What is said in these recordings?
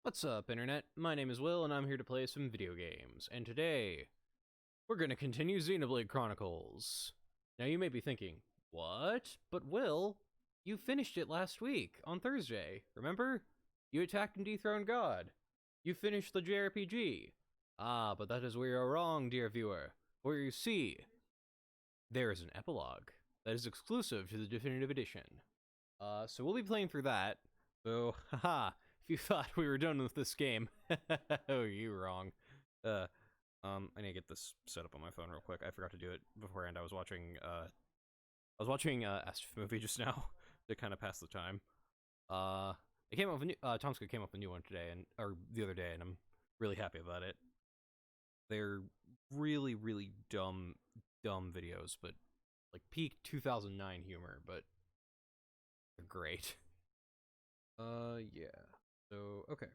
What's up, Internet? My name is Will, and I'm here to play some video games. And today, we're gonna continue Xenoblade Chronicles. Now, you may be thinking, what? But Will, you finished it last week, on Thursday, remember? You attacked and dethroned God. You finished the JRPG. Ah, but that is where you're wrong, dear viewer. For you see, there is an epilogue that is exclusive to the Definitive Edition. So we'll be playing through that. So, haha. If you thought we were done with this game, oh, you're wrong. I need to get this set up on my phone real quick. I forgot to do it beforehand. I was watching Astro movie just now to kind of pass the time. It came up with a new, Tomska came up with a new one today, or the other day, and I'm really happy about it. They're really, really dumb videos, but like peak 2009 humor, but they're great. Yeah. So, okay.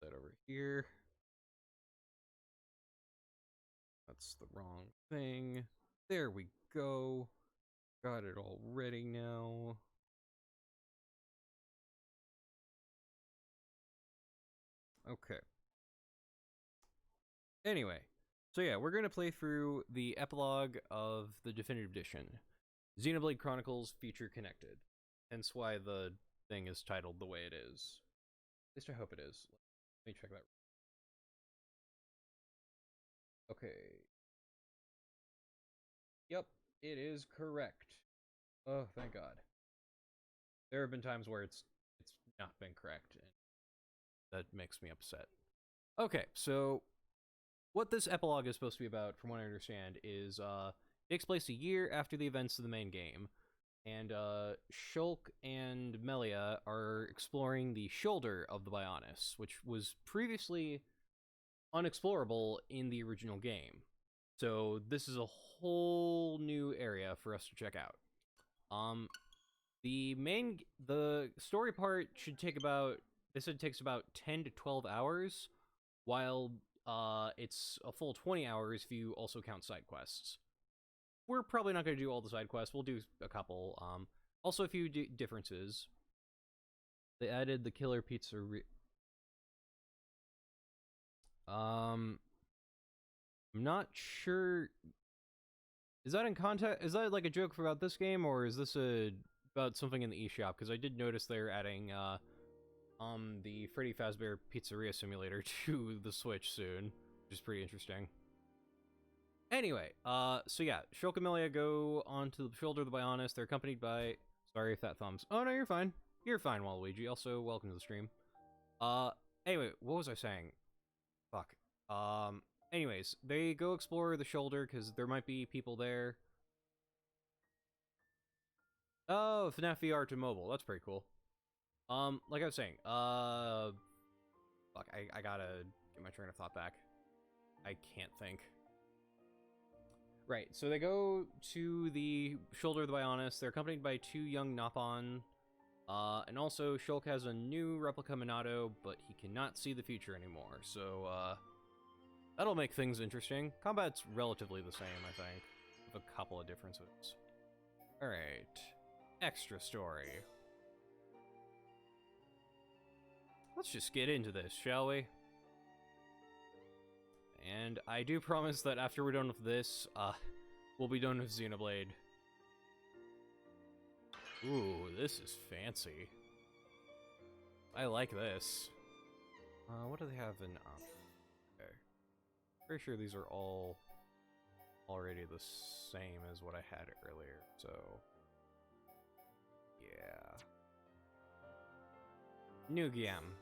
That over here. That's the wrong thing. There we go. Got it all ready now. Okay. Anyway, so yeah, we're gonna play through the epilogue of the Definitive Edition. Xenoblade Chronicles Feature Connected. Hence why the thing is titled the way it is. At least I hope it is. Let me check that. Okay. Yep, it is correct. Oh, thank God. There have been times where it's not been correct, and that makes me upset. Okay, so what this epilogue is supposed to be about, from what I understand, is it takes place a year after the events of the main game, and Shulk and Melia are exploring the shoulder of the Bionis, which was previously unexplorable in the original game. So this is a whole new area for us to check out. The story part should take about, they said it takes about 10 to 12 hours, while it's a full 20 hours if you also count side quests. We're probably not going to do all the side quests. We'll do a couple. Also, a few differences. They added the killer pizza. I'm not sure. Is that in context? Is that like a joke about this game, or is this about something in the eShop? Because I did notice they're adding the Freddy Fazbear Pizzeria Simulator to the Switch soon, which is pretty interesting. Anyway, so yeah, Shulk and Melia go onto the shoulder of the Bionis. They're accompanied by... Sorry if that thumbs... Oh, no, you're fine. You're fine, Waluigi. Also, welcome to the stream. Anyway, what was I saying? Fuck. Anyways, they go explore the shoulder, because there might be people there. Oh, FNAF VR to mobile. That's pretty cool. Like I was saying, fuck, I gotta get my train of thought back. I can't think. Right, so they go to the shoulder of the Bionis. They're accompanied by two young Nopon. And also, Shulk has a new replica Minato, but he cannot see the future anymore. So, that'll make things interesting. Combat's relatively the same, I think, with a couple of differences. Alright. Extra story. Let's just get into this, shall we? And I do promise that after we're done with this, we'll be done with Xenoblade. Ooh, this is fancy. I like this. What do they have in... okay. Pretty sure these are all already the same as what I had earlier, so... yeah. New game.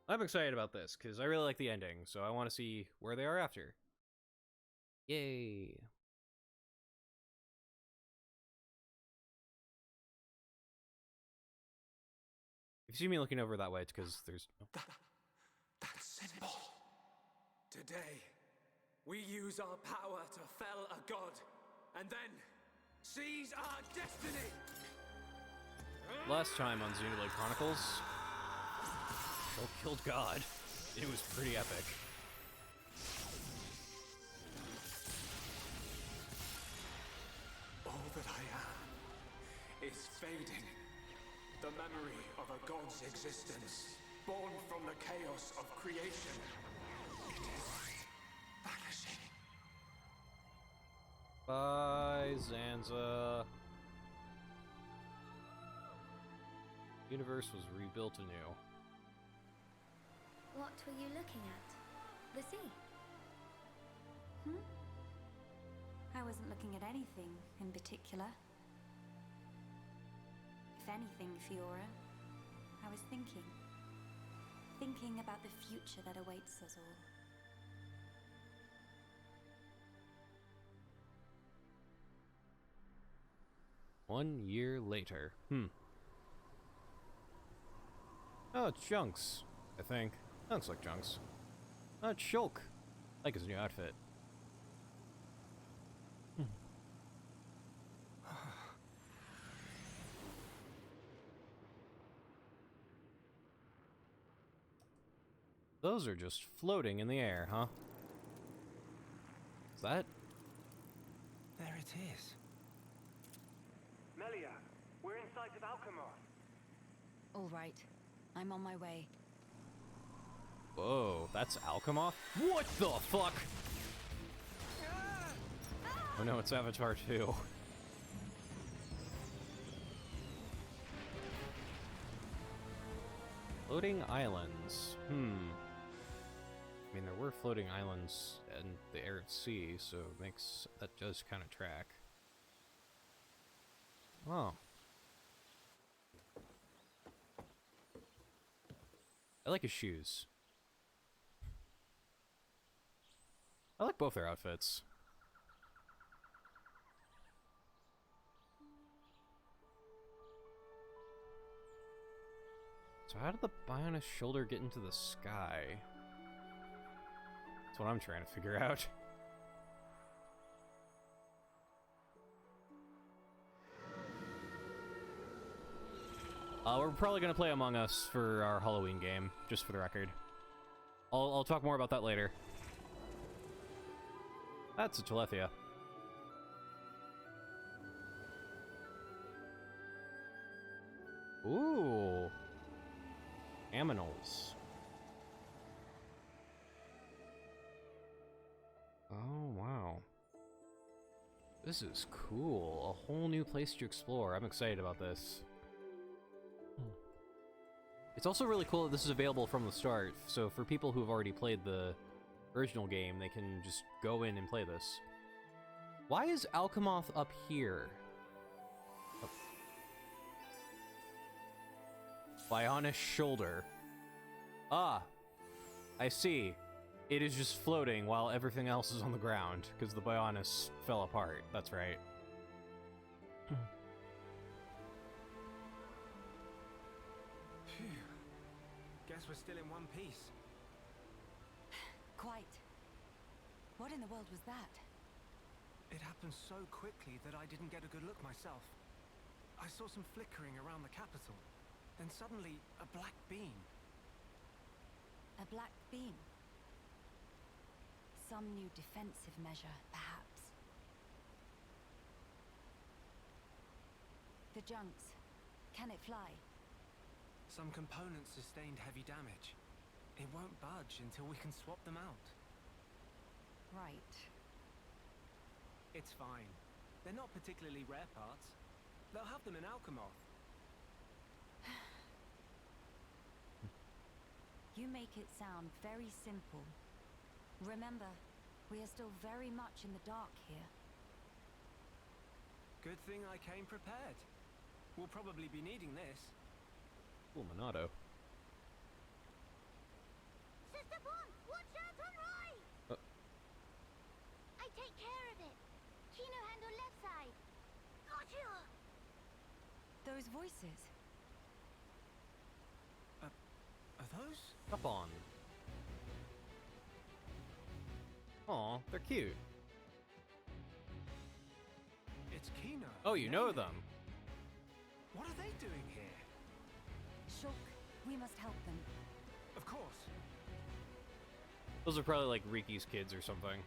I'm excited about this, because I really like the ending, so I want to see where they are after. Yay. If you see me looking over that way, it's because there's... That symbol. Today, we use our power to fell a god, and then seize our destiny! Last time on Xenoblade Chronicles, Shulk killed God. It was pretty epic. All that I am is fading. The memory of a god's existence, born from the chaos of creation. It is vanishing. Bye, Zanza. Universe was rebuilt anew. What were you looking at? The sea? I wasn't looking at anything in particular. If anything, Fiora, I was thinking. Thinking about the future that awaits us all. 1 year later. Oh, it's Junks, I think. That looks like Junks. Oh, it's Shulk. I like his new outfit. Those are just floating in the air, huh? Is that? There it is. Melia, we're in sight of Alchemar. All right, I'm on my way. Whoa, that's Alchemoth? What the fuck? Oh no, it's Avatar 2. Floating islands. I mean, there were floating islands in the arid sea, so it makes that does kind of track. Oh. I like his shoes. I like both their outfits. So how did the Bionis shoulder get into the sky? That's what I'm trying to figure out. We're probably gonna play Among Us for our Halloween game, just for the record. I'll talk more about that later. That's a Telethia. Ooh. Aminals. Oh, wow. This is cool. A whole new place to explore. I'm excited about this. It's also really cool that this is available from the start, so for people who've already played the original game, they can just go in and play this. Why is Alchemoth up here? Oh. Bionis shoulder. Ah, I see. It is just floating while everything else is on the ground, because the Bionis fell apart. That's right. Phew. Guess we're still in one piece. Quite. What in the world was that? It happened so quickly that I didn't get a good look myself. I saw some flickering around the capital. Then suddenly, a black beam. A black beam? Some new defensive measure, perhaps. The Junks. Can it fly? Some components sustained heavy damage. It won't budge until we can swap them out. Right. It's fine. They're not particularly rare parts. They'll have them in Alchemoth. You make it sound very simple. Remember, we are still very much in the dark here. Good thing I came prepared. We'll probably be needing this. Cool, Monado. Sister Bon, watch out on right! I take care of it. Kino handle left side. Gotcha! Those voices. Are those? Up on. Aw, they're cute. It's Kino. Oh, you know them. What are they doing here? Shulk, we must help them. Of course. Those are probably like Riki's kids or something.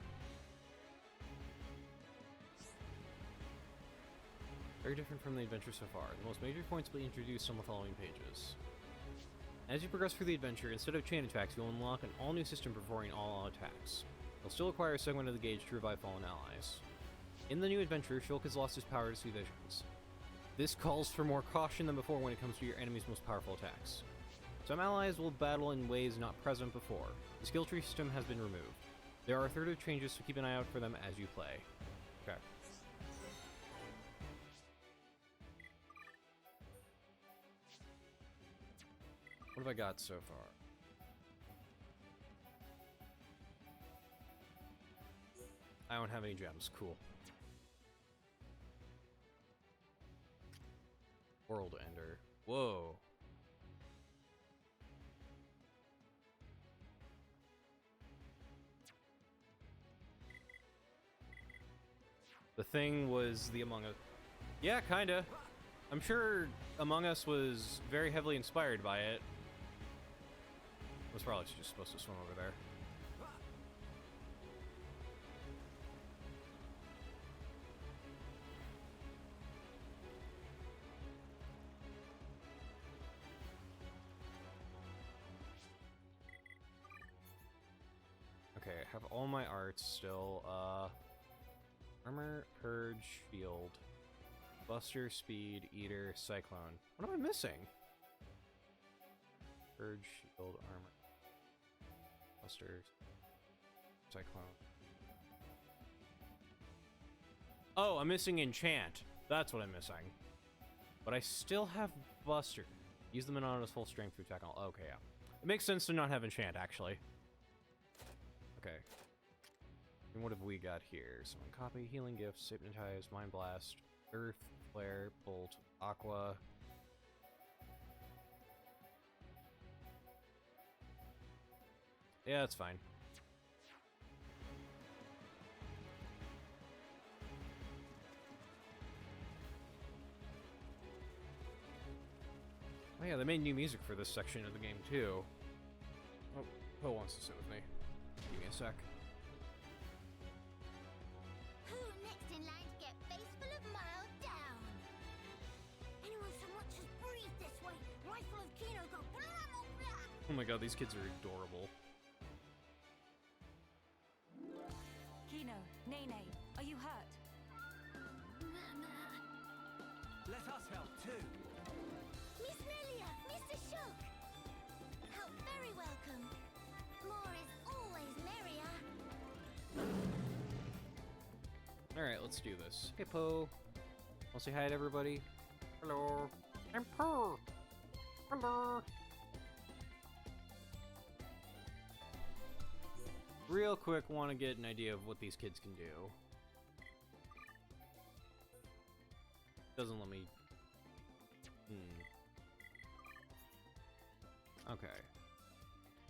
Very different from the adventure so far. The most major points will be introduced on the following pages. As you progress through the adventure, instead of chain attacks, you'll unlock an all-new system performing all attacks. You'll still acquire a segment of the gauge to revive fallen allies. In the new adventure, Shulk has lost his power to see visions. This calls for more caution than before when it comes to your enemy's most powerful attacks. Some allies will battle in ways not present before. The skill tree system has been removed. There are further changes, so keep an eye out for them as you play. Okay. What have I got so far? I don't have any gems. Cool. World Ender. Whoa. The thing was the Among Us. Yeah, kinda. I'm sure Among Us was very heavily inspired by it. Was probably just supposed to swim over there. Okay, I have all my arts still. Armor, Purge, Shield, Buster, Speed, Eater, Cyclone. What am I missing? Purge, Shield, Armor, Buster, Cyclone. Oh, I'm missing Enchant. That's what I'm missing. But I still have Buster. Use the Monada's full strength to attack all. Okay, yeah. It makes sense to not have Enchant, actually. Okay. And what have we got here? Summon Copy, Healing Gifts, Hypnotize, Mind Blast, Earth, Flare, Bolt, Aqua. Yeah, that's fine. Oh yeah, they made new music for this section of the game too. Oh, Poe wants to sit with me. Give me a sec. Who next in line to get face full of mild down? Anyone so much as breathe this way, rifle of Kino go blah blah blah. Oh my god, these kids are adorable. Kino, Nene, are you hurt? Let us help too. Miss Melia, Mr. Shulk. Help very welcome. More is always merrier. Alright, let's do this. Hey, Poe. Wanna say hi to everybody? Hello. I'm Poe. Hello. Real quick, want to get an idea of what these kids can do. Doesn't let me... Okay.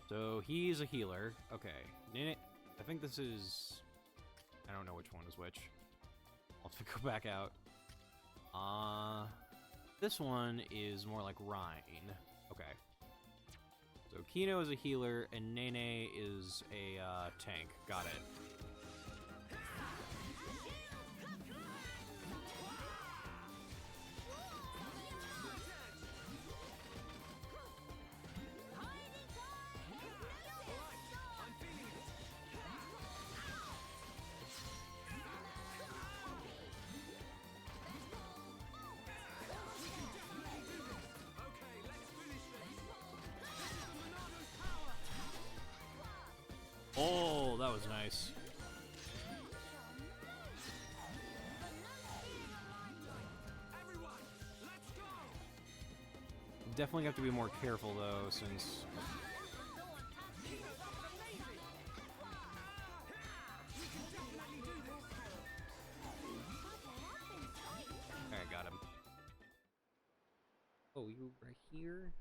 So, he's a healer. Okay. Nene, I think this is... I don't know which one is which. I'll have to go back out. This one is more like Rhine. Okay. So Kino is a healer, and Nene is a tank. Got it. Oh, that was nice. Definitely have to be more careful though, since... Alright, got him. Oh, you right here?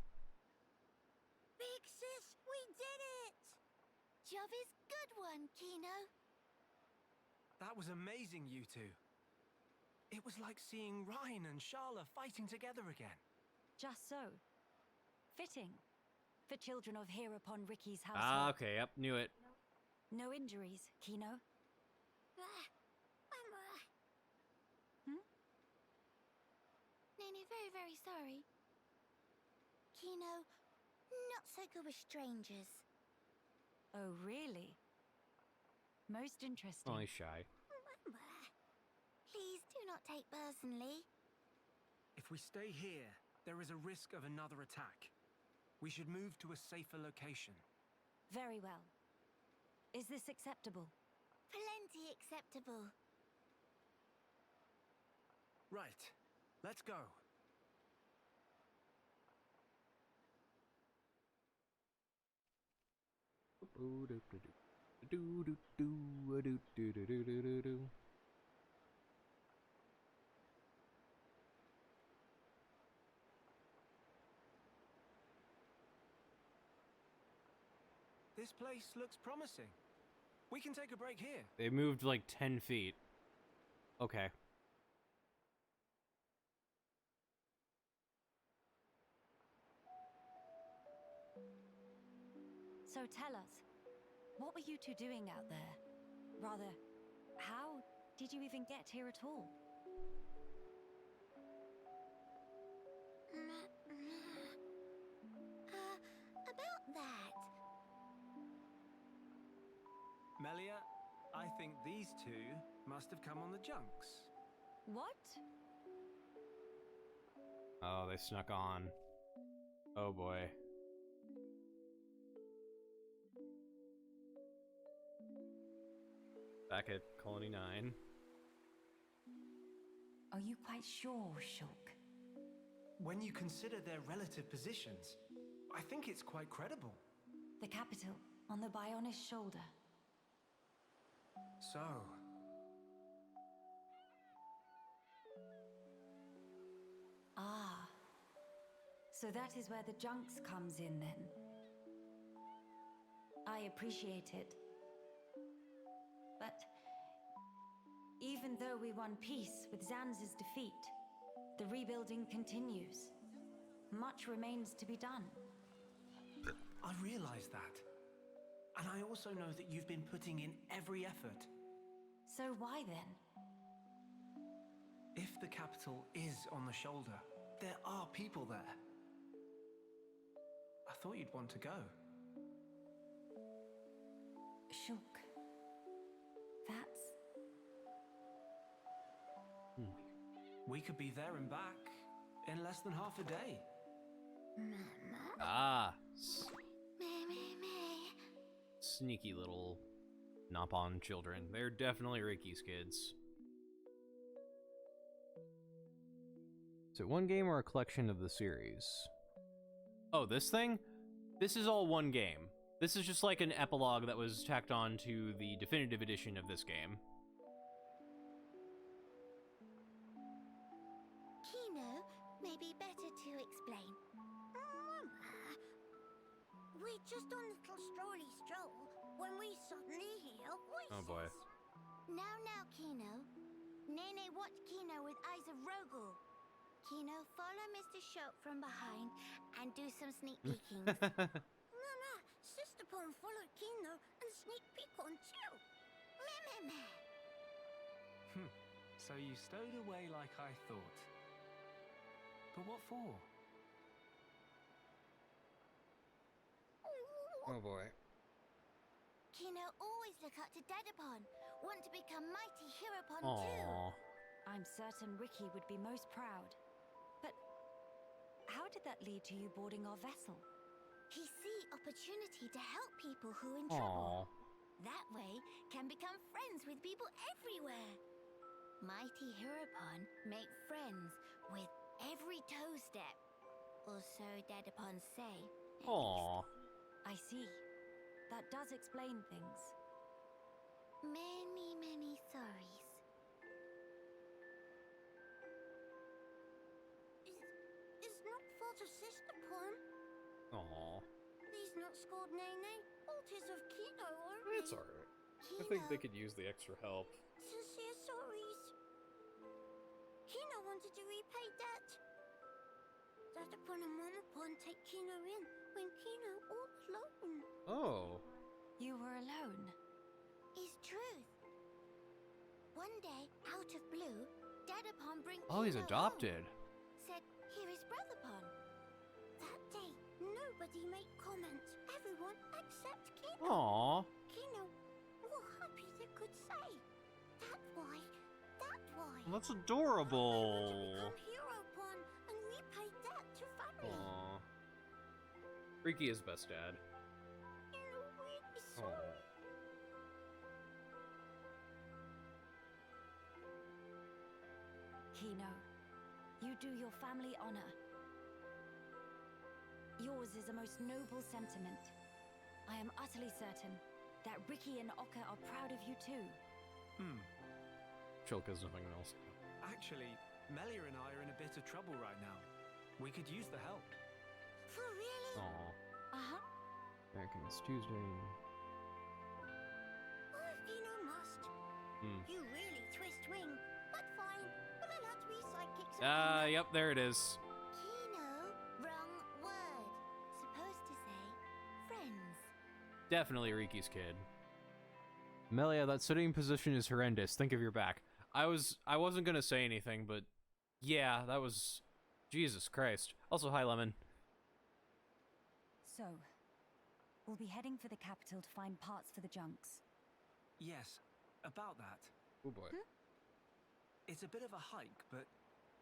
Big sis, we did it! Job is good one, Kino. That was amazing, you two. It was like seeing Ryan and Sharla fighting together again. Just so. Fitting. For children of Hereupon Ricky's household. Ah, okay, yep, knew it. No injuries, Kino? sorry. Kino, not so good with strangers. Oh, really? Most interesting. Oh, he's shy. Please do not take personally. If we stay here, there is a risk of another attack. We should move to a safer location. Very well. Is this acceptable? Plenty acceptable. Right. Let's go. This place looks promising. We can take a break here. They moved like 10 feet. Okay. So tell us, what were you two doing out there? Rather, how did you even get here at all? About that. Melia, I think these two must have come on the junks. What? Oh, they snuck on. Oh boy. Back at Colony 9. Are you quite sure, Shulk? When you consider their relative positions, I think it's quite credible. The capital, on the Bionis shoulder. So, Ah. So that is where the junks comes in then. I appreciate it. But even though we won peace with Zanz's defeat, the rebuilding continues. Much remains to be done. I realize that. And I also know that you've been putting in every effort. So why then? If the capital is on the shoulder, there are people there. I thought you'd want to go. Shulk. That's... We could be there and back in less than half a day. Mama? Ah. Me. Sneaky little Nopon children. They're definitely Ricky's kids. Is it one game or a collection of the series? Oh, this thing? This is all one game. This is just like an epilogue that was tacked on to the definitive edition of this game. Kino, may be better to explain. Mama, we're just on a little strolly stroll when we suddenly hear voices. Oh boy. Now, Kino. Nene watch Kino with eyes of Rogel. Kino, follow Mr. Shulk from behind and do some sneak peekings. Mama, Sister Pon followed Kino and sneak peek on too. Meh. So you stowed away like I thought. But what for? Oh boy. Kino always look up to Dedapon. Want to become mighty Heropon Aww. too. I'm certain Ricky would be most proud. But how did that lead to you boarding our vessel? He see opportunity to help people who in trouble. That way can become friends with people everywhere. Mighty Heropon make friends with every toe step. Or so Dedapon say. at Aww. I see. That does explain things. Many sorries. Is not fault of Sister Pon. Aww. Please not scold Nene. Fault is of Kino only. It's alright. I think they could use the extra help. Sincere sorries. Kino wanted to repay debt. Dedapon and Momopon take Kino in when Kino all alone. Oh. You were alone. Is truth. One day, out of blue, Dedapon bring Oh, he's Kino adopted. home. Said, here is brother. Nobody make comments. Everyone except Kino. Aww. Kino, what happy they could say. That's why. That's adorable. Become hero pawn and repay debt to family. Aww. Riki is best dad. You're really sorry. Aww. Kino, you do your family honor. Yours is a most noble sentiment. I am utterly certain that Riki and Okka are proud of you too. Chilka's nothing else. Actually, Melia and I are in a bit of trouble right now. We could use the help. For really? Aww. Uh-huh. Americans Tuesday. Oh, Kino must. You really twist wing. But fine. We'll allow to be sidekicks. Yep, there it is. Kino, wrong word. Supposed to say friends. Definitely Riki's kid. Melia, that sitting position is horrendous. Think of your back. I wasn't gonna say anything, but yeah, that was Jesus Christ. Also, hi Lemon. So, we'll be heading for the capital to find parts for the junks. Yes, about that. Oh boy. It's a bit of a hike, but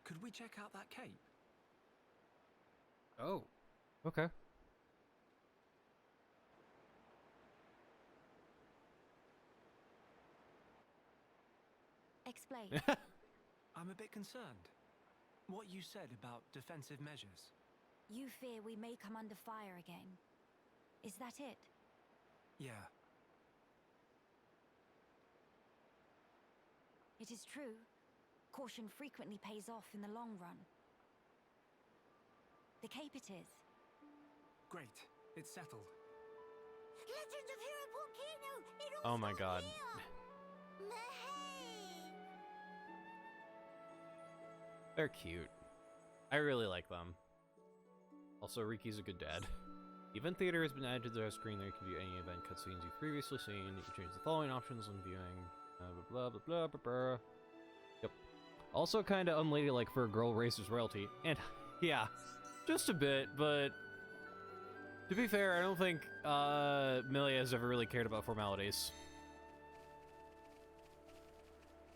could we check out that cape? Oh. Okay. Explain. I'm a bit concerned. What you said about defensive measures. You fear we may come under fire again. Is that it? Yeah. It is true. Caution frequently pays off in the long run. The cape it is. Great. It's settled. Legend of Hero Volcano. It all Oh my god. They're cute. I really like them. Also, Riki's a good dad. The event theater has been added to the screen. There you can view any event cutscenes you've previously seen. You can change the following options when viewing. Blah, blah, blah, blah, blah. Yep. Also kind of unladylike for a girl raised as royalty. And, yeah, just a bit, but... To be fair, I don't think Melia has ever really cared about formalities.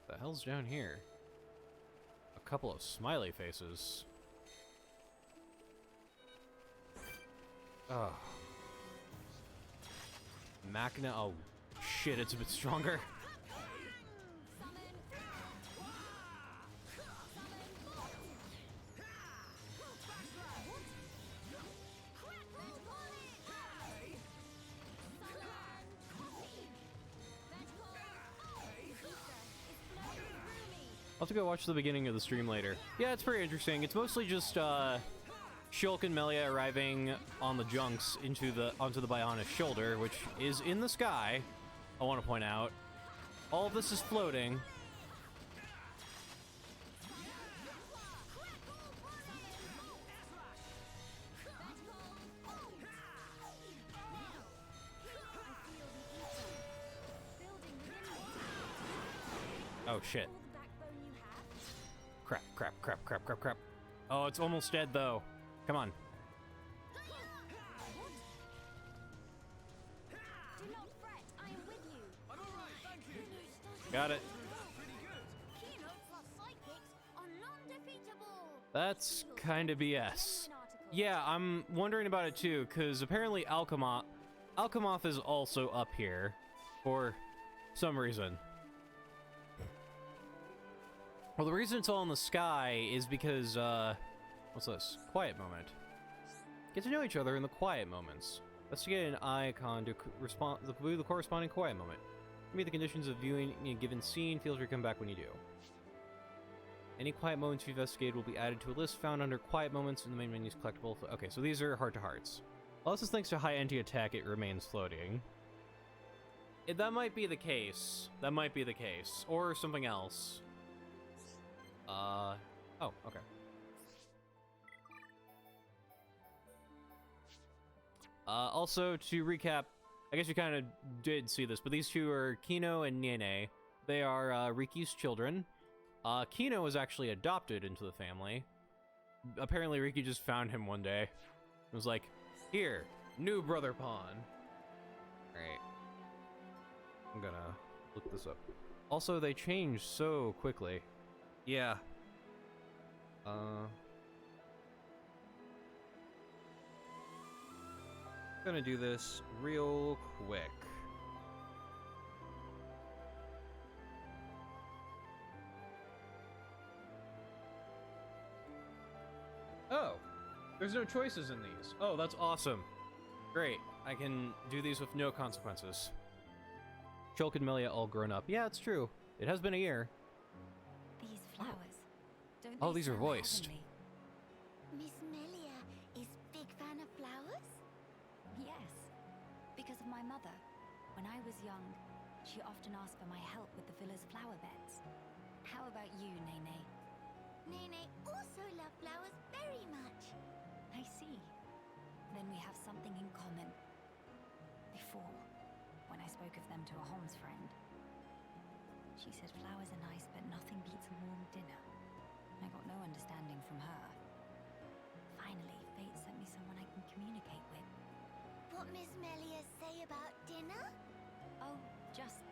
The hell's down here? A couple of smiley faces. Oh. Machina. Oh, shit, it's a bit stronger. I'll have to go watch the beginning of the stream later. Yeah, it's pretty interesting. It's mostly just, Shulk and Melia arriving on the junks onto the Bionis shoulder, which is in the sky, I want to point out. All of this is floating. Oh, shit. Crap, crap, crap, crap, crap, crap. Oh, it's almost dead, though. Come on. Do not fret, I am with you. I'm alright, thank you. Got it. Kino plus sidekicks are non-defeatable. That's kind of BS. Yeah, I'm wondering about it too, because apparently Alchemoth is also up here for some reason. Well, the reason it's all in the sky is because, what's this? Quiet moment. Get to know each other in the quiet moments. Investigate an icon to the corresponding quiet moment. Meet the conditions of viewing a given scene. Feel free to come back when you do. Any quiet moments you investigated will be added to a list found under quiet moments in the main menu's collectible. Okay, so these are heart-to-hearts. Also, thanks to high anti-attack, it remains floating. That might be the case. That might be the case. Or something else. Oh, okay. Also, to recap, I guess you kind of did see this, but these two are Kino and Nene. They are Riki's children. Kino was actually adopted into the family. Apparently, Riki just found him one day. It was like, Here, new brother pawn. Alright. I'm gonna look this up. Also, they change so quickly. Yeah. Gonna do this real quick. Oh, there's no choices in these. Oh, that's awesome. Great, I can do these with no consequences. Shulk and Melia all grown up. Yeah, it's true. It has been a year. These flowers. Don't Oh, they these are smell voiced. heavenly? Miss Melia is big fan of flowers? Yes, because of my mother. When I was young, she often asked for my help with the villa's flower beds. How about you, Nene? Nene also loves flowers very much. I see. Then we have something in common. Before, when I spoke of them to a Holmes friend, she said flowers are nice, but nothing beats a warm dinner. I got no understanding from her. Finally, fate sent me someone I can communicate with. What Miss Melia say about dinner? Oh, just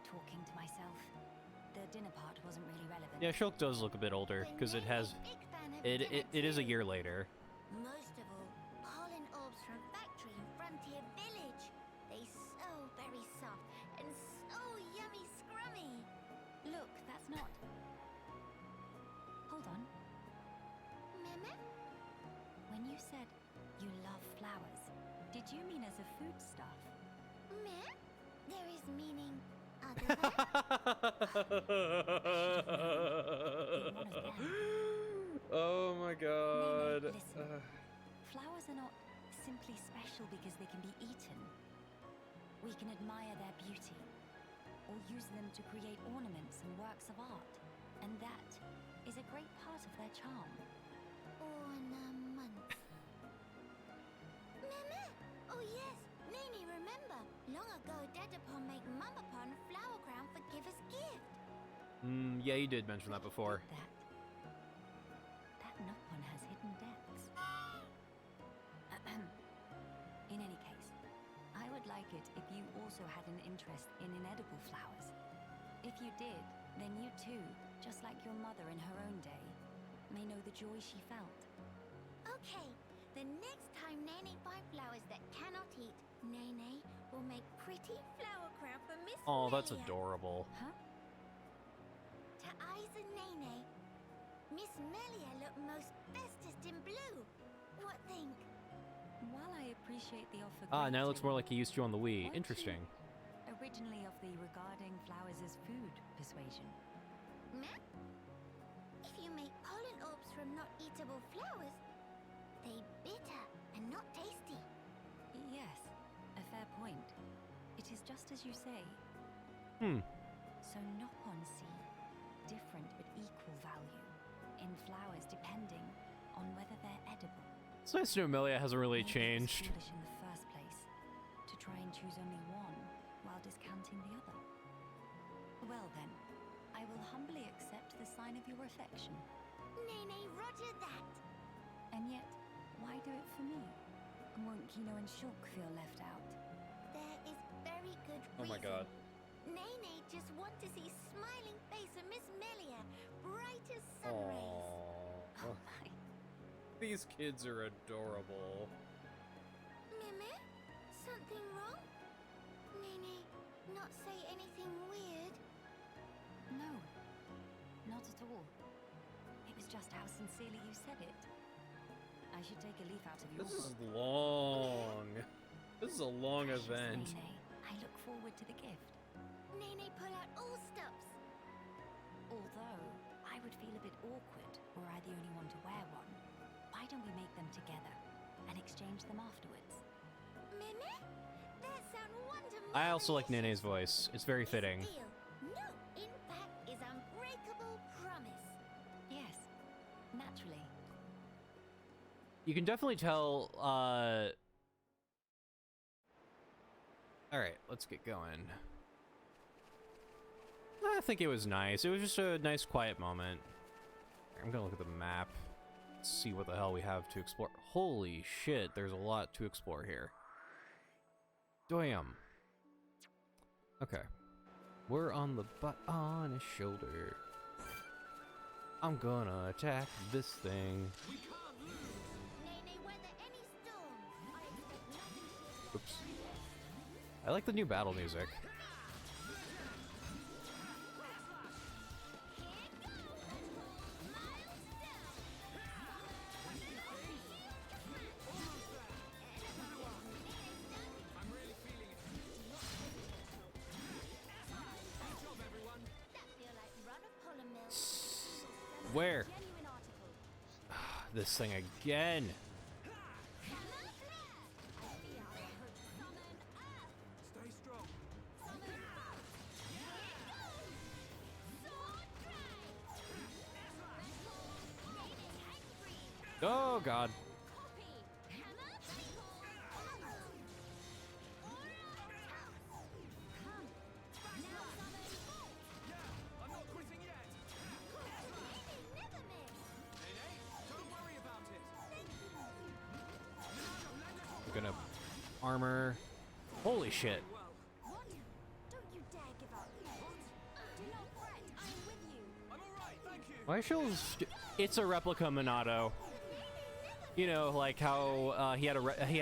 talking to myself. The dinner part wasn't really relevant. Yeah, Shulk does look a bit older because it has. Big fan of It dinner is a too. year later. Most of all, pollen orbs from factory in Frontier Village. They so very soft and so yummy scrummy. Look, that's not... Hold on. Meme? When you said you love flowers, did you mean as a foodstuff? Meh? There is meaning other than? One of them. Oh my god. Listen. Flowers are not simply special because they can be eaten. We can admire their beauty, or use them to create ornaments and works of art. And that is a great part of their charm. Ornaments. Meme? Oh yes, Nene remember. Long ago, Dedapon make Mamapon flower crown for giver's gift. Yeah, you did mention that before. That Nopon has hidden depths. In any case, I would like it if you also had an interest in inedible flowers. If you did, then you too, just like your mother in her own day, may know the joy she felt. Okay, the next time Nene finds flowers that cannot eat, Nene will make pretty flower crown for Miss Oh, that's Melia. adorable. Huh? To eyes and Nene, Miss Melia look most bestest in blue. What think? While I appreciate the offer Ah, now it looks greatly, more like he used to on the Wii. weren't Interesting. you originally of the regarding flowers as food persuasion. Meh? If you make pollen orbs from not eatable flowers, they bitter and not tasty. Yes, a fair point. It is just as you say. So Nopon see different but equal value in flowers depending on whether they're edible. It's nice to know Melia hasn't really Maybe it was changed. foolish in the first place to try and choose only one while discounting the other. Well then, I will humbly accept the sign of your affection. Nene, roger that. And yet, why do it for me? Won't Kino and Shulk feel left out? There is very good Oh reason. my god. Nene just want to see smiling face of Miss Melia, bright as sun rays. Aww. Oh my. These kids are adorable. Meme? Something wrong? Nene, not say anything weird. No, not at all. It was just how sincerely you said it. I should take a leaf out of your This is book. long. This is a long Precious event. Nene, I look forward to the gift. Nene, pull out all stops. Although, I would feel a bit awkward were I the only one to wear one. Why don't we make them together and exchange them afterwards? Meme? That sound wonderful. I also like Nene's voice. It's very fitting. Deal. No, in fact, is unbreakable promise. Yes, naturally. You can definitely tell, Alright, let's get going. I think it was nice. It was just a nice, quiet moment. I'm gonna look at the map. Let's see what the hell we have to explore. Holy shit, there's a lot to explore here. Damn. Okay. We're on the butt on his shoulder. I'm gonna attack this thing. Nene, weather any storm. I expect nothing short of Oops. I like the new battle music. that feel like run of polymer. Where? Genuine article. This thing again. Stay strong. Oh god. I'm not quitting yet. Nene, don't worry about it. Gonna armor. Holy shit. What? Don't you dare give up. Do not fret. I am with you. I'm all right, thank you. Why shows it's a replica Minato. You know, like how he had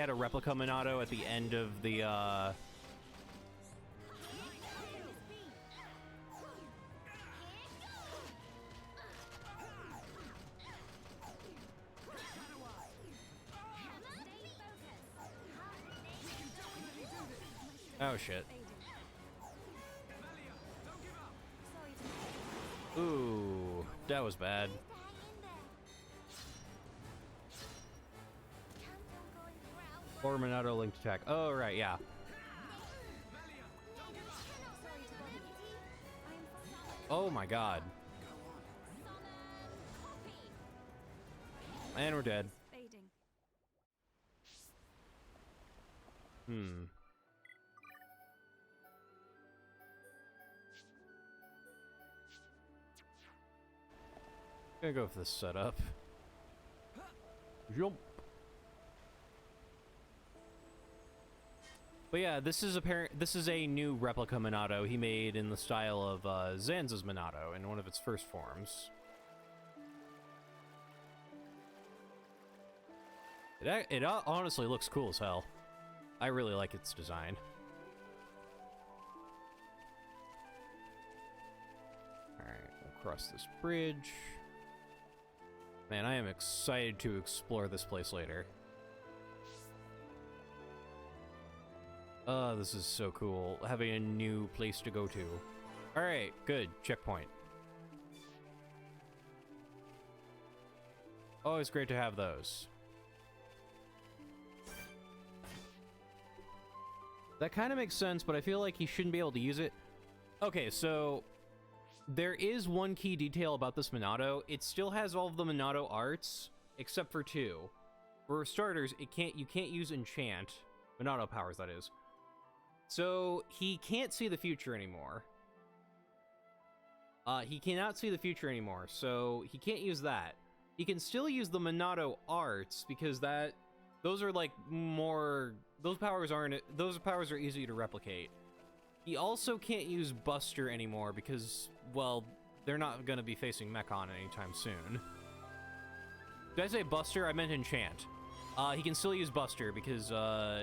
a replica Minato at the end of the Oh shit. Ooh, that was bad. Or Minato linked attack. Oh right, yeah. Oh my god. And we're dead. Fading. Hmm. Gonna go for this setup. Jump. But yeah, this is a new replica Minato he made in the style of Zanza's Minato in one of its first forms. It honestly looks cool as hell. I really like its design. Alright, we'll cross this bridge. Man, I am excited to explore this place later. This is so cool, having a new place to go to. Alright, good. Checkpoint. Always great to have those. That kind of makes sense, but I feel like he shouldn't be able to use it. Okay, so there is one key detail about this Minato. It still has all of the Minato arts, except for two. For starters, you can't use enchant. Minato powers, that is. So he can't see the future anymore. He cannot see the future anymore, so he can't use that. He can still use the Minato arts because those are like more. Those powers are easy to replicate. He also can't use Buster anymore because, well, they're not going to be facing Mechon anytime soon. Did I say Buster? I meant enchant. He can still use Buster because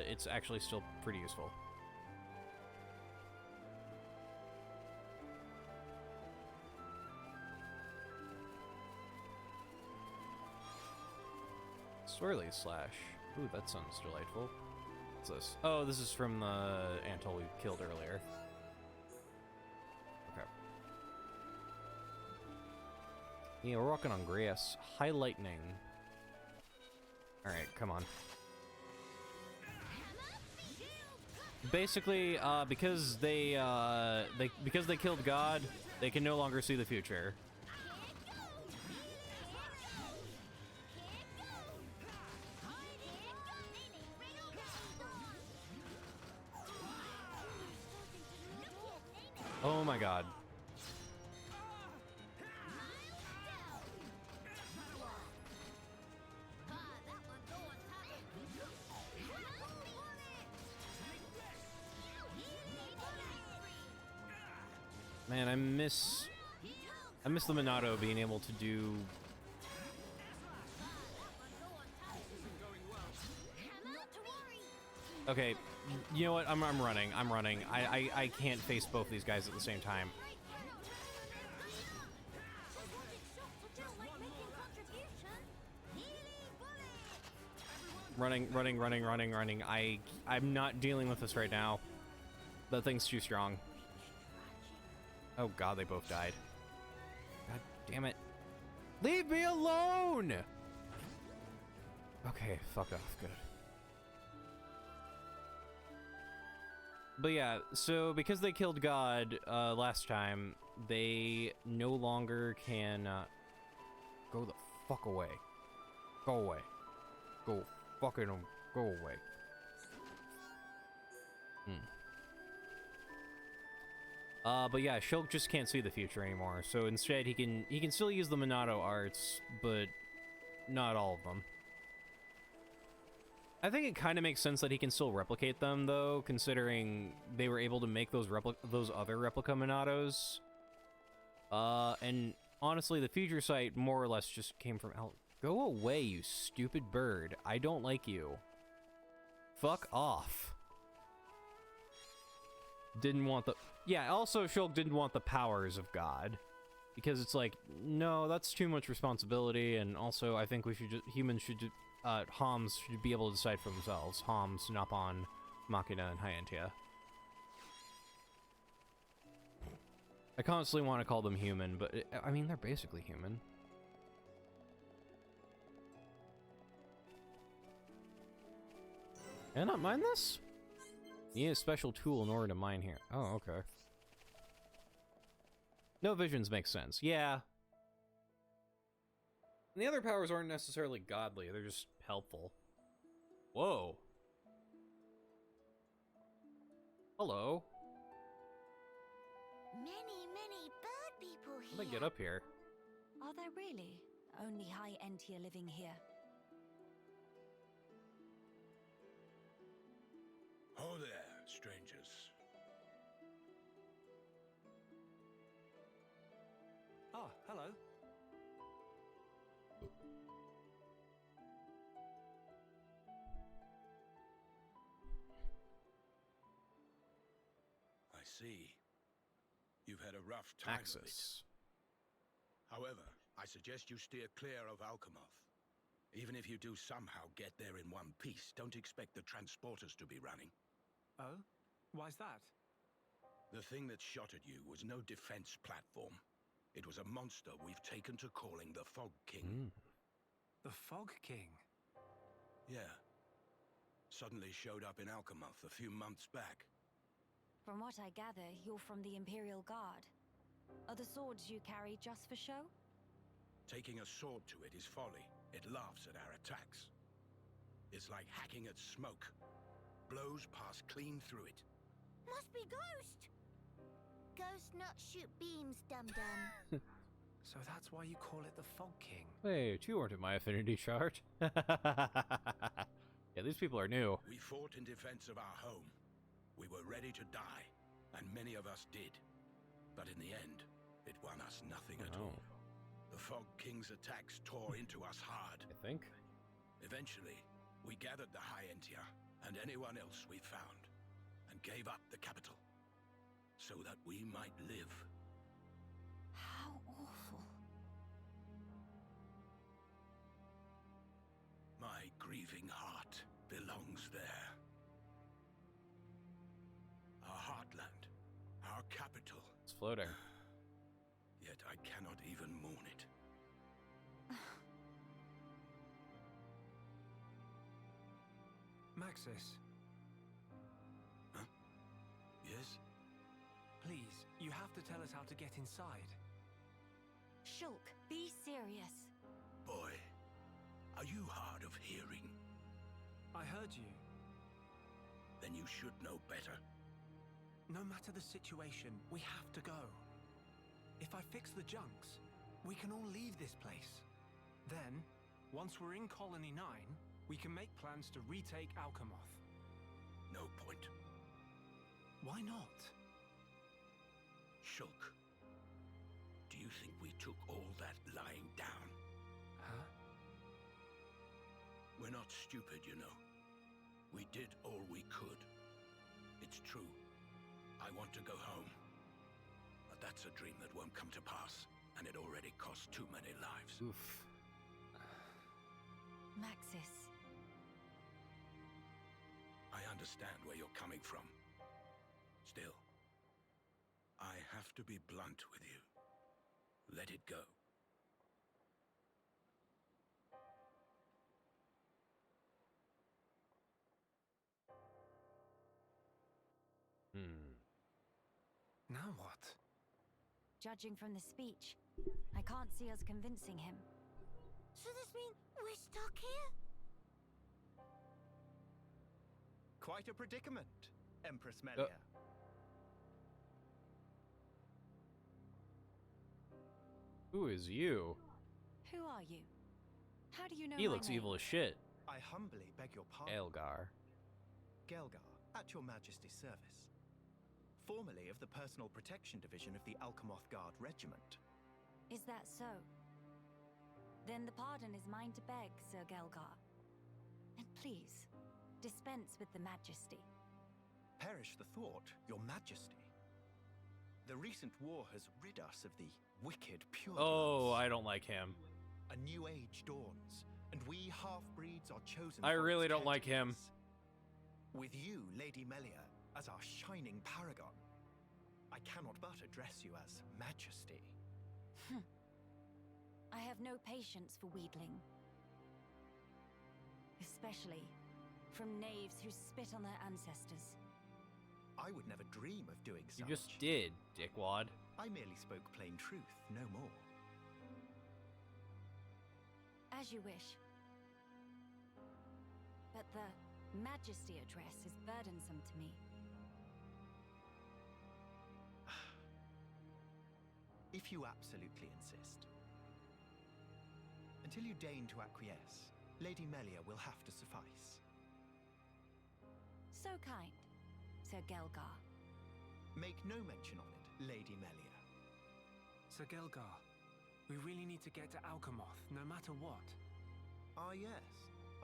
it's actually still pretty useful. Swirly Slash. Ooh, that sounds delightful. What's this? Oh, this is from the Antle we killed earlier. Okay. Yeah, we're walking on grass. High Lightning. Alright, come on. Basically, because they killed God, they can no longer see the future. Oh my god. Man, I miss the Minato being able to do. Okay, you know what? I'm running. I can't face both these guys at the same time. Running. I'm not dealing with this right now. That thing's too strong. Oh god, they both died. God damn it. Leave me alone! Okay, fuck off, good. But yeah, so because they killed God last time, they no longer can go the fuck away. Go away. Go fucking go away. But yeah, Shulk just can't see the future anymore. So instead, he can still use the Minato arts, but not all of them. I think it kind of makes sense that he can still replicate them, though, considering they were able to make those other replica Minatos. And honestly, the future sight more or less just came from out. Go away, you stupid bird. I don't like you. Fuck off. Didn't want the... Yeah, also Shulk didn't want the powers of God. Because it's like, no, that's too much responsibility, and also I think we should just... Humans should... Homs should be able to decide for themselves. Homs, Napon, Machina, and Hyantia. I constantly want to call them human, but I mean, they're basically human. Can I not mine this? You need a special tool in order to mine here. Oh, okay. No visions make sense. Yeah. And the other powers aren't necessarily godly, they're just helpful. Whoa. Hello. Many bird people here. How did I get up here? Are there really only high Entia living here? Oh there, strangers. Ah, hello. I see. You've had a rough time of it. Axis. However, I suggest you steer clear of Alchemoth. Even if you do somehow get there in one piece, don't expect the transporters to be running. Oh? Why's that? The thing that shot at you was no defense platform. It was a monster we've taken to calling the Fog King. The Fog King? Yeah. Suddenly showed up in Alchemoth a few months back. From what I gather, you're from the Imperial Guard. Are the swords you carry just for show? Taking a sword to it is folly. It laughs at our attacks. It's like hacking at smoke. Blows pass clean through it. Must be Ghost. Ghost not shoot beams, dum-dum. So that's why you call it the Fog King. Wait, you weren't in my affinity chart. Yeah, these people are new. We fought in defense of our home. We were ready to die, and many of us did. But in the end, it won us nothing at all. The Fog King's attacks tore into us hard. I think. Eventually, we gathered the High Entia and anyone else we found, and gave up the capital, so that we might live. How awful. My grieving heart belongs there. Our heartland, our capital. It's floating. Yet I cannot even mourn it. Maxis, Huh? Yes? please, you have to tell us how to get inside. Shulk, be serious. Boy, are you hard of hearing? I heard you. Then you should know better. No matter the situation, we have to go. If I fix the junks, we can all leave this place. Then, once we're in Colony 9, we can make plans to retake Alchemoth. No point. Why not? Shulk, you think we took all that lying down? Huh? We're not stupid, you know. We did all we could. It's true. I want to go home. But that's a dream that won't come to pass, and it already cost too many lives. Oof. Maxis. I understand where you're coming from. Still, I have to be blunt with you. Let it go. Now what? Judging from the speech, I can't see us convincing him. So this mean we're stuck here? Quite a predicament, Empress Melia. Who is you? Who are you? How do you know He my looks name? evil as shit. I humbly beg your pardon. Elgar. Gelgar, at your majesty's service. Formerly of the Personal Protection Division of the Alchemoth Guard Regiment. Is that so? Then the pardon is mine to beg, Sir Gelgar. And please, dispense with the majesty. Perish the thought, your majesty. The recent war has rid us of the wicked pure. Oh, I don't like him. A new age dawns, and we half-breeds are chosen. I for really its don't like him. caretakers. With you, Lady Melia, as our shining paragon, I cannot but address you as Majesty. I have no patience for wheedling. Especially from knaves who spit on their ancestors. I would never dream of doing You such. just did, dickwad. I merely spoke plain truth, no more. As you wish. But the Majesty address is burdensome to me. If you absolutely insist. Until you deign to acquiesce, Lady Melia will have to suffice. So kind, Sir Gelgar. Make no mention of it, Lady Melia. Sir Gelgar, we really need to get to Alchemoth, no matter what. Ah, yes.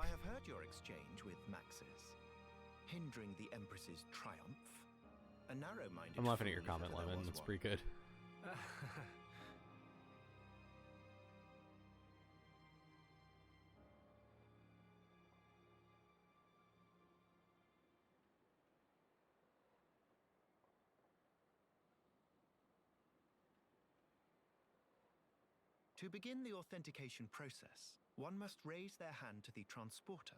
I have heard your exchange with Maxis. Hindering the Empress's triumph. A narrow-minded I'm laughing at your fool, if comment, ever there Lemon. was It's one. pretty good. To begin the authentication process, one must raise their hand to the transporter.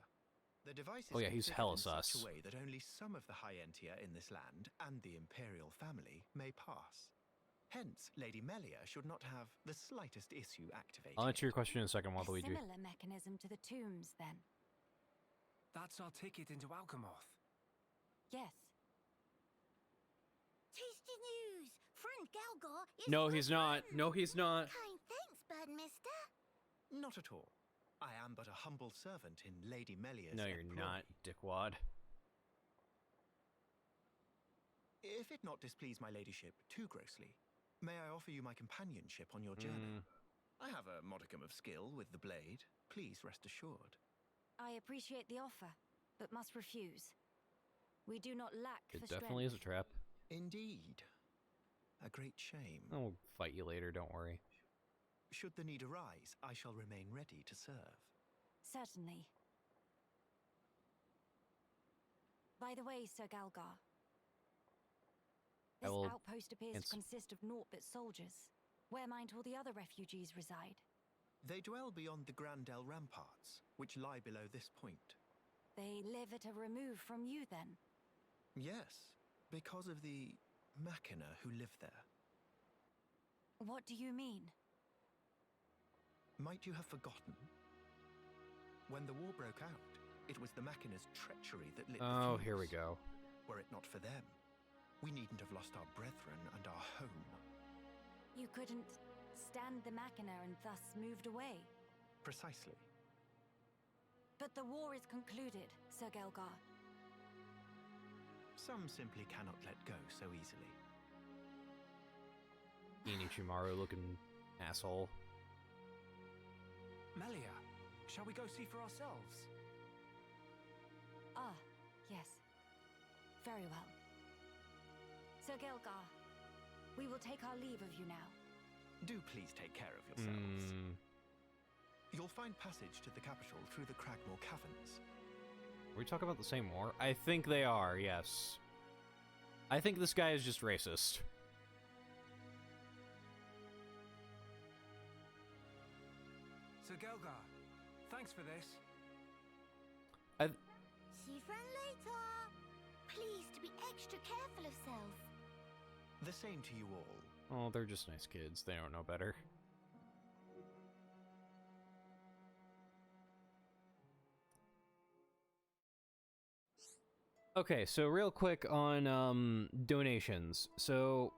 The device is Oh yeah, he's configured hella in such sus. a way that only some of the high entier in this land and the Imperial family may pass. Hence, Lady Melia should not have the slightest issue activating I'll answer your it. question in a second, A Waluigi. similar mechanism to the tombs, then. That's our ticket into Alchemoth. Yes. Tasty news! Friend Gelgar is No, a he's good not. friend. No, he's not. Kind thanks, bird mister. Not at all. I am but a humble servant in Lady Melia's No, you're employ. not, dickwad. If it not displease my ladyship too grossly, may I offer you my companionship on your journey? I have a modicum of skill with the blade. Please rest assured. I appreciate the offer, but must refuse. We do not lack It for definitely is a strength. trap. Indeed. A great shame. I'll fight you later, don't worry. Should the need arise, I shall remain ready to serve. Certainly. By the way, Sir Gelgar, I this will outpost appears to consist of naught but soldiers. Where might all the other refugees reside? They dwell beyond the Grandel ramparts, which lie below this point. They live at a remove from you, then? Yes, because of the Machina who live there. What do you mean? Might you have forgotten? When the war broke out, it was the Machina's treachery that lit the Oh, fuse. here we go. Were it not for them, we needn't have lost our brethren and our home. You couldn't stand the Machina and thus moved away. Precisely. But the war is concluded, Sir Gelgar. Some simply cannot let go so easily. Inichimaru looking Asshole. Melia, shall we go see for ourselves? Ah, yes. Very well. Sir Gelgar, we will take our leave of you now. Do please take care of yourselves. Hmm. You'll find passage to the capital through the Cragmore Caverns. Are we talking about the same war? I think they are, yes. I think this guy is just racist. Sir Gelgar, thanks for this. See you friend later. Please to be extra careful of self. The same to you all. Oh, they're just nice kids. They don't know better. Okay, so real quick on donations. So,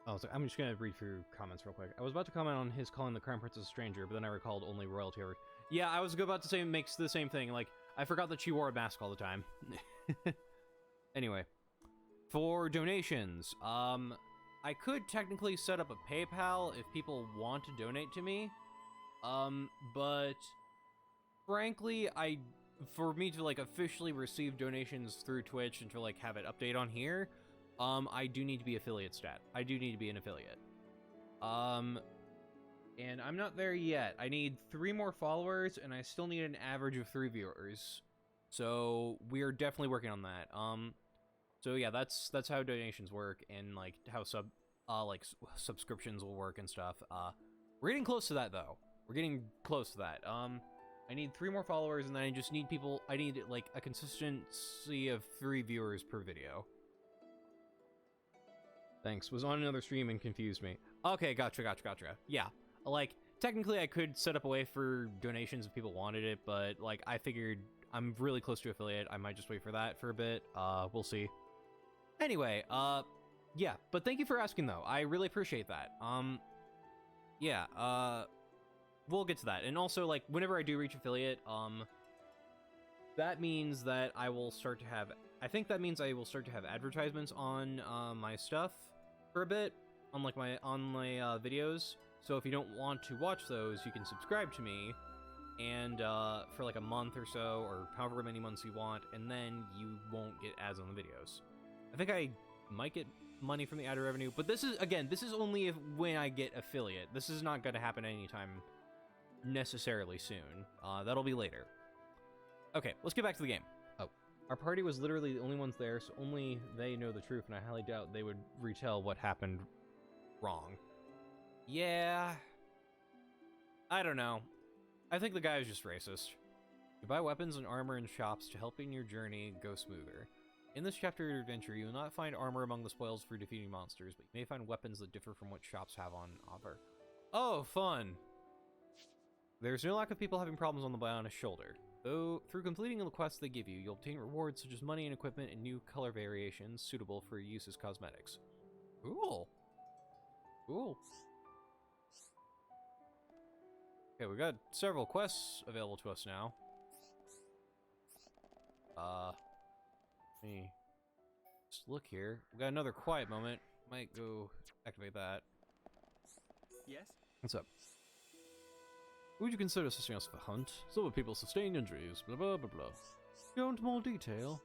I'm just gonna read through comments real quick. I was about to comment on his calling the Crown Princess a stranger, but then I recalled only royalty over. Yeah, I was about to say it makes the same thing. Like, I forgot that she wore a mask all the time. Anyway, for donations, I could technically set up a PayPal if people want to donate to me, but frankly, for me to like officially receive donations through Twitch and to like have it update on here, I do need to be affiliate stat. I do need to be an affiliate. And I'm not there yet. I need 3 more followers, and I still need an average of 3 viewers. So we're definitely working on that. So yeah, that's how donations work, and like how subscriptions will work and stuff. We're getting close to that though. We're getting close to that. I need 3 more followers, and then I just need people. I need like a consistency of 3 viewers per video. Thanks. Was on another stream and confused me. Okay, gotcha. Yeah, like technically I could set up a way for donations if people wanted it, but like I figured I'm really close to affiliate. I might just wait for that for a bit. We'll see. Anyway, yeah, but thank you for asking though. I really appreciate that. Yeah, we'll get to that. And also, like, whenever I do reach affiliate, that means that I will start to have, I think that means I will start to have advertisements on, my stuff for a bit, on, like, my videos. So if you don't want to watch those, you can subscribe to me, and, for, like, a month or so, or however many months you want, and then you won't get ads on the videos. I think I might get money from the ad revenue, but this is, again, this is only when I get affiliate. This is not going to happen anytime necessarily soon. That'll be later. Okay, let's get back to the game. Oh, our party was literally the only ones there, so only they know the truth, and I highly doubt they would retell what happened wrong. Yeah, I don't know. I think the guy is just racist. You buy weapons and armor in shops to helping your journey go smoother. In this chapter of adventure, you will not find armor among the spoils for defeating monsters, but you may find weapons that differ from what shops have on offer. Oh, fun! There's no lack of people having problems on the Bionic shoulder. Though, through completing the quests they give you, you'll obtain rewards such as money and equipment and new color variations suitable for use as cosmetics. Cool. Cool. Okay, we got several quests available to us now. Let me just look here. We got another quiet moment. Might go activate that. Yes? What's up? Would you consider assisting us with a hunt? Some people sustained injuries, blah blah blah blah. Go into more detail.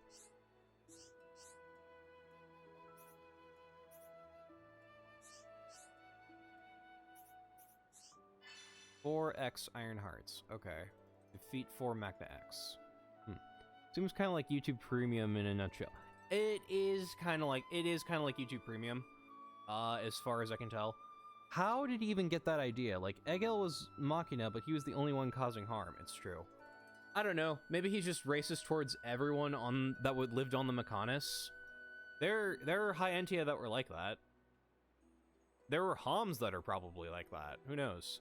Four X Iron Hearts. Okay. Defeat 4 Magna X. Seems kind of like YouTube Premium in a nutshell. It is kind of like YouTube Premium, as far as I can tell. How did he even get that idea? Like, Egil was Machina, but he was the only one causing harm. It's true. I don't know. Maybe he's just racist towards everyone that lived on the Mechonis. There are High Entia that were like that. There were Homs that are probably like that. Who knows?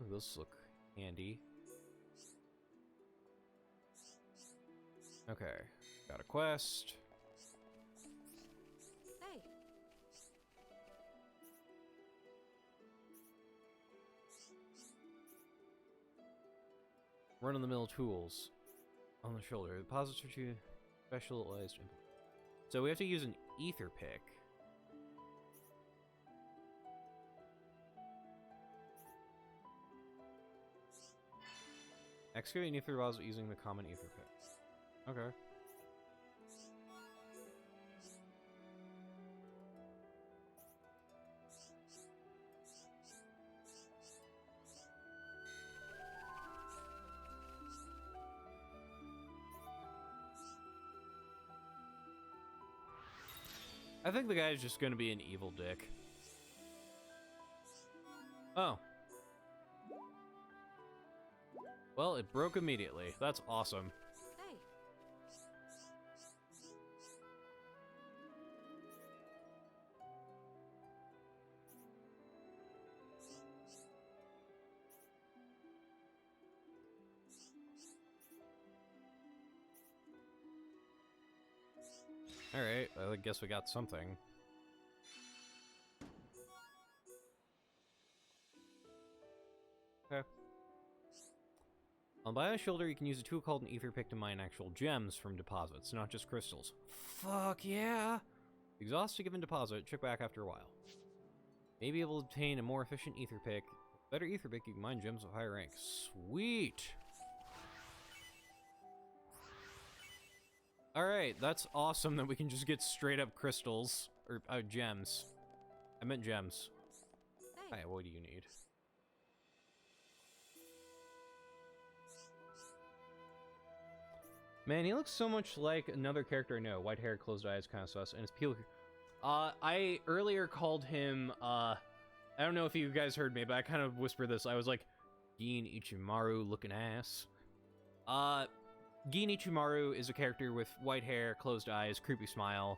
Ooh, those look handy. Okay, got a quest. Hey. Run-of-the-mill tools on the shoulder. Deposits for you specialized. So we have to use an ether pick. Excavate ether wells using the common ether pit. Okay. I think the guy's just gonna be an evil dick. Oh. Well, it broke immediately. That's awesome. Hey. Alright, I guess we got something. Okay. On Bio's shoulder, you can use a tool called an ether pick to mine actual gems from deposits, not just crystals. Fuck yeah! Exhaust a given deposit, check back after a while. Maybe able to obtain a more efficient ether pick. With a better ether pick, you can mine gems of higher rank. Sweet! Alright, that's awesome that we can just get straight up crystals. Or, gems. I meant gems. Hey. Hey, what do you need? Man, he looks so much like another character I know. White hair, closed eyes, kind of sus, and his peel. I earlier called him, I don't know if you guys heard me, but I kind of whispered this. I was like, Gin Ichimaru looking ass. Gin Ichimaru is a character with white hair, closed eyes, creepy smile,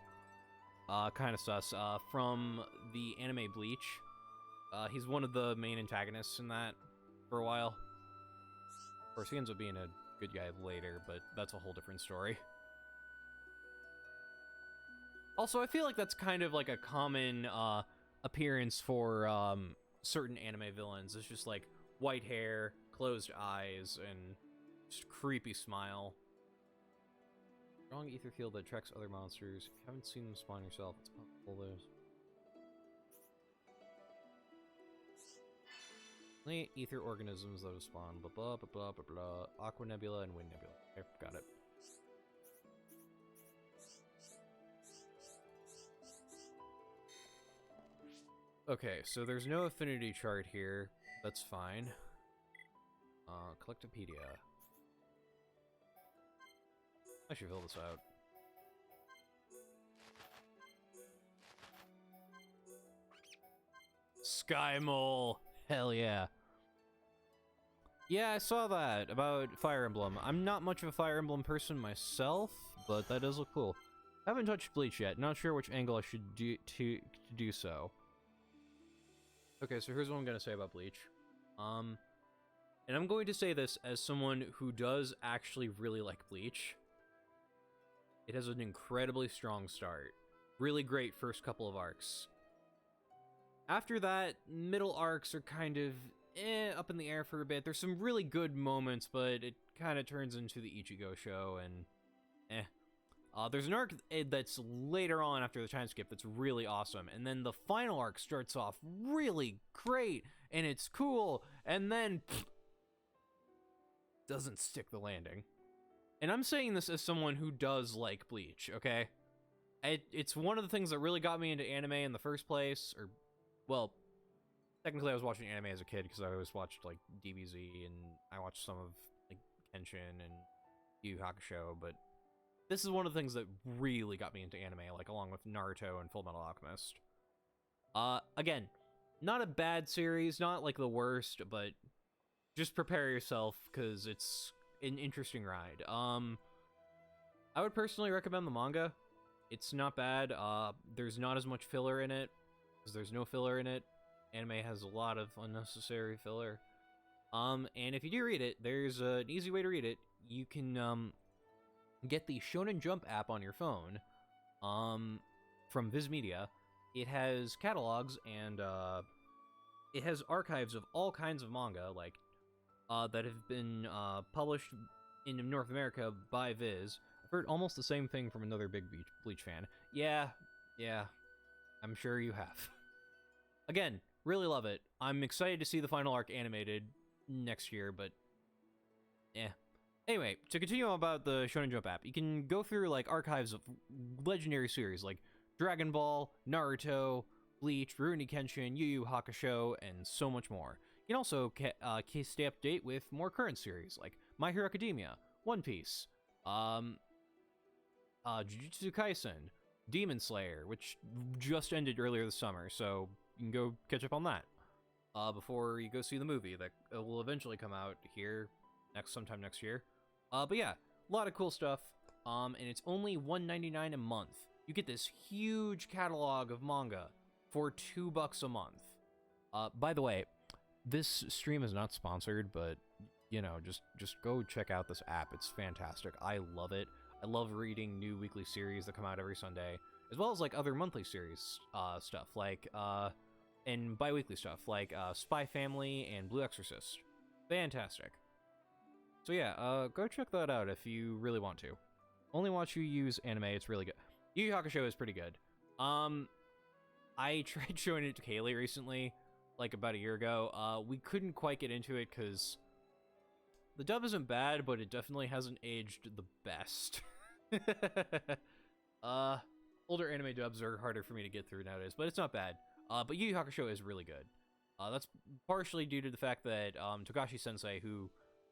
kind of sus, from the anime Bleach. He's one of the main antagonists in that for a while. Of course, he ends up being a good guy later, but that's a whole different story. Also, I feel like that's kind of like a common appearance for certain anime villains. It's just like white hair, closed eyes, and just creepy smile. Strong ether field that attracts other monsters. If you haven't seen them spawn yourself, it's possible there's ether organisms that have spawned. Blah blah blah blah blah blah. Aqua Nebula and Wind Nebula. Okay, got it. Okay, so there's no affinity chart here. That's fine. Collectopedia. I should fill this out. Sky Mole! Hell yeah. Yeah, I saw that about Fire Emblem. I'm not much of a Fire Emblem person myself, but that does look cool. Haven't touched Bleach yet. Not sure which angle I should do to do so. Okay, so here's what I'm gonna say about Bleach. And I'm going to say this as someone who does actually really like Bleach. It has an incredibly strong start. Really great first couple of arcs. After that, middle arcs are kind of up in the air for a bit. There's some really good moments, but it kind of turns into the Ichigo show, and there's an arc that's later on after the time skip that's really awesome, and then the final arc starts off really great, and it's cool, and then doesn't stick the landing. And I'm saying this as someone who does like Bleach, okay? It's one of the things that really got me into anime in the first place, or, well, technically I was watching anime as a kid because I always watched, like, DBZ, and I watched some of, like, Kenshin and Yu Yu Hakusho, but this is one of the things that really got me into anime, like, along with Naruto and Fullmetal Alchemist. Again, not a bad series, not, like, the worst, but just prepare yourself, because it's an interesting ride. I would personally recommend the manga. It's not bad. There's not as much filler in it, because there's no filler in it. Anime has a lot of unnecessary filler. And if you do read it, there's an easy way to read it. You can, get the Shonen Jump app on your phone, from Viz Media. It has catalogs, and, it has archives of all kinds of manga, like, that have been, published in North America by Viz. I've heard almost the same thing from another big Bleach fan. Yeah, I'm sure you have. Again, really love it. I'm excited to see the final arc animated next year, but Anyway, to continue on about the Shonen Jump app, you can go through like archives of legendary series like Dragon Ball, Naruto, Bleach, Rurouni Kenshin, Yu Yu Hakusho, and so much more. You can also stay up to date with more current series like My Hero Academia, One Piece, Jujutsu Kaisen, Demon Slayer, which just ended earlier this summer, so you can go catch up on that before you go see the movie that will eventually come out here sometime next year. But yeah, a lot of cool stuff, and it's only $1.99 a month. You get this huge catalog of manga for $2 a month. By the way, this stream is not sponsored, but you know, just go check out this app. It's fantastic. I love it. I love reading new weekly series that come out every Sunday, as well as like other monthly series stuff, like and bi-weekly stuff like Spy Family and Blue Exorcist. Fantastic. So yeah, go check that out if you really want to. Only watch you use anime, it's really good. Yu Yu Hakusho is pretty good. I tried showing it to Kaylee recently, like about a year ago. We couldn't quite get into it because the dub isn't bad, but it definitely hasn't aged the best. Older anime dubs are harder for me to get through nowadays, but it's not bad. But Yu Yu Hakusho is really good. That's partially due to the fact that Togashi Sensei, who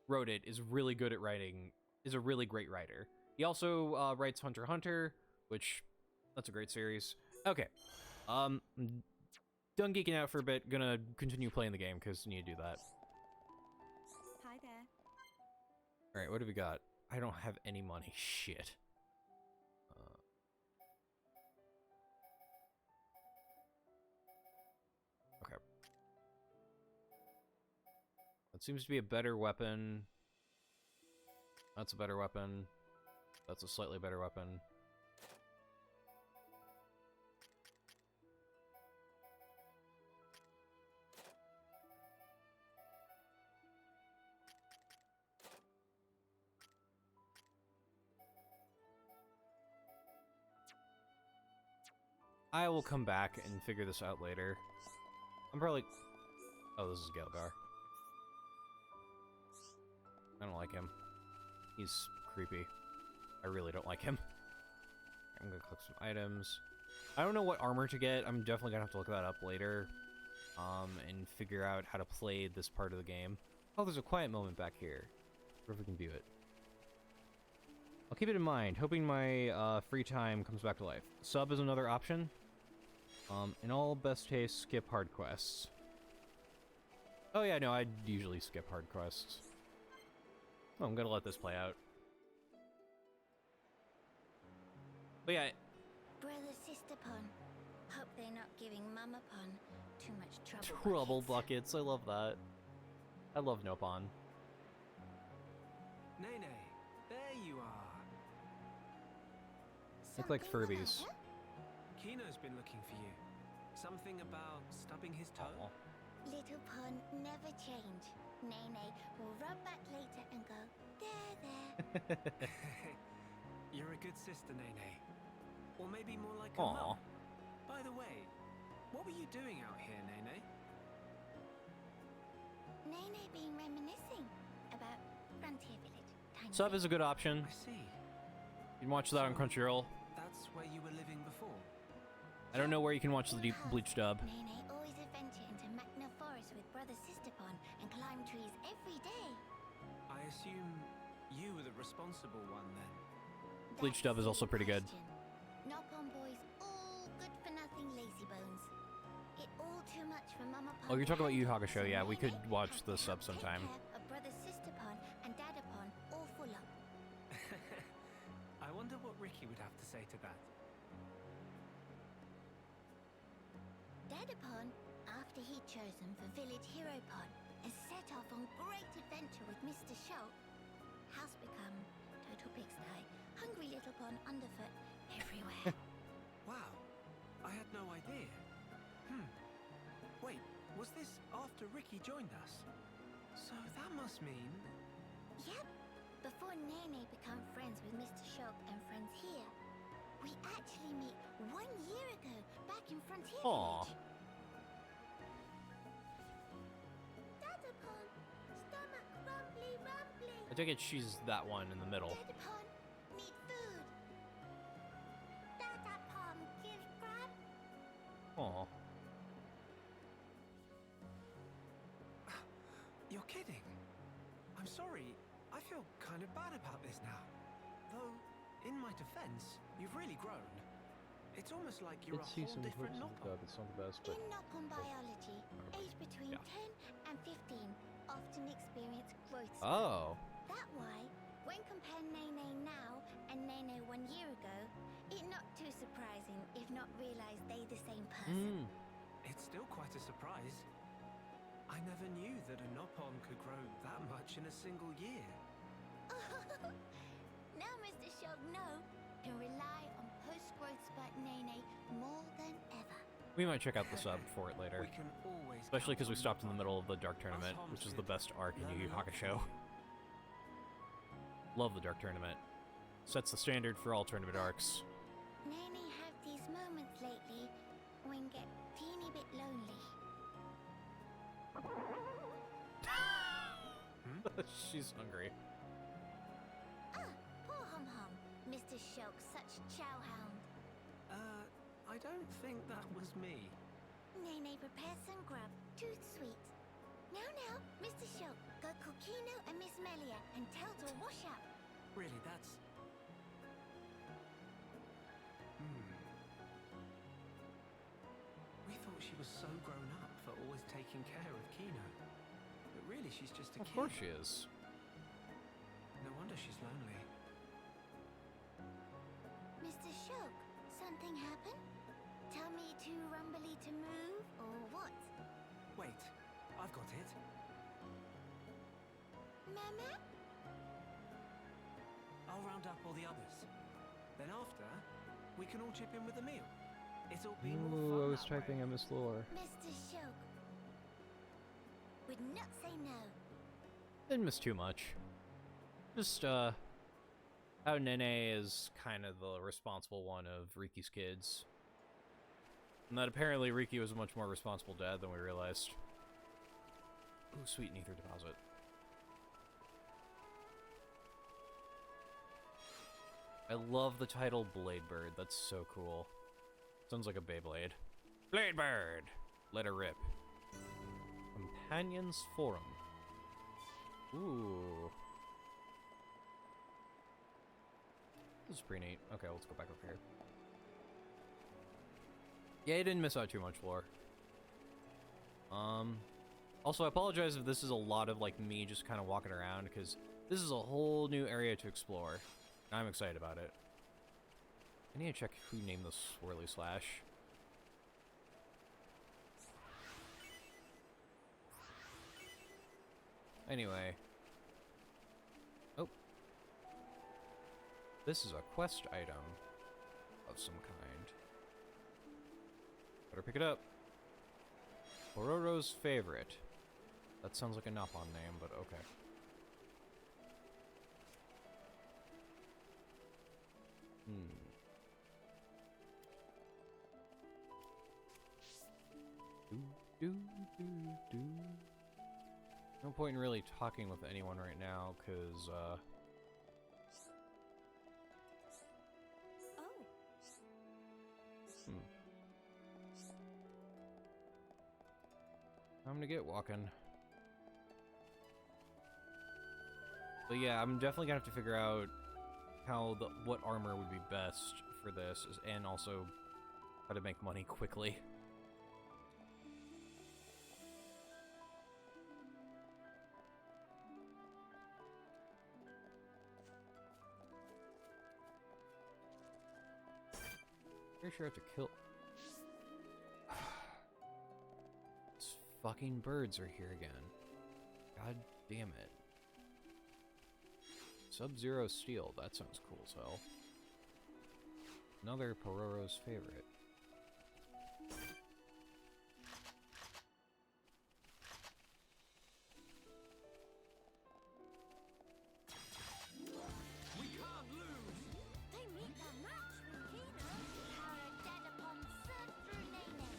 wrote it, is really good at writing, is a really great writer. He also writes Hunter x Hunter, which, that's a great series. Okay, done geeking out for a bit, gonna continue playing the game, because you need to do that. Hi there. Alright, what do we got? I don't have any money, shit. Okay. That seems to be a better weapon. That's a better weapon. That's a slightly better weapon. I will come back and figure this out later. I'm probably... Oh, this is Gelgar. I don't like him. He's creepy. I really don't like him. I'm gonna collect some items. I don't know what armor to get. I'm definitely gonna have to look that up later. And figure out how to play this part of the game. Oh, there's a quiet moment back here. Where we can view it. I'll keep it in mind, hoping my free time comes back to life. Sub is another option. In all best taste, skip hard quests. Oh yeah, no, I usually skip hard quests. Oh, I'm gonna let this play out. But yeah. Brother, sister pun. Hope they're not giving Mama pun too much trouble. Trouble buckets, I love that. I love Nopon. Nene, there you are. Look like Furbies. Kino's been looking for you. Something about stubbing his toe? Aww. Little pun never change. Nene will rub back later and go, there. You're a good sister, Nene. Or maybe more like a Aww. mum. By the way, what were you doing out here, Nene? Nene been reminiscing about Frontier Village. Tiny Sub is a good option. I see. You can watch that on Crunchyroll. That's where you were living before? I don't know where you can watch the deep Bleach dub. Nene always adventure into Magna Forest with brother sister pun and climb trees every day. I assume you were the responsible one then. Bleach dub is also pretty good. Nopon boys, all good for nothing lazy bones. It all too much for Mama Pun. Oh, you're talking about Yu Yu Hakusho, So yeah, we could Nene watch has the to sub take sometime. care of brother sister pun and dada pun all full up. I wonder what Ricky would have to say to that. Dadapon, after he'd chosen for Village Hero Pon, and set off on great adventure with Mr. Schultz, house become total pigsty, hungry little pon underfoot everywhere. Wow, I had no idea. Wait, was this after Ricky joined us? So that must mean... Yep, before Nene become friends with Mr. Schultz and friends here, we actually meet 1 year ago back in Frontier Aw. Village. Dadapon, stomach rumbly rumbly. I take it she's that one in the middle. Dedapon need food. Dedapon give grub. Aw. You're kidding. I'm sorry. I feel kind of bad about this now. Though, in my defense, you've really grown. It's almost like you're a whole different Nopon. It's not the best, but... In Nopon biology, aged between 10 and 15 often experience growth spurts. Oh. That why, when compare Nene now and Nene 1 year ago, it not too surprising if not realize they the same person. It's still quite a surprise. I never knew that a Nopon could grow that much in a single year. Now Mr. Shogno can rely on post-growth spurt Nene more than ever. We might check out the sub for it later. We can always Especially because we count on stopped in the middle of the Dark Tournament, Us which is the Homestead best arc in Yu Yu learn Hakusho. nothing. Love the Dark Tournament. Sets the standard for all tournament arcs. Nene have these moments lately when get teeny bit lonely. She's hungry. Ah, poor Hum Hum. Mr. Shulk, such chowhound. I don't think that was me. Nene prepare some grub, too sweet. Now, Mr. Shulk, go call Kino and Miss Melia and tell to wash up. Really, that's... We thought she was so grown up for always taking care of Kino. But really, she's just a Of kid. course she is. No wonder she's lonely. Mr. Shulk, something happened? Tell me too rumbly to move, or what? Wait, I've got it. Mama? I'll round up all the others. Then after, we can all chip in with a meal. It'll be more fun that way. I missed Lore. Mr. Shulk would not say no. Didn't miss too much. Just, how Nene is kind of the responsible one of Riki's kids. And that apparently Riki was a much more responsible dad than we realized. Ooh, sweet Nether deposit. I love the title Blade Bird. That's so cool. Sounds like a Beyblade. Blade Bird! Let her rip. Companions Forum. Ooh. This is pretty neat. Okay, let's go back up here. Yeah, you didn't miss out too much, lore. Also, I apologize if this is a lot of, like, me just kind of walking around, because this is a whole new area to explore. I'm excited about it. I need to check who named the Swirly Slash. Anyway. Oh. This is a quest item of some kind. Better pick it up. Pororo's favorite. That sounds like a Nopon name, but okay. No point in really talking with anyone right now, because, Oh. I'm gonna get walking. But yeah, I'm definitely gonna have to figure out how what armor would be best for this, and also how to make money quickly. Pretty sure I have to kill. These fucking birds are here again. God damn it. Sub-Zero Steel, that sounds cool as hell. Another Pororo's favorite. We can't lose! They meet their match with Kino. Power dead upon surf through Nene.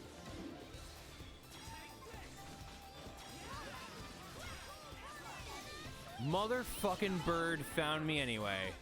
Motherfucking bird found me anyway.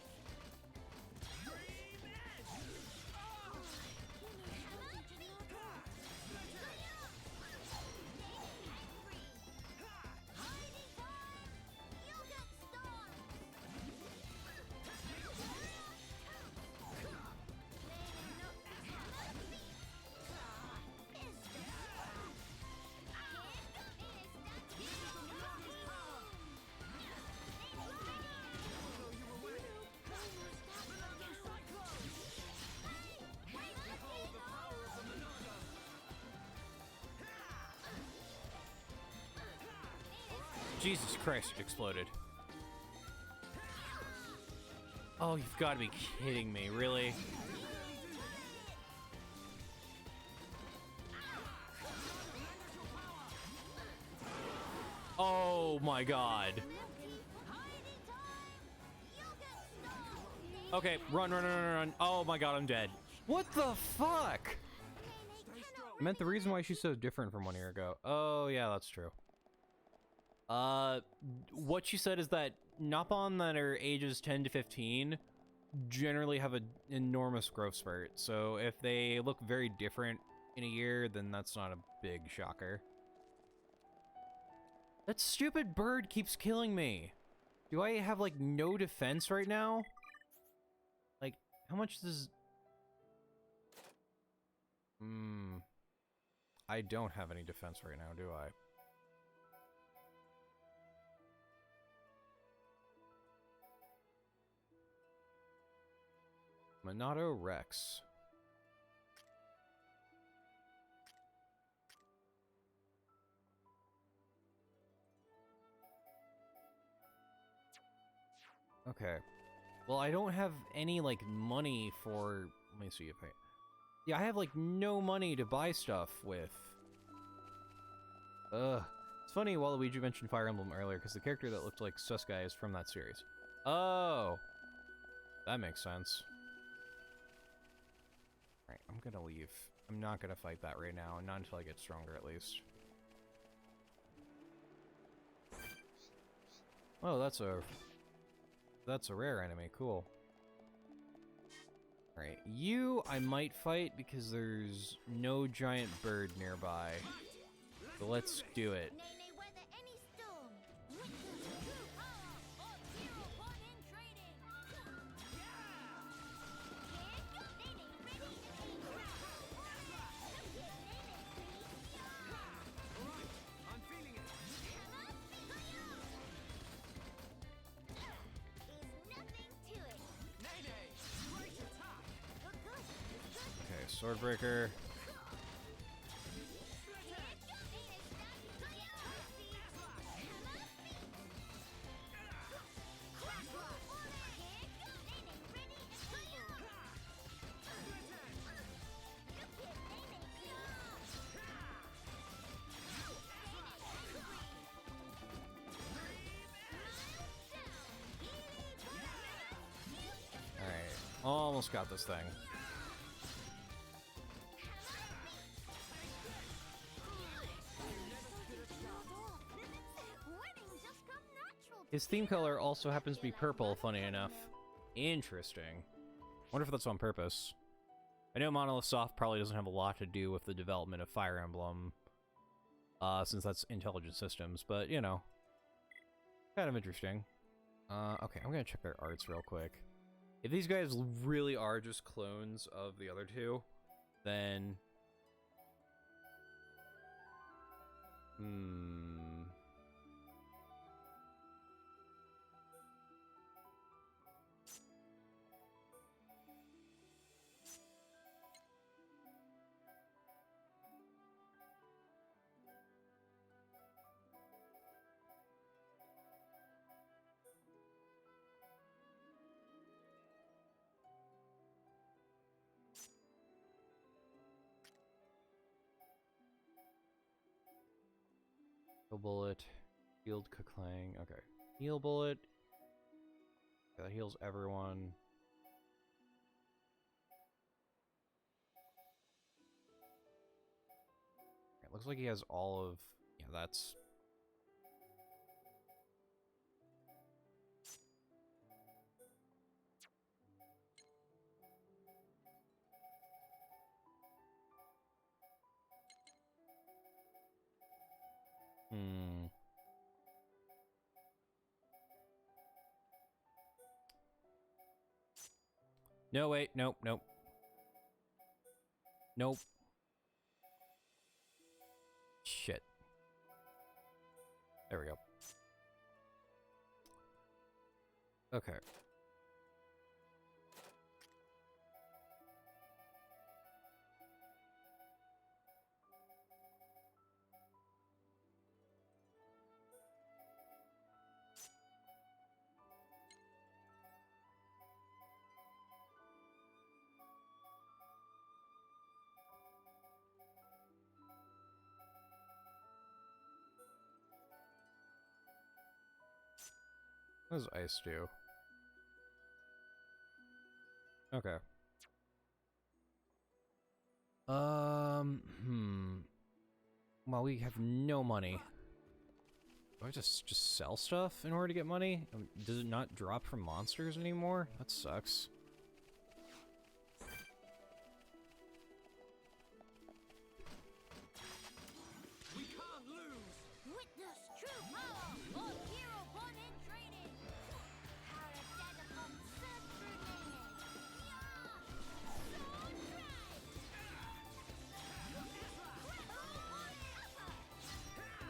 Jesus Christ, it exploded. Oh, you've got to be kidding me, really? Oh my god. Okay, run, run, run, run, run. Oh my god, I'm dead. What the fuck? I meant the reason why she's so different from 1 year ago. Oh yeah, that's true. What she said is that Napon that are ages 10 to 15 generally have an enormous growth spurt. So if they look very different in a year, then that's not a big shocker. That stupid bird keeps killing me. Do I have, like, no defense right now? Like, how much does... I don't have any defense right now, do I? Monado Rex. Okay. Well, I don't have any, like, money for... Let me see if I... Yeah, I have, like, no money to buy stuff with. Ugh. It's funny, Waluigi mentioned Fire Emblem earlier, because the character that looked like Susugai is from that series. Oh! That makes sense. Alright, I'm gonna leave. I'm not gonna fight that right now, not until I get stronger, at least. Oh, that's a rare enemy, cool. Alright, you I might fight because there's no giant bird nearby. So let's do it. Swordbreaker. Alright, almost got this thing. His theme color also happens to be purple, funny enough. Interesting. Wonder if that's on purpose. I know Monolith Soft probably doesn't have a lot to do with the development of Fire Emblem, since that's Intelligent Systems, but, you know. Kind of interesting. Okay, I'm gonna check their arts real quick. If these guys really are just clones of the other two, then... Heal bullet, healed Kuklang. Okay, heal bullet. Okay, that heals everyone. It looks like he has all of. Yeah, that's. Hmm. No, wait, nope, nope. Nope. Shit. There we go. Okay. What does ice do? Okay. Well, we have no money. Do I just sell stuff in order to get money? Does it not drop from monsters anymore? That sucks. We can't lose! Witness true power of hero born in training. Power of Dedapon surf through Nene.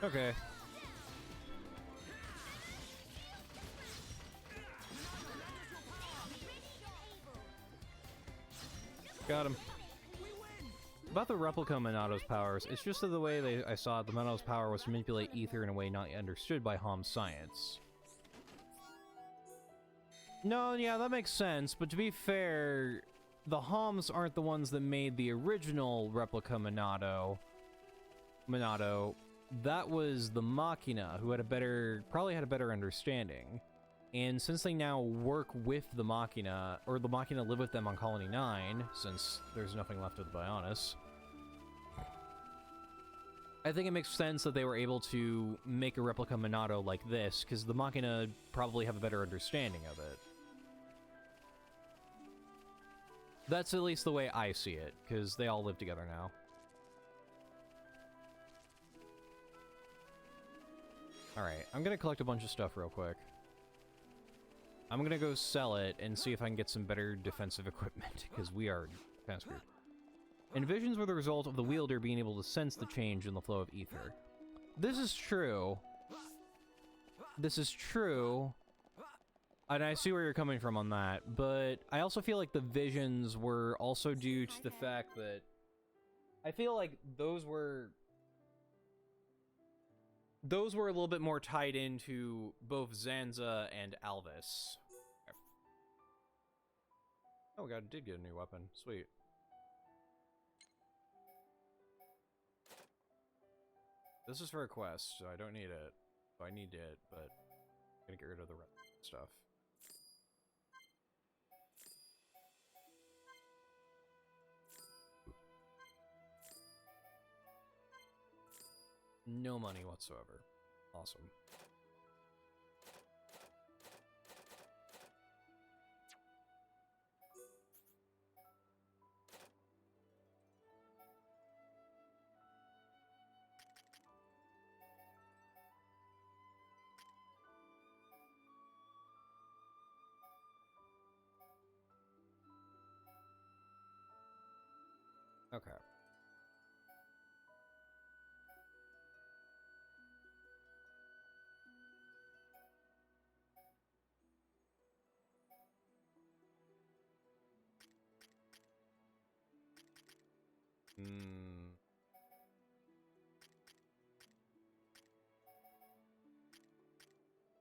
Okay. Got him. About the replica Monato's powers, it's just that the way I saw it, the Monato's power was to manipulate ether in a way not understood by Hom's science. No, yeah, that makes sense, but to be fair, the Homs aren't the ones that made the original replica Monato. That was the Machina, who had probably had a better understanding. And since they now work with the Machina, or the Machina live with them on Colony 9, since there's nothing left of the Bionis, I think it makes sense that they were able to make a replica Monato like this, because the Machina probably have a better understanding of it. That's at least the way I see it, because they all live together now. Alright, I'm gonna collect a bunch of stuff real quick. I'm gonna go sell it and see if I can get some better defensive equipment, because we are kind of screwed. Envisions were the result of the wielder being able to sense the change in the flow of ether. This is true. This is true. And I see where you're coming from on that, but I also feel like the visions were also due to the fact that I feel like those were a little bit more tied into both Zanza and Alvis. Oh, we did get a new weapon. Sweet. This is for a quest, so I don't need it. So I need it, but I'm gonna get rid of the stuff. No money whatsoever. Awesome. Okay.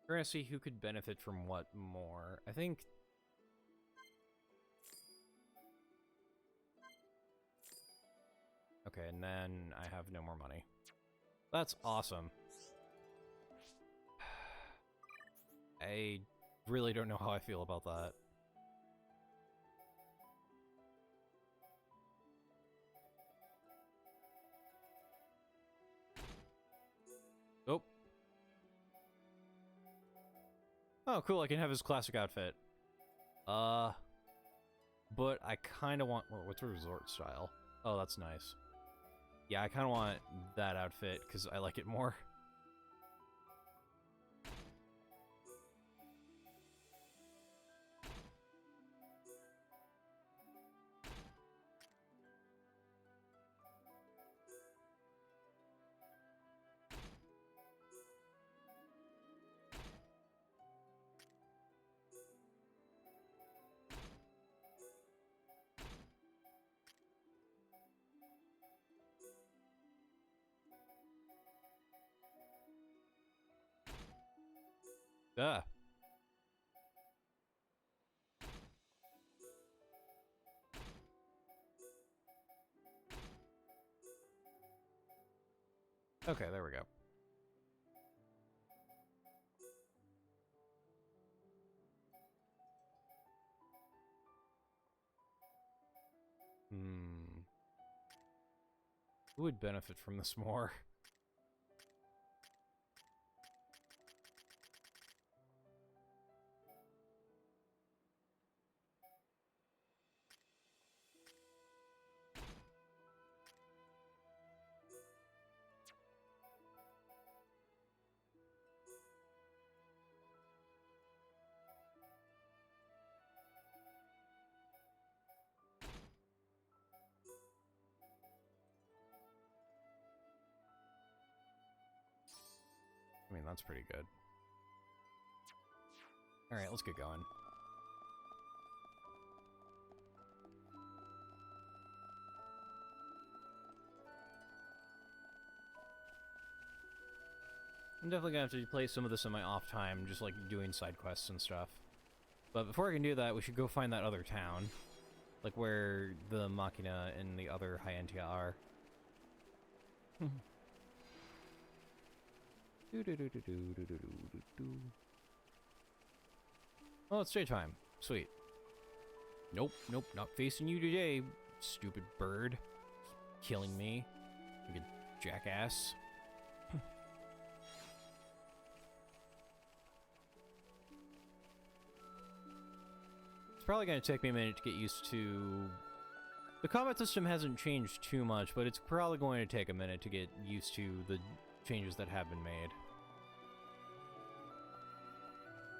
We're gonna see who could benefit from what more. I think... Okay, and then I have no more money. That's awesome. I really don't know how I feel about that. Oh. Oh, cool, I can have his classic outfit. But I kind of want... What's a resort style? Oh, that's nice. Yeah, I kind of want that outfit, because I like it more. Ah. Okay, there we go. Who would benefit from this more? I mean, that's pretty good. Alright, let's get going. I'm definitely gonna have to play some of this in my off time, just like doing side quests and stuff. But before I can do that, we should go find that other town. Like where the Machina and the other Hyentia are. Oh, it's daytime. Sweet. Nope, nope, not facing you today, stupid bird. Killing me. Like a jackass. It's probably going to take me a minute to get used to... The combat system hasn't changed too much, but it's probably going to take a minute to get used to the changes that have been made.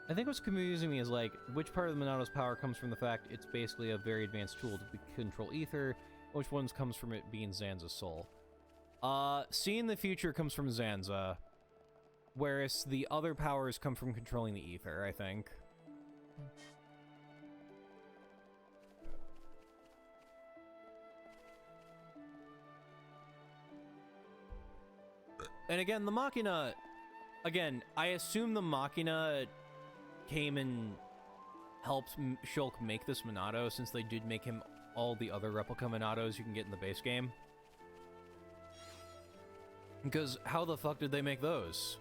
I think what's confusing me is, like, which part of the Monato's power comes from the fact it's basically a very advanced tool to control ether, which ones comes from it being Zanza's soul. Seeing the future comes from Zanza, whereas the other powers come from controlling the ether, I think. And again, the Machina... Again, I assume the Machina came and helped Shulk make this Monato, since they did make him all the other replica Monatos you can get in the base game. Because how the fuck did they make those?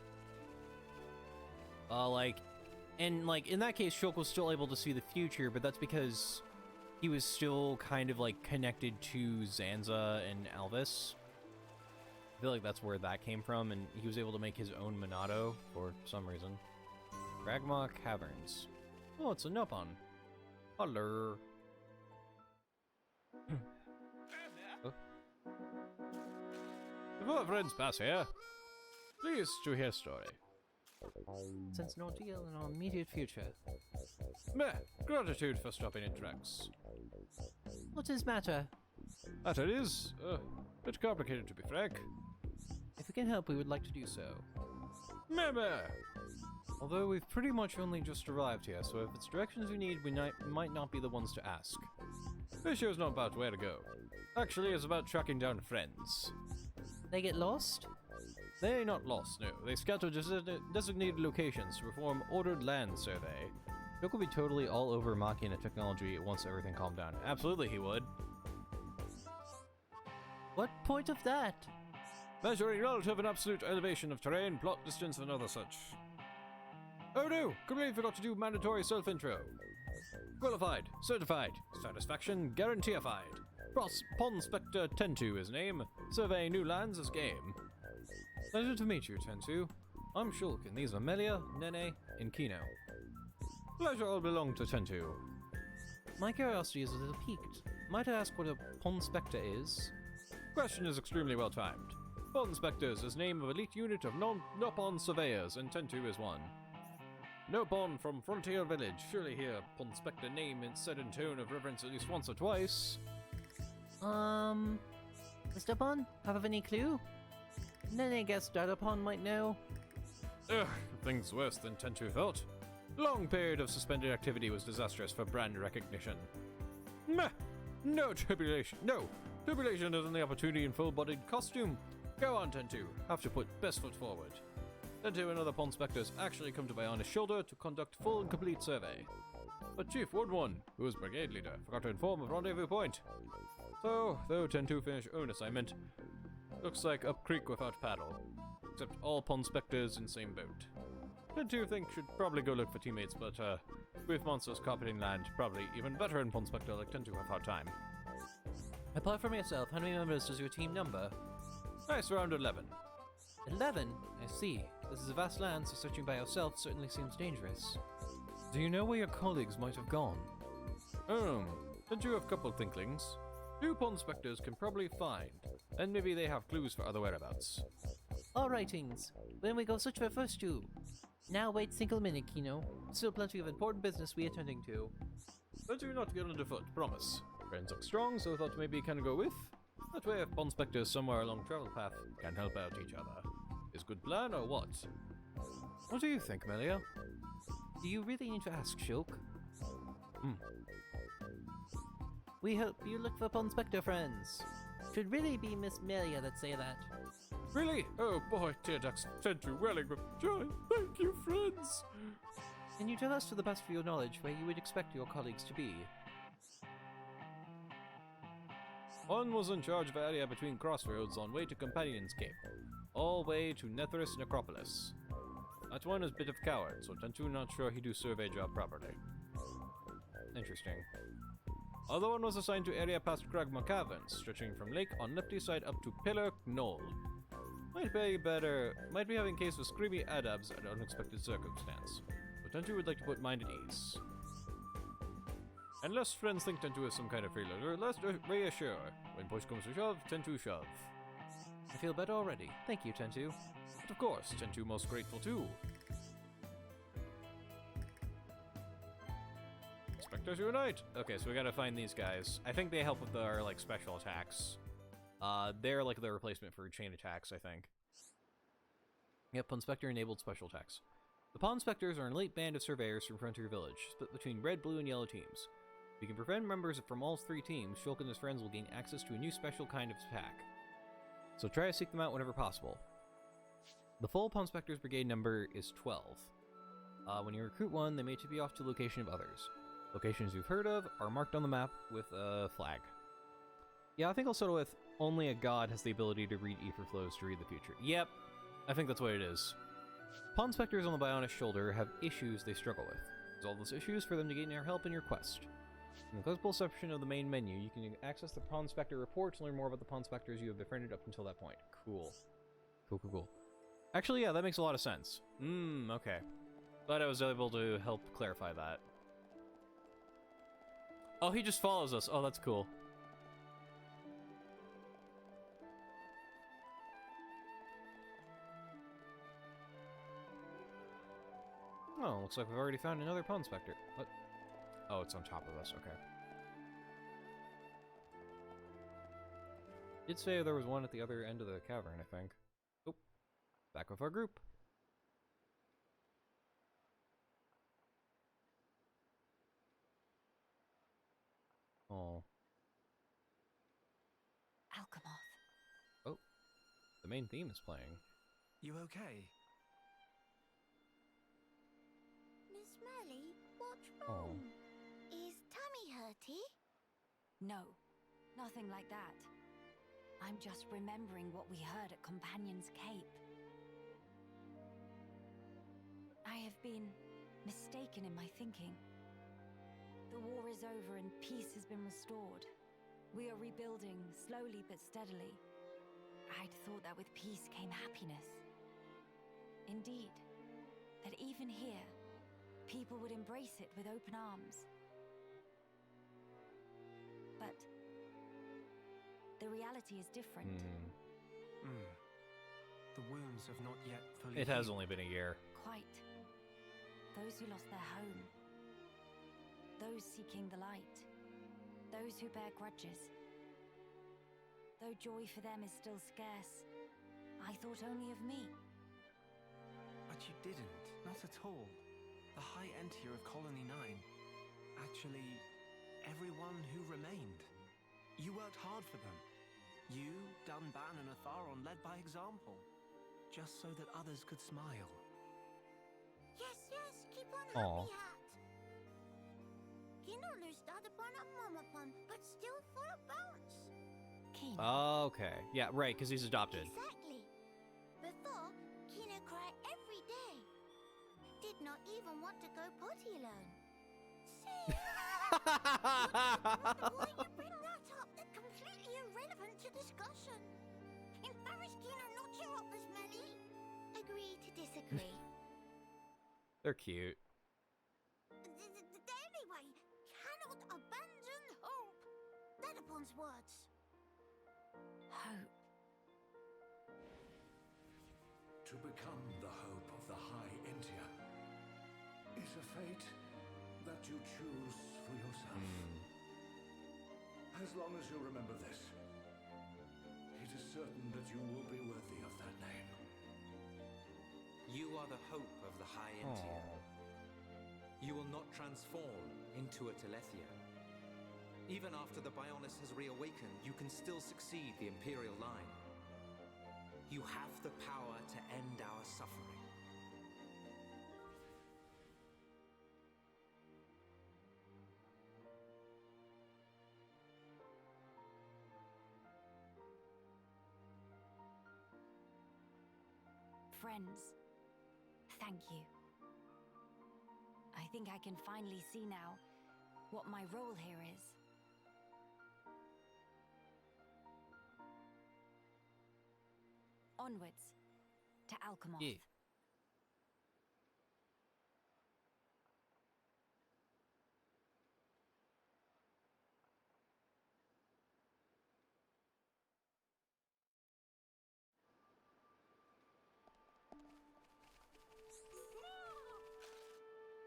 In that case, Shulk was still able to see the future, but that's because he was still kind of, like, connected to Zanza and Alvis. I feel like that's where that came from, and he was able to make his own Monato for some reason. Ragma Caverns. Oh, it's a Nopon. Hello. Oh. Before friends pass here, please to hear story. Sense no deal in our immediate future. Meh, gratitude for stopping in tracks. What is matter? Matter is, bit complicated to be frank. If we can help, we would like to do so. Meh meh! Although we've pretty much only just arrived here, so if it's directions you need, we might not be the ones to ask. This show's not about where to go. Actually, it's about tracking down friends. They get lost? They're not lost, no. They scatter designated locations to perform ordered land survey. Joke will be totally all over Machina technology once everything calmed down. Absolutely he would. What point of that? Measuring relative and absolute elevation of terrain, plot distance, and other such. Oh no! Completely forgot to do mandatory self-intro. Qualified, certified, satisfaction guaranteeified. Pond Spectre Tentu is name. Survey new lands is game. Pleasure to meet you, Tentu. I'm Shulk, and these are Melia, Nene, and Kino. Pleasure all belong to Tentu. My curiosity is a little piqued. Might I ask what a Pond Spectre is? Question is extremely well timed. Pond Spectres is name of elite unit of Nopon surveyors, and Tentu is one. Nopon from Frontier Village. Surely hear Pond Spectre name said in tone of reverence at least once or twice. Mr. Pond, have any clue? Nene guessed Dadapon might know. Ugh, things worse than Tentu thought. Long period of suspended activity was disastrous for brand recognition. Meh! No tribulation. No! Tribulation is in the opportunity in full-bodied costume. Go on, Tentu. Have to put best foot forward. Tentu and other pawn specters actually come to Bionis' shoulder to conduct full and complete survey. But Chief Wood1, who is brigade leader, forgot to inform of rendezvous point. So, though Tentu finished own assignment, looks like up creek without paddle. Except all pawn specters in same boat. Tentu think should probably go look for teammates, but with monsters carpeting land, probably even veteran pawn specter like Tentu have hard time. Apart from yourself, how many members does your team number? Nice, around 11. 11? I see. This is a vast land, so searching by yourself certainly seems dangerous. Do you know where your colleagues might have gone? Don't you have a couple thinklings? 2 pawn specters can probably find, and maybe they have clues for other whereabouts. All rightings. When we go search for first 2. Now wait single minute, Kino. Still plenty of important business we attending to. But do not get underfoot, promise. Friends look strong, so thought maybe can go with. That way if pawn specters somewhere along travel path can help out each other. Is good plan or what? What do you think, Melia? Do you really need to ask, Shulk? We hope you look for pawn specter friends. Should really be Miss Melia that say that. Really? Oh boy, tear ducts tend to welling with joy. Thank you, friends. Can you tell us to the best of your knowledge where you would expect your colleagues to be? One was in charge of the area between crossroads on way to Companion's Cape, all way to Nethris Necropolis. That one is a bit of coward, so Tentu not sure he do survey job properly. Interesting. Other one was assigned to area past Kragma Caverns, stretching from lake on lefty side up to Pillar Knoll. Might be having case with screamy adabs at unexpected circumstance, but Tentu would like to put mind at ease. Unless friends think Tentu is some kind of freeloader, let's reassure. When push comes to shove, Tentu shove. I feel better already. Thank you, Tentu. But of course, Tentu most grateful too. Spectres unite! Okay, so we gotta find these guys. I think they help with our, like, special attacks. They're like the replacement for chain attacks, I think. Yep, Pawn Spectre enabled special attacks. The Pawn Specters are an elite band of surveyors from Frontier Village, split between red, blue, and yellow teams. If you can prevent members from all 3 teams, Shulk and his friends will gain access to a new special kind of attack. So try to seek them out whenever possible. The full Pawn Specters brigade number is 12. When you recruit one, they may tip you off to the location of others. Locations you've heard of are marked on the map with a flag. Yeah, I think I'll settle with only a god has the ability to read ether flows to read the future. Yep, I think that's what it is. Pawn Specters on the Bionis shoulder have issues they struggle with. Resolve those issues for them to gain your help in your quest. In the clickable section of the main menu, you can access the Pawn Spectre report to learn more about the Pawn Specters you have befriended up until that point. Cool. Cool. Actually, yeah, that makes a lot of sense. Okay. Glad I was able to help clarify that. Oh, he just follows us. Oh, that's cool. Oh, looks like we've already found another Pawn Spectre. What? Oh, it's on top of us. Okay. Did say there was one at the other end of the cavern, I think. Oh, back with our group. Oh. Alchemoth. Oh, the main theme is playing. You okay? Miss Melly, what's wrong? Is tummy hurty? No, nothing like that. I'm just remembering what we heard at Companion's Cape. I have been mistaken in my thinking. The war is over and peace has been restored. We are rebuilding, slowly but steadily. I'd thought that with peace came happiness. Indeed, that even here, people would embrace it with open arms. But the reality is different. The wounds have not yet fully It has healed. only been a year. Quite. Those who lost their home. Those seeking the light. Those who bear grudges. Though joy for them is still scarce, I thought only of me. But you didn't. Not at all. The high end tier of Colony 9. Actually, everyone who remained. You worked hard for them. You, Dunban, and Atharon led by example. just so that others could smile. Yes, keep on Aw. happy hat. Kino lose that upon a mama pun, but still full of bounce. Kino. Okay. Yeah, right, because he's adopted. Exactly. Before, Kino cried every day. Did not even want to go potty alone. See? Why you bring that up? They're completely irrelevant to discussion. Embarrass Kino not cheer up as many. Agree to disagree. They're cute. Anyway, cannot abandon hope. That upon's words. Hope. To become the hope of the High Entia is a fate that you choose for yourself. As long as you remember this, it is certain that you will be worthy of that name. You are the hope of the High Entia. You will not transform into a Telethia. Even after the Bionis has reawakened, you can still succeed the Imperial line. You have the power to end our suffering. Friends, thank you. I think I can finally see now what my role here is. Onwards to Alchemoth. Yeah.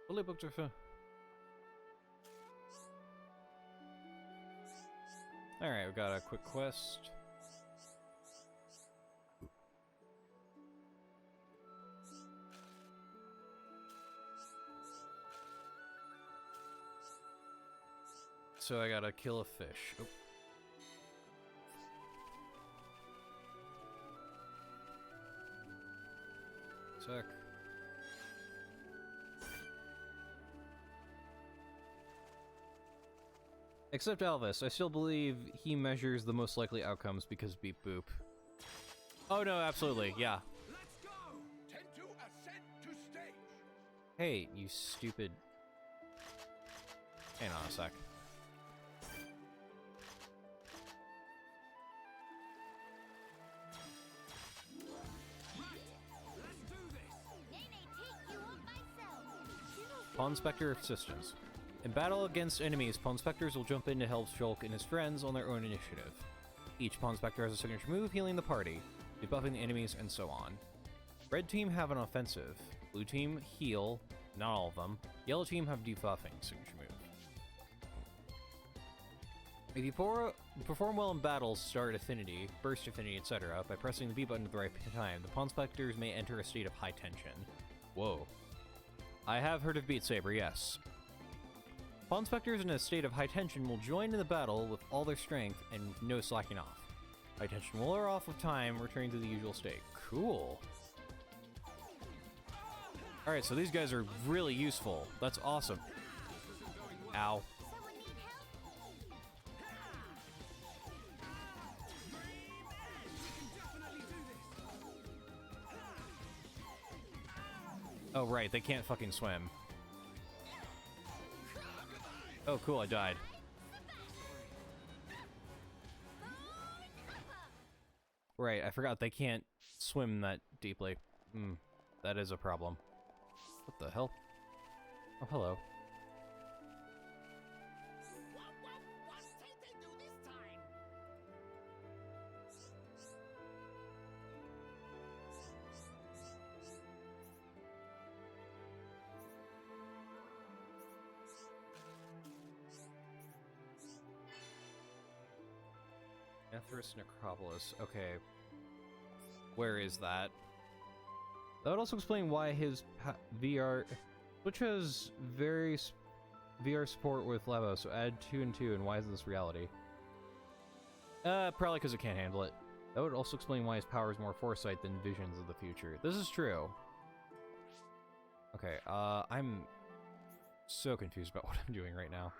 Fully booked for. Alright, we got a quick quest. So I gotta kill a fish. Oh. Sec. Except Elvis, I still believe he measures the most likely outcomes because beep boop. Oh no, absolutely, yeah. Let's go! Tend to ascend to stage! Hey, you stupid... Hang on a sec. Pawn Spectre Assistance. In battle against enemies, Pawn Spectres will jump in to help Shulk and his friends on their own initiative. Each Pawn Spectre has a signature move healing the party, debuffing the enemies, and so on. Red team have an offensive. Blue team heal, not all of them. Yellow team have debuffing signature move. If you perform well in battle, start affinity, burst affinity, etc., by pressing the B button at the right time, the Pawn Spectres may enter a state of high tension. Whoa. I have heard of Beat Saber, yes. Pawn Spectres in a state of high tension will join in the battle with all their strength and no slacking off. High tension will wear off with time, returning to the usual state. Cool. Alright, so these guys are really useful. That's awesome. Ow. Oh, right, they can't fucking swim. Oh, cool, I died. Right, I forgot they can't swim that deeply. That is a problem. What the hell? Oh, hello. Ethris Necropolis. Okay. Where is that? That would also explain why his VR... Switch has very VR support with Labo, so add 2 and 2, and why is this reality? Probably because it can't handle it. That would also explain why his power is more foresight than visions of the future. This is true. Okay, I'm so confused about what I'm doing right now.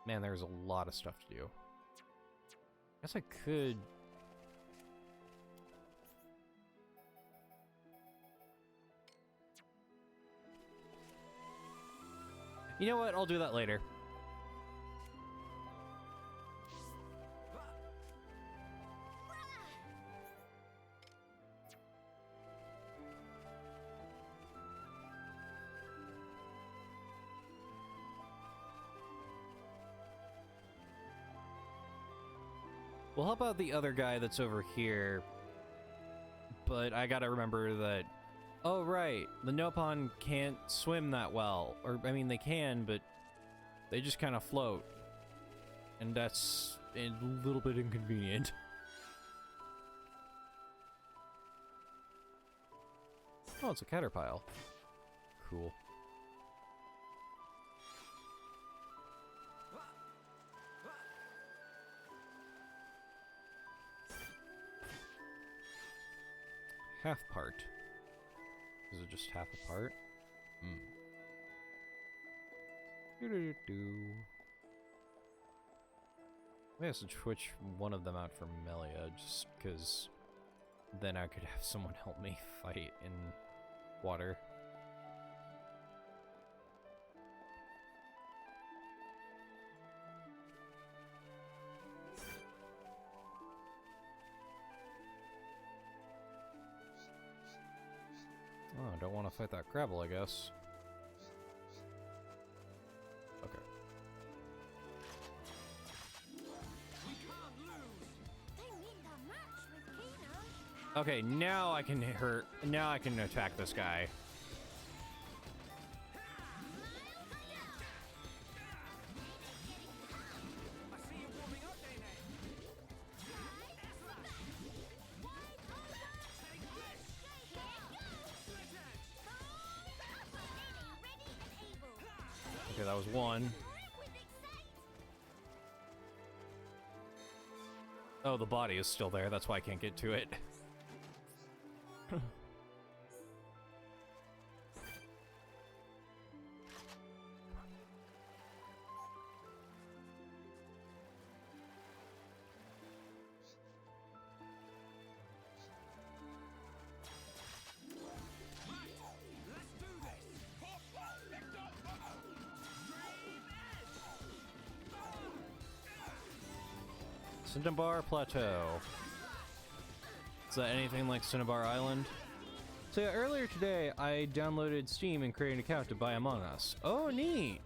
Man, there's a lot of stuff to do. Guess I could... You know what? I'll do that later. We'll help out the other guy that's over here. But I gotta remember that... Oh, right. The Nopon can't swim that well. Or, I mean, they can, but they just kind of float. And that's a little bit inconvenient. Oh, it's a caterpillar. Cool. Half part. Is it just half a part? Hmm. Maybe I should switch one of them out for Melia, just because then I could have someone help me fight in water. Oh, I don't want to fight that Crabble, I guess. Okay. Okay, now I can hurt. Now I can attack this guy. Okay, that was one. Oh, the body is still there. That's why I can't get to it. Cinnabar Plateau. Is that anything like Cinnabar Island? So yeah, earlier today, I downloaded Steam and created an account to buy Among Us. Oh, neat!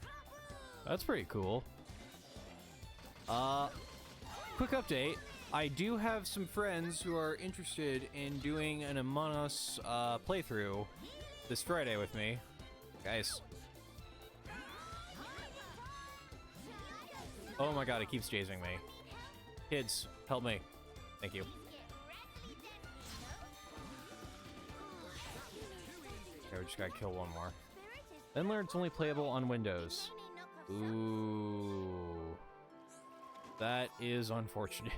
That's pretty cool. Quick update. I do have some friends who are interested in doing an Among Us playthrough this Friday with me. Guys. Oh my god, it keeps chasing me. Kids, help me. Thank you. Okay, we just gotta kill one more. Then learn it's only playable on Windows. Ooh. That is unfortunate.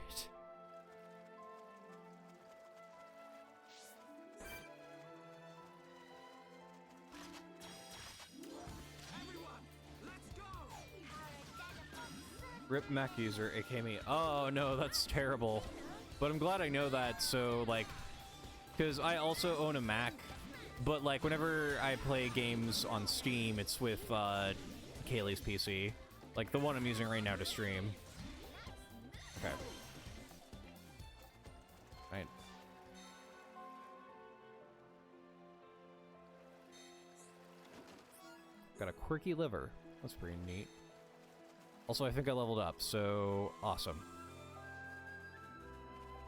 Rip Mac user, aka me. Oh no, that's terrible. But I'm glad I know that, so like, because I also own a Mac, but like whenever I play games on Steam, it's with Kaylee's PC, like the one I'm using right now to stream. Okay. Right. Got a quirky liver. That's pretty neat. Also, I think I leveled up, so awesome.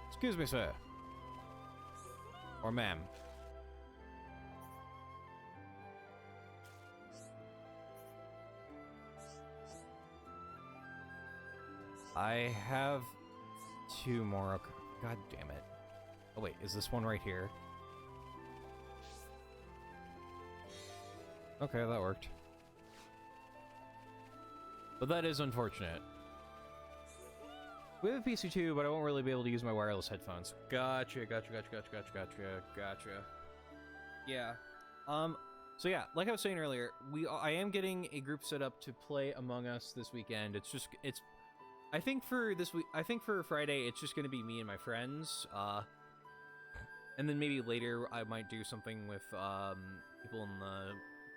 Excuse me, sir. Or ma'am. I have two more. Okay. God damn it. Oh wait, is this one right here? Okay, that worked. But that is unfortunate. We have a PC too, but I won't really be able to use my wireless headphones. Gotcha. Yeah. So yeah, like I was saying earlier, I am getting a group set up to play Among Us this weekend. I think for this week, I think for Friday, it's just gonna be me and my friends. And then maybe later I might do something with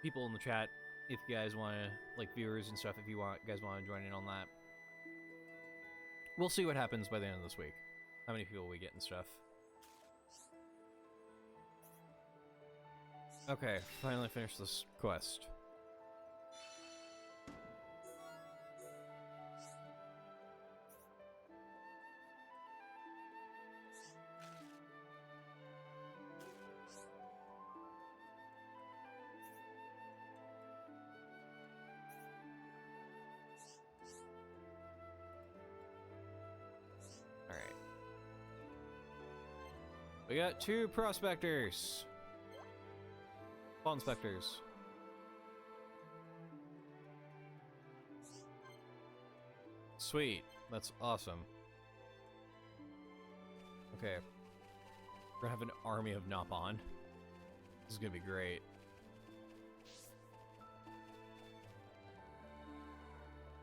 people in the chat if you guys want to, like, viewers and stuff. If you guys want to join in on that, we'll see what happens by the end of this week. How many people we get and stuff. Okay, finally finished this quest. Alright. We got 2 prospectors. Fall inspectors. Sweet. That's awesome. Okay. We're gonna have an army of Nopon. This is gonna be great.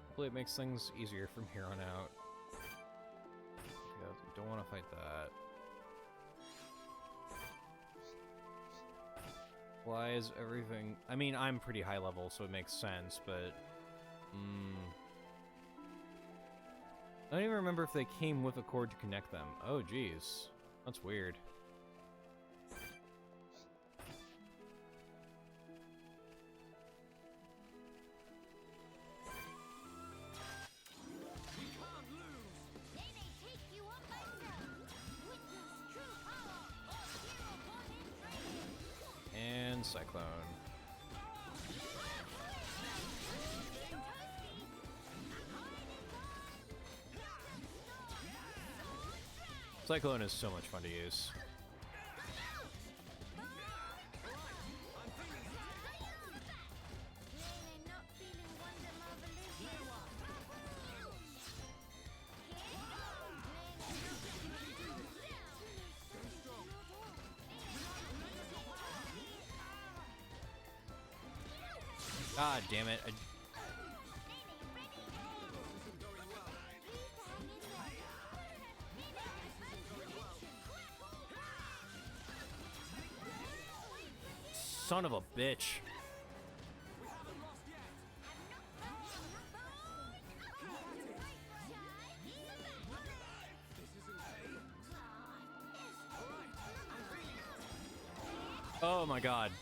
Hopefully it makes things easier from here on out. Okay, don't want to fight that. Why is everything... I mean, I'm pretty high level, so it makes sense, but... I don't even remember if they came with a cord to connect them. Oh, geez. That's weird. And Cyclone. Cyclone is so much fun to use. God damn it. Son of a bitch. Oh my god.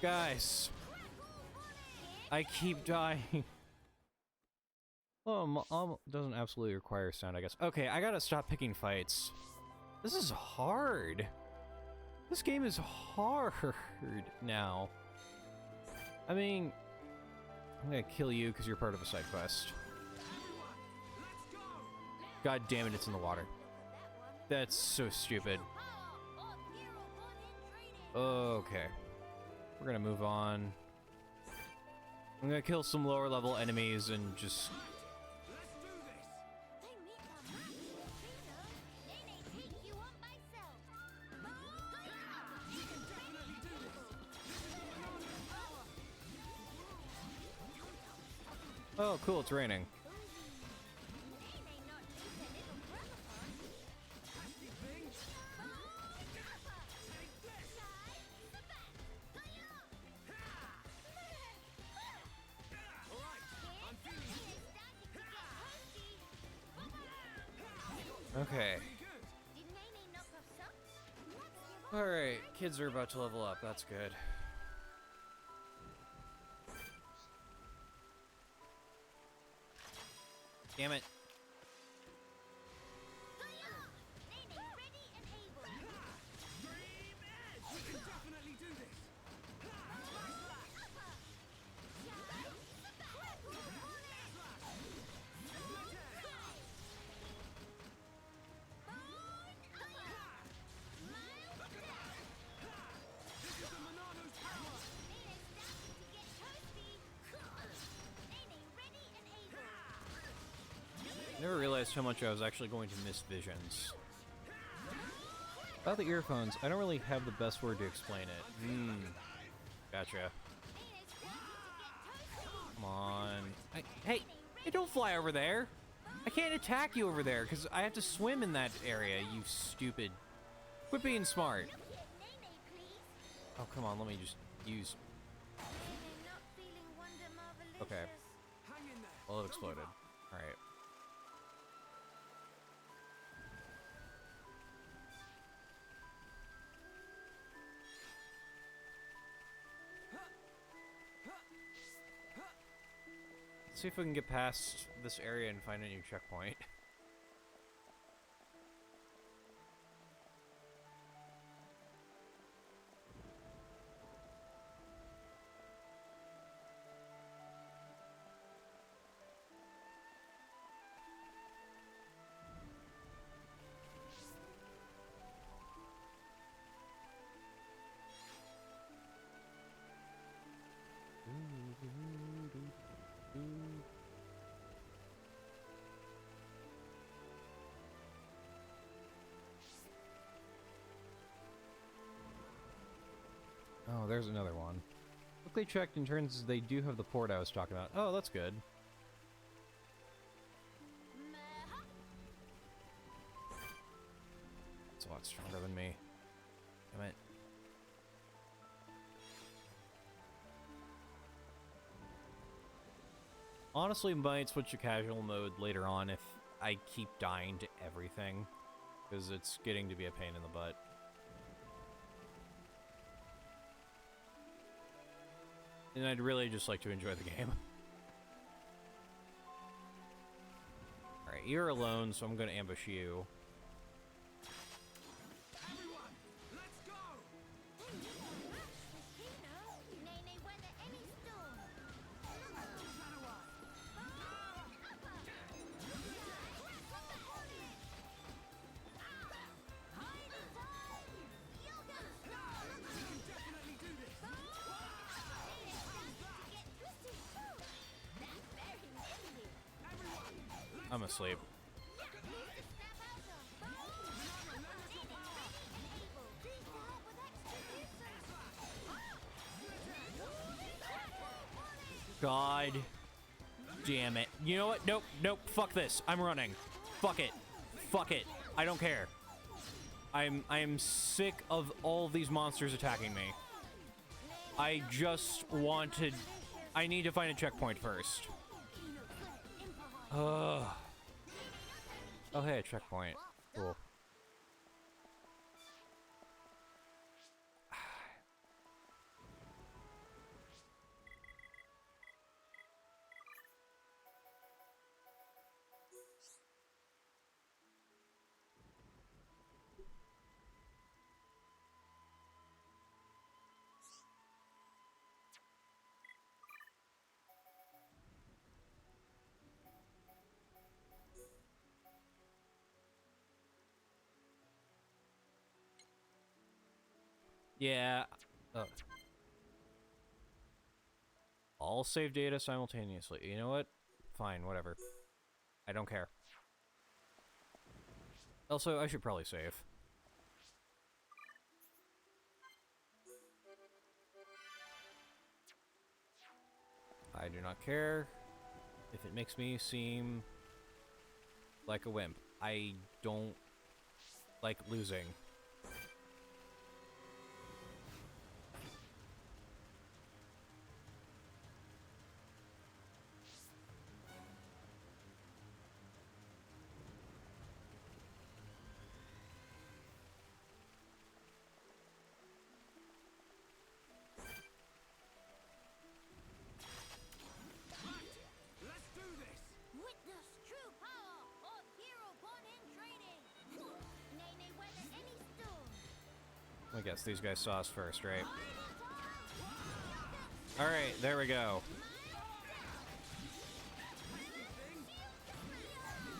Guys. I keep dying. Oh, doesn't absolutely require sound, I guess. Okay, I gotta stop picking fights. This is hard. This game is hard now. I mean, I'm gonna kill you because you're part of a side quest. God damn it, it's in the water. That's so stupid. Okay. We're gonna move on. I'm gonna kill some lower level enemies and just... Oh, cool, it's raining. Okay. Alright, kids are about to level up, that's good. Damn it. realized how much I was actually going to miss visions. About the earphones, I don't really have the best word to explain it. Gotcha. Come on. Hey, don't fly over there. I can't attack you over there because I have to swim in that area, you stupid. Quit being smart. Oh, come on, let me just use... Okay. Well, it exploded. Alright. See if we can get past this area and find a new checkpoint. Oh, there's another one. Quickly checked and turns they do have the port I was talking about. Oh, that's good. It's a lot stronger than me. Damn it. Honestly, might switch to casual mode later on if I keep dying to everything, because it's getting to be a pain in the butt. And I'd really just like to enjoy the game. Alright, you're alone, so I'm gonna ambush you. I'm asleep. God damn it. You know what? Nope, nope, fuck this. I'm running. Fuck it. Fuck it. I don't care. I am sick of all these monsters attacking me. I just wanted... I need to find a checkpoint first. Ugh. Oh, hey, a checkpoint. Cool. Yeah. All save data simultaneously. You know what? Fine, whatever. I don't care. Also, I should probably save. I do not care if it makes me seem like a wimp. I don't like losing. I guess these guys saw us first, right? Alright, there we go.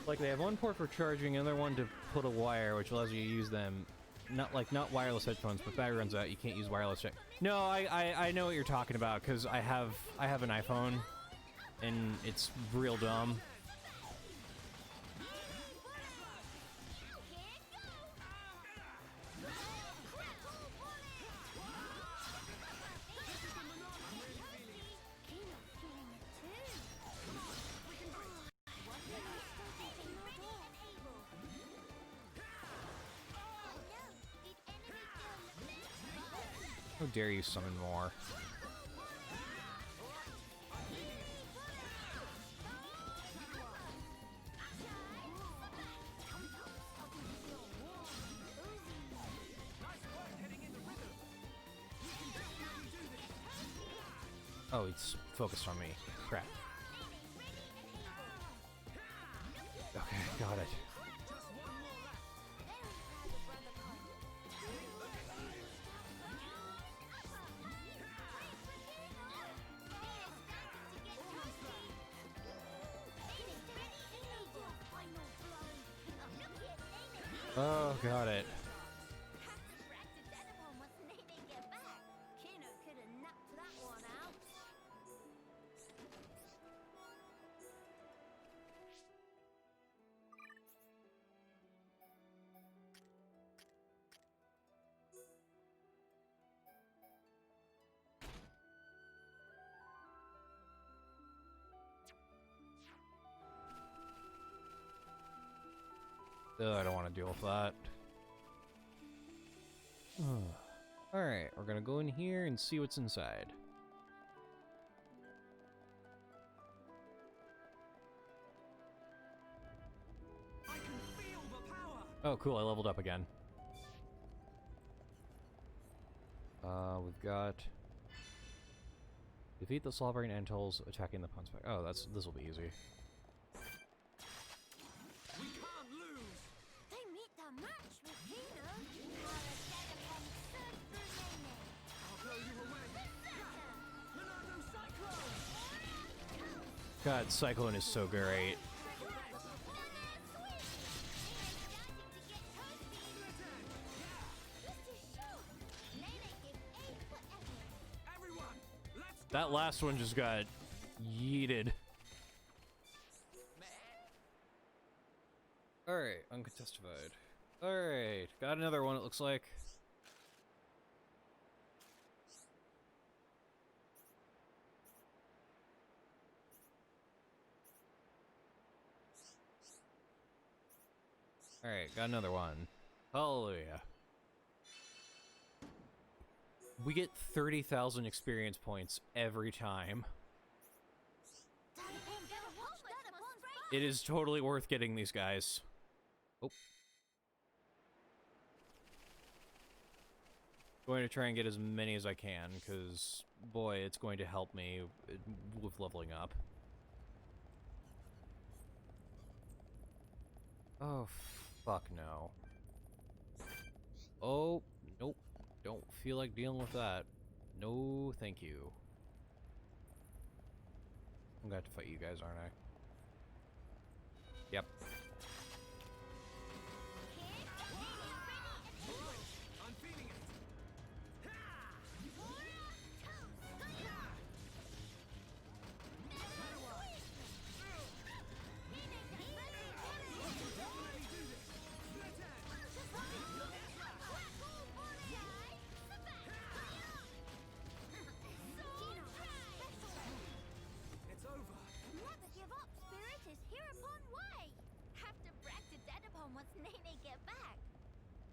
Like, they have one port for charging, another one to put a wire, which allows you to use them. Not wireless headphones, but battery runs out, you can't use wireless. No, I know what you're talking about, because I have an iPhone, and it's real dumb. How dare you summon more? Oh, he's focused on me. Crap. Okay, got it. Oh, got it. Ugh, I don't want to deal with that. Alright, we're gonna go in here and see what's inside. I can feel the power. Oh, cool, I leveled up again. We've got... Defeat the slobbering Antals attacking the Punch Pack. Oh, this will be easy. We can't lose. They meet the match with Kino. I'll blow you away. Leonardo Cyclone. God, Cyclone is so great. That last one just got yeeted. Alright, uncontestified. Alright, got another one, it looks like. Alright, got another one. Hallelujah. We get 30,000 experience points every time. It is totally worth getting these guys. Oh. Going to try and get as many as I can, because, boy, it's going to help me with leveling up. Oh, fuck no. Oh, nope. Don't feel like dealing with that. No, thank you. I'm gonna have to fight you guys, aren't I? Yep. I'm feeling it. It's over. Never give up, Spirit is hereupon way. Have to brag to Dedapon once Nene get back.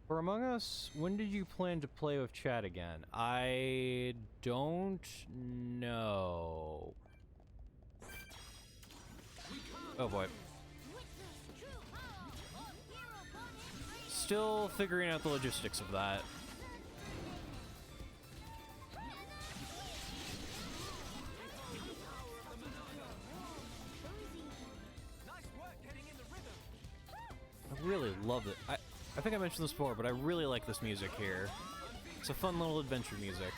For Among Us, when did you plan to play with chat again? I don't know. Oh boy. Still figuring out the logistics of that. I really love it. I think I mentioned this before, but I really like this music here. It's a fun little adventure music.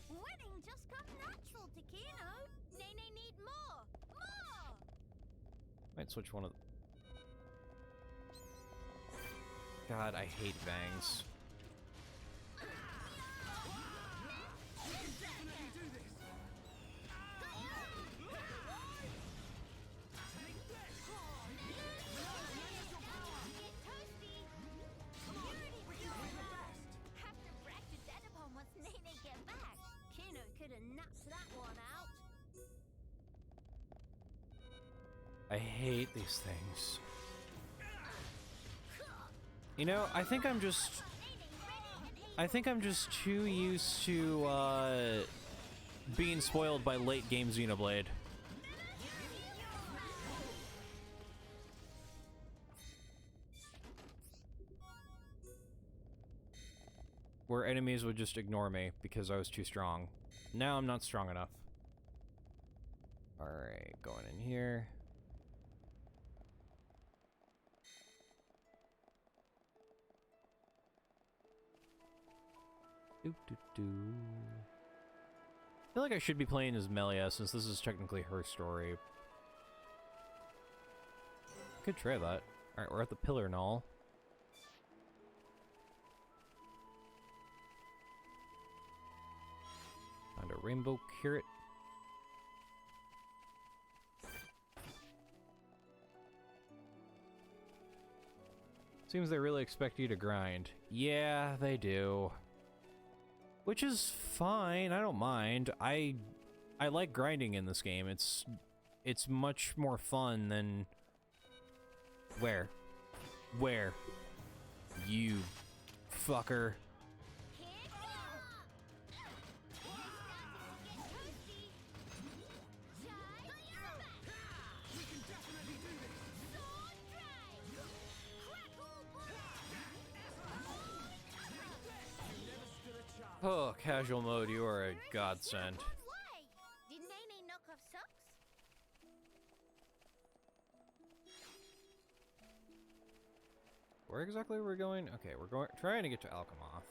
Winning just come natural to Kino. Nene need more. More. Might switch one of. God, I hate bangs. I hate these things. You know, I think I'm just I think I'm just too used to, being spoiled by late game Xenoblade. Where enemies would just ignore me because I was too strong. Now I'm not strong enough. Alright, going in here. I feel like I should be playing as Melia since this is technically her story. Could try that. Alright, we're at the pillar and all. Found a rainbow carrot. Seems they really expect you to grind. Yeah, they do. Which is fine, I don't mind. I like grinding in this game. It's much more fun than... Where? Where? You fucker. Oh, casual mode, you are a godsend. Why? Did Nene knock off socks? Where exactly are we going? Okay, we're trying to get to Alchemoth.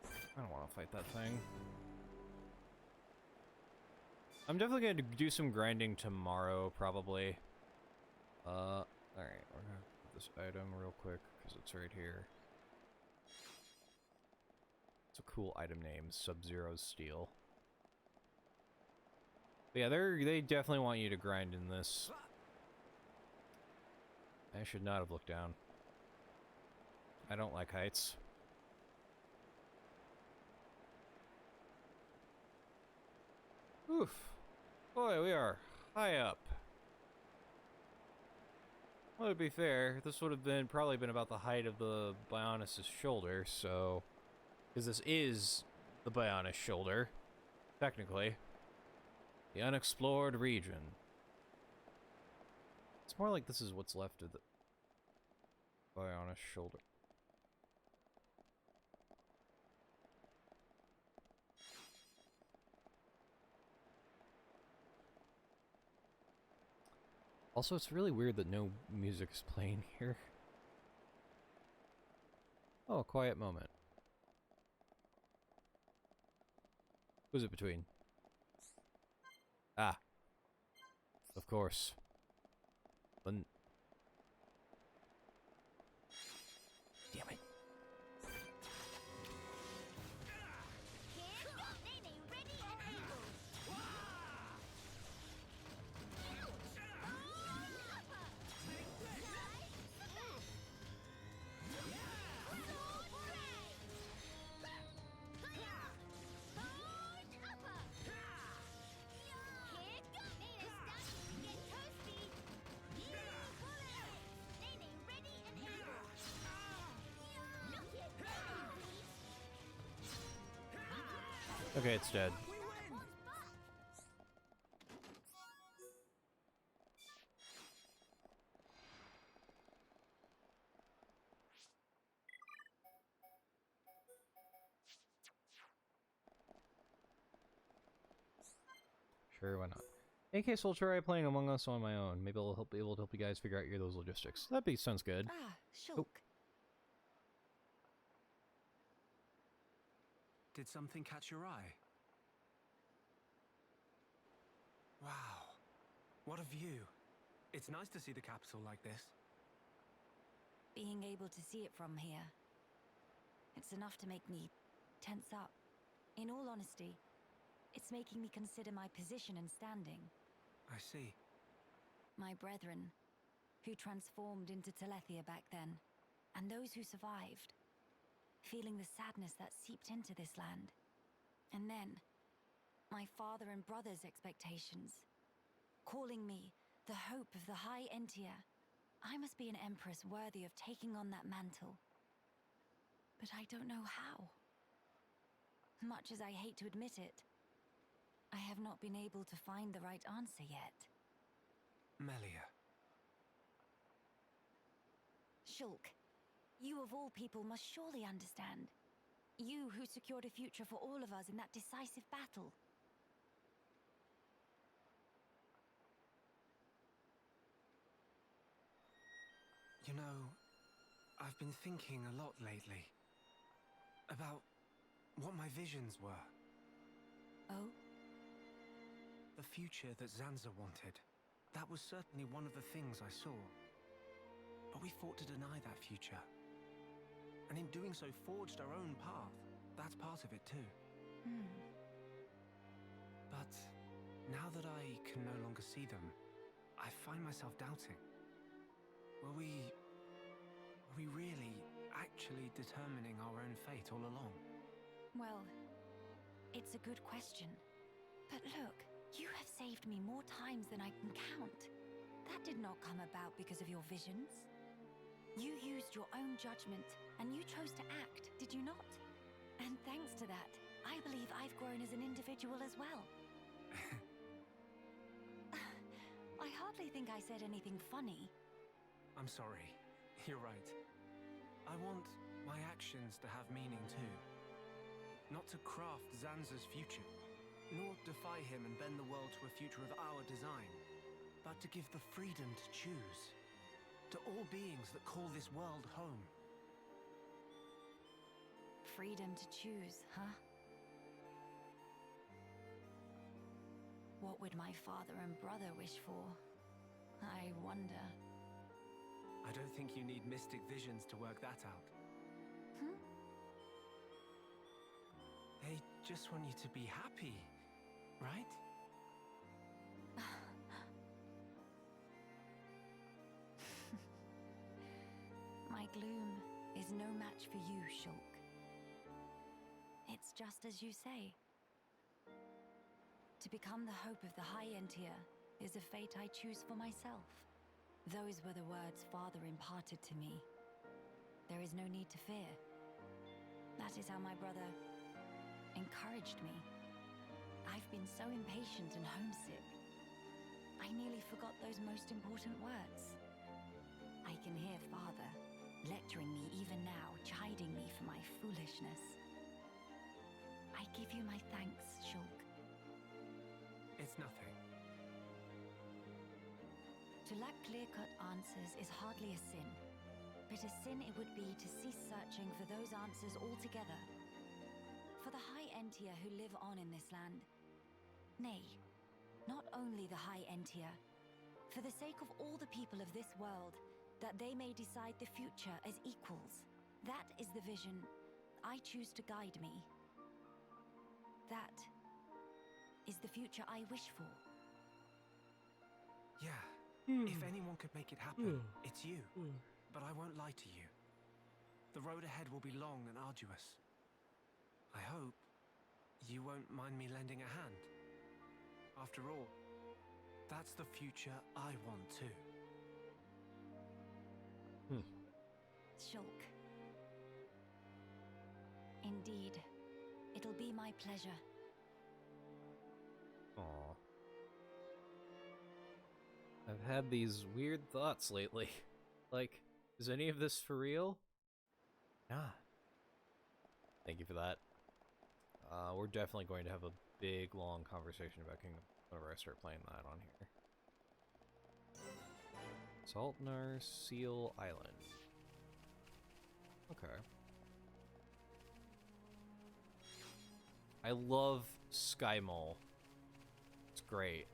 I don't want to fight that thing. I'm definitely going to do some grinding tomorrow, probably. Alright, we're gonna put this item real quick, because it's right here. It's a cool item name, Sub-Zero's Steel. But yeah, they definitely want you to grind in this. I should not have looked down. I don't like heights. Oof. Boy, we are high up. Well, to be fair, this would have probably been about the height of the Bionis' shoulder, so... Because this is the Bionis shoulder, technically. The unexplored region. It's more like this is what's left of the Bionis shoulder. Also, it's really weird that no music is playing here. Oh, a quiet moment. Who's it between? Ah. Of course. But... Damn it. Okay, it's dead. Sure, why not? In case I'll try playing Among Us on my own. Maybe I'll be able to help you guys figure out those logistics. Sounds good. Ah, Shulk. Oh. Did something catch your eye? Wow. What a view. It's nice to see the capital like this. Being able to see it from here, it's enough to make me tense up. In all honesty, it's making me consider my position and standing. I see. My brethren, who transformed into Telethia back then, and those who survived, feeling the sadness that seeped into this land. And then, my father and brother's expectations, calling me the hope of the High Entia. I must be an empress worthy of taking on that mantle. but I don't know how. Much as I hate to admit it, I have not been able to find the right answer yet. Melia. Shulk, you of all people must surely understand. You who secured a future for all of us in that decisive battle. You know, I've been thinking a lot lately about what my visions were. Oh? The future that Zanza wanted. That was certainly one of the things I saw. But we fought to deny that future. And in doing so, forged our own path. That's part of it too. But now that I can no longer see them, I find myself doubting. Were we really actually determining our own fate all along? Well, it's a good question. But look, you have saved me more times than I can count. That did not come about because of your visions. You used your own judgment, and you chose to act, did you not? And thanks to that, I believe I've grown as an individual as well. I hardly think I said anything funny. I'm sorry. You're right. I want my actions to have meaning too. Not to craft Zanza's future, nor defy him and bend the world to a future of our design, but to give the freedom to choose. To all beings that call this world home. Freedom to choose, huh? What would my father and brother wish for? I wonder. I don't think you need mystic visions to work that out. They just want you to be happy, right? My gloom is no match for you, Shulk. It's just as you say. To become the hope of the High Entier is a fate I choose for myself. Those were the words Father imparted to me. There is no need to fear. That is how my brother encouraged me. I've been so impatient and homesick. I nearly forgot those most important words. I can hear Father lecturing me even now, chiding me for my foolishness. I give you my thanks, Shulk. It's nothing. To lack clear-cut answers is hardly a sin, but a sin it would be to cease searching for those answers altogether. For the High Entier who live on in this land. Nay, not only the High Entier. For the sake of all the people of this world, that they may decide the future as equals. That is the vision I choose to guide me. That is the future I wish for. Yeah. If anyone could make it happen, it's you. But I won't lie to you. The road ahead will be long and arduous. I hope you won't mind me lending a hand. After all, that's the future I want too. Shulk. Indeed, it'll be my pleasure. Aww. I've had these weird thoughts lately. Like, is any of this for real? Ah. Thank you for that. We're definitely going to have a big, long conversation about Kingdom whenever I start playing that on here. Saltnar Seal Island. Okay. I love Sky Mole. It's great.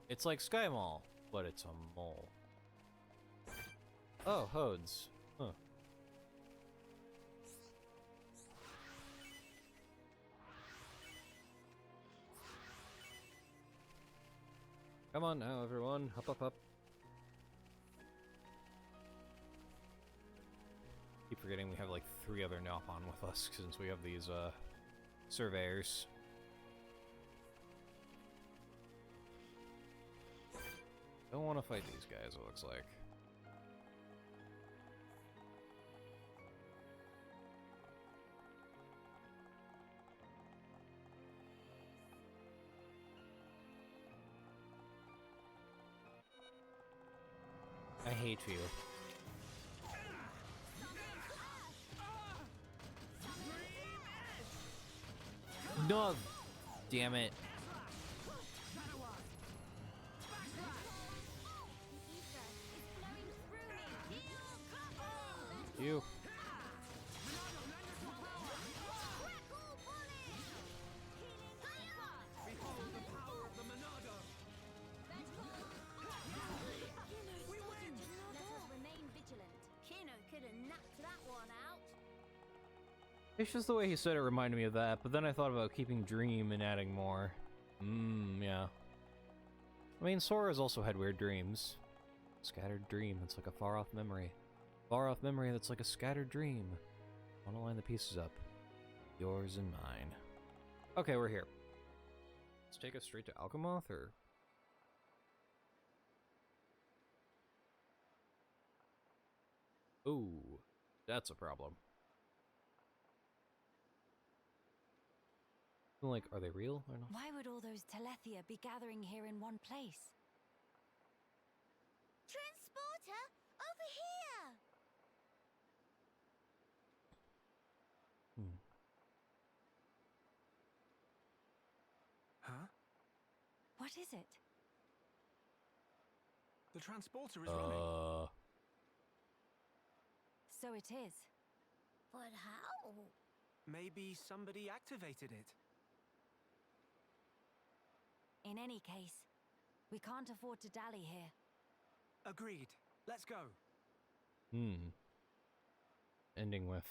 It's like Sky Mall, but it's a mole. Oh, Hodes. Huh. Come on now, everyone. Up, up, up. Keep forgetting we have like 3 other Nopon with us since we have these, surveyors. Don't want to fight these guys, it looks like. I hate you. No! Damn it. You. It's just the way he said it reminded me of that, but then I thought about keeping Dream and adding more. Yeah. I mean, Sora's also had weird dreams. Scattered dream that's like a far-off memory. Far-off memory that's like a scattered dream. I want to line the pieces up. Yours and mine. Okay, we're here. Let's take us straight to Alchemoth, or... Ooh, that's a problem. Like, are they real or not? Why would all those Telethia be gathering here in one place? Transporter, over here! Huh? What is it? The transporter is running. So it is. But how? Maybe somebody activated it. In any case, we can't afford to dally here. Agreed. Let's go. Ending with...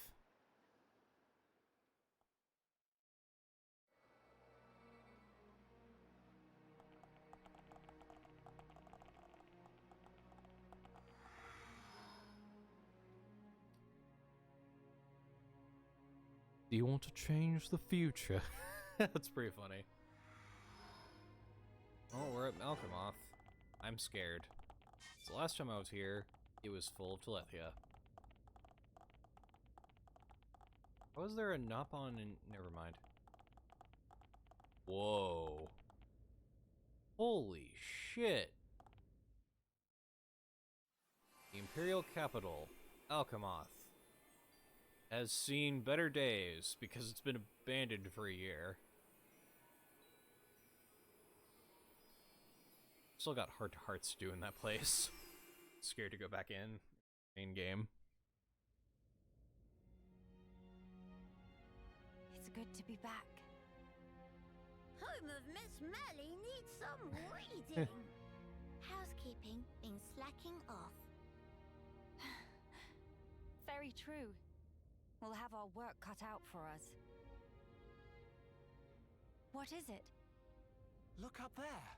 Do you want to change the future? That's pretty funny. Oh, we're at Malcolmoth. I'm scared. The last time I was here, it was full of Telethia. Was there a Nopon in... Never mind. Whoa. Holy shit. The Imperial Capital, Alchemoth, has seen better days because it's been abandoned for a year. Still got heart-to-hearts to do in that place. Scared to go back in. Main game. It's good to be back. Home of Miss Melly needs some reading. Housekeeping been slacking off. Very true. We'll have our work cut out for us. What is it? Look up there.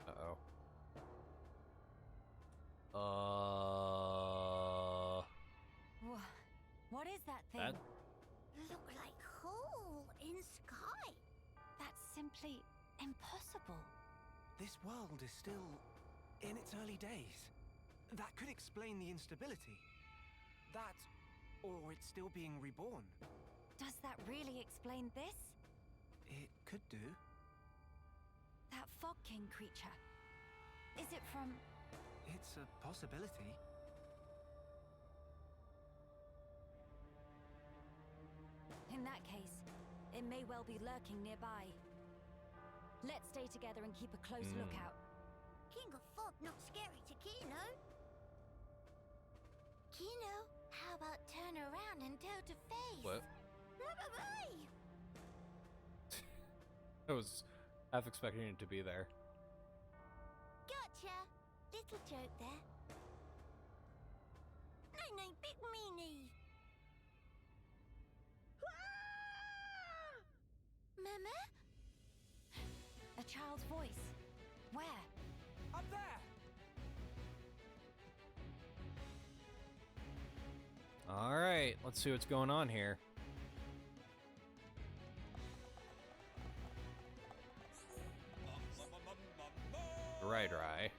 Uh-oh. What is that thing? That... Look like hole in sky. That's simply impossible. This world is still in its early days. That could explain the instability. That, or it's still being reborn. Does that really explain this? It could do. That Fog King creature. Is it from... It's a possibility. In that case, it may well be lurking nearby. Let's stay together and keep a close lookout. King of Fog not scary to Kino. Kino, how about turn around and toe to face? What? Bye-bye! I was half expecting it to be there. Gotcha! Little joke there. No, big meanie! Mama? A child's voice. Where? Up there! Alright, let's see what's going on here. Right.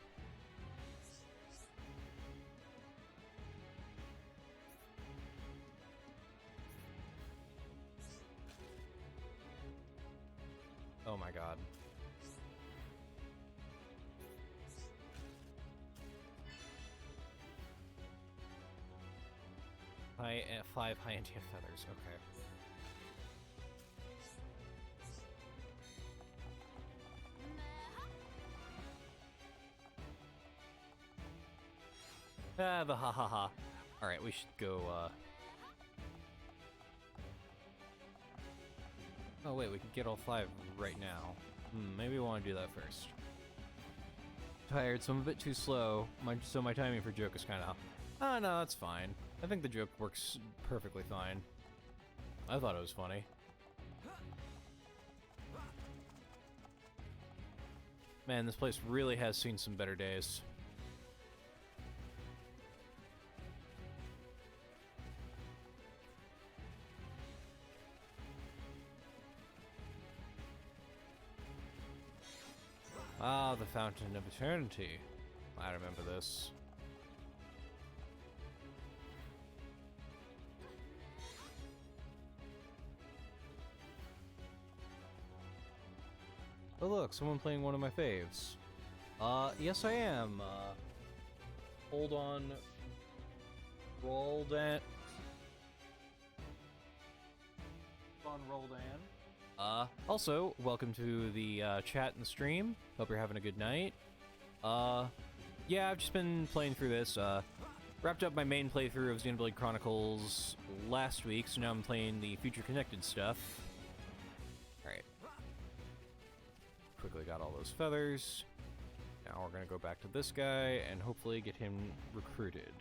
Oh my god. 5 high Antia feathers. Okay. Ah, the ha ha ha. Alright, we should go, Oh wait, we can get all 5 right now. Maybe we want to do that first. Tired, so I'm a bit too slow, so my timing for joke is kinda... Oh no, that's fine. I think the joke works perfectly fine. I thought it was funny. Man, this place really has seen some better days. Ah, the Fountain of Eternity. I remember this. Oh look, someone playing one of my faves. Yes I am. Hold on. Roldan. Hold on, Roldan. Also, welcome to the chat and stream. Hope you're having a good night. Yeah, I've just been playing through this. Wrapped up my main playthrough of Xenoblade Chronicles last week, so now I'm playing the future connected stuff. Alright. Quickly got all those feathers. Now we're gonna go back to this guy and hopefully get him recruited.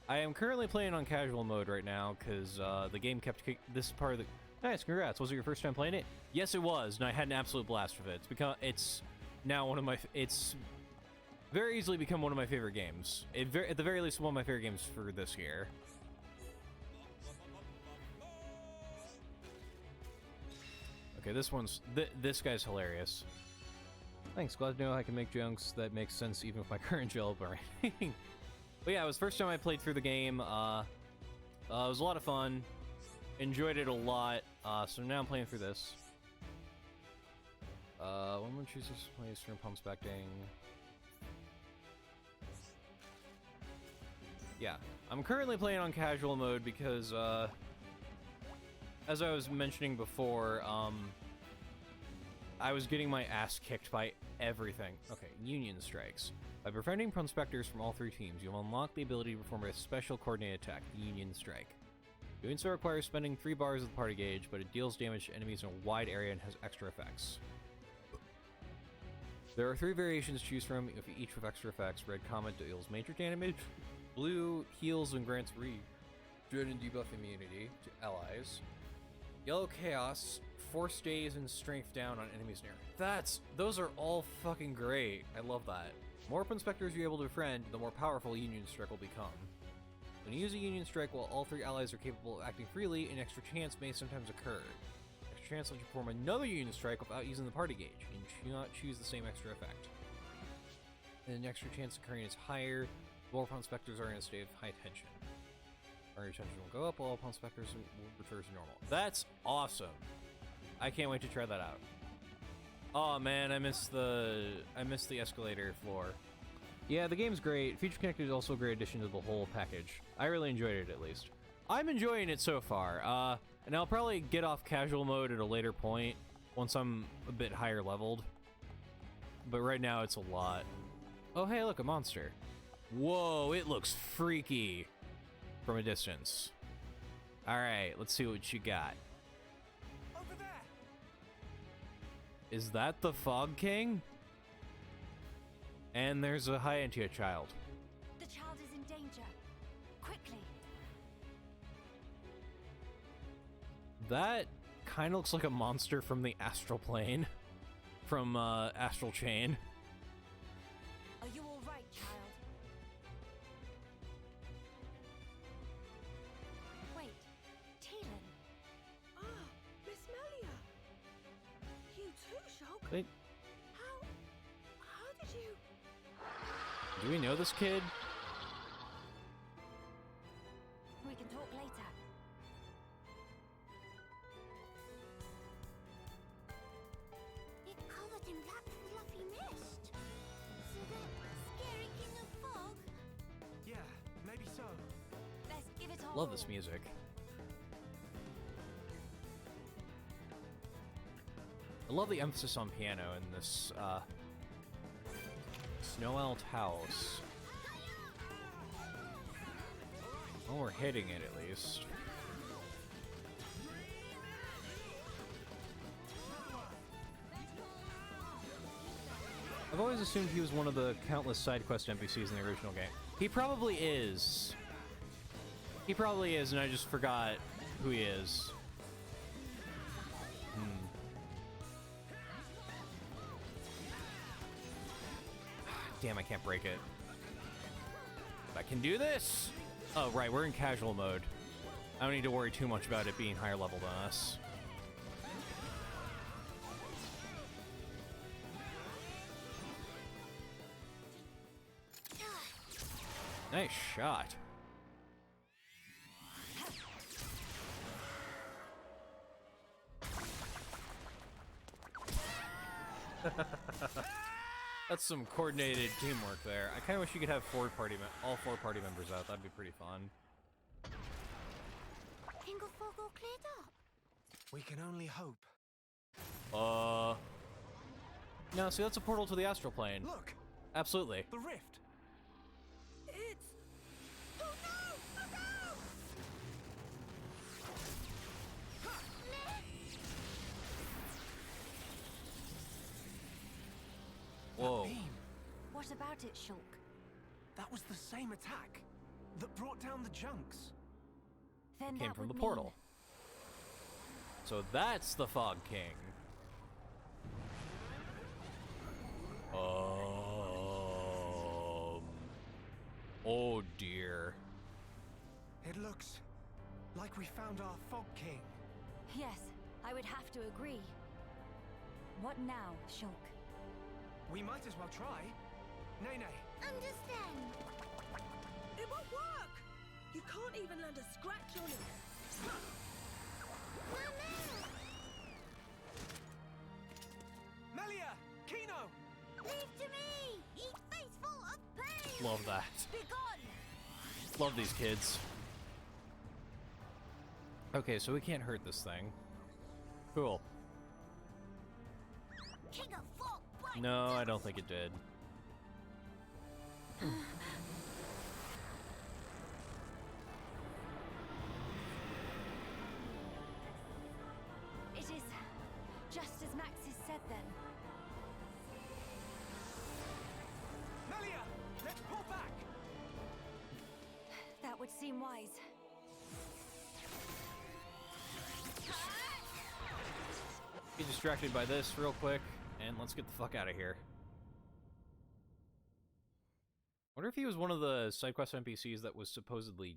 I am currently playing on casual mode right now because the game kept this part of the... Nice, congrats. Was it your first time playing it? Yes, it was, and I had an absolute blast with it. It's now one of my... It's very easily become one of my favorite games. At the very least, one of my favorite games for this year. Okay, this guy's hilarious. Thanks, glad to know I can make jokes that make sense even with my current jailbreak. But yeah, it was the first time I played through the game. It was a lot of fun. Enjoyed it a lot. So now I'm playing through this. One more chooses place for pumps back ding. Yeah, I'm currently playing on casual mode because, as I was mentioning before, I was getting my ass kicked by everything. Okay, Union Strikes. By befriending prospectors from all 3 teams, you'll unlock the ability to perform a special coordinated attack, the Union Strike. Doing so requires spending 3 bars of the party gauge, but it deals damage to enemies in a wide area and has extra effects. There are 3 variations to choose from, each with extra effects. Red Comet deals major damage, blue heals and grants Dread and debuff immunity to allies. Yellow Chaos, force days and strength down on enemies near. Those are all fucking great. I love that. The more Inspectors you're able to befriend, the more powerful Union Strike will become. When you use a Union Strike while all 3 allies are capable of acting freely, an extra chance may sometimes occur. Extra chance lets you perform another Union Strike without using the party gauge, and do not choose the same extra effect. And an extra chance occurring is higher, the more Inspectors are in a state of high tension. Party tension will go up, while Inspectors will return to normal. That's awesome! I can't wait to try that out. Oh man, I missed the escalator floor. Yeah, the game's great. Feature Connected is also a great addition to the whole package. I really enjoyed it, at least. I'm enjoying it so far. And I'll probably get off casual mode at a later point, once I'm a bit higher leveled. But right now, it's a lot. Oh, hey, look, a monster. Whoa, it looks freaky from a distance. Alright, let's see what you got. Over there. Is that the Fog King? And there's a high Antia child. The child is in danger. Quickly. That kind of looks like a monster from the Astral Plane. From Astral Chain. Are you all right, child? Wait, Talon. Ah, Miss Melia. You too, Shulk. Wait, How did you? do we know this kid? We can talk later. It covered in black fluffy mist. So that scary king of fog Let's give it all. Love this music. I love the emphasis on piano in this, Snow Elf's house. Well, we're hitting it at least. I've always assumed he was one of the countless side quest NPCs in the original game. He probably is. He probably is, and I just forgot who he is. Damn, I can't break it. I can do this! Oh, right, we're in casual mode. I don't need to worry too much about it being higher level than us. Nice shot. That's some coordinated teamwork there. I kind of wish you could have all four party members out. That'd be pretty fun. Tingle fog all cleared up. We can only hope. No, see, that's a portal to the astral plane. Look! Absolutely. The rift! It's... Oh no! Look out! Whoa. What about it, Shulk? That was the same attack that brought down the junks. Then Came that from the would portal. So that's the Fog King. Oh dear. It looks like we found our Fog King. Yes, I would have to agree. What now, Shulk? We might as well try. Nene. Understand. It won't work! You can't even land a scratch on it. Melia! Kino! Leave to me! Ye face full of pain! Love that. Begone! Love these kids. Okay, so we can't hurt this thing. Cool. King of Fog, bright No, I don't think it did. It is just as Maxis said then. Melia! Let's pull back! That would seem wise. Get distracted by this real quick, and let's get the fuck out of here. Wonder if he was one of the side quest NPCs that was supposedly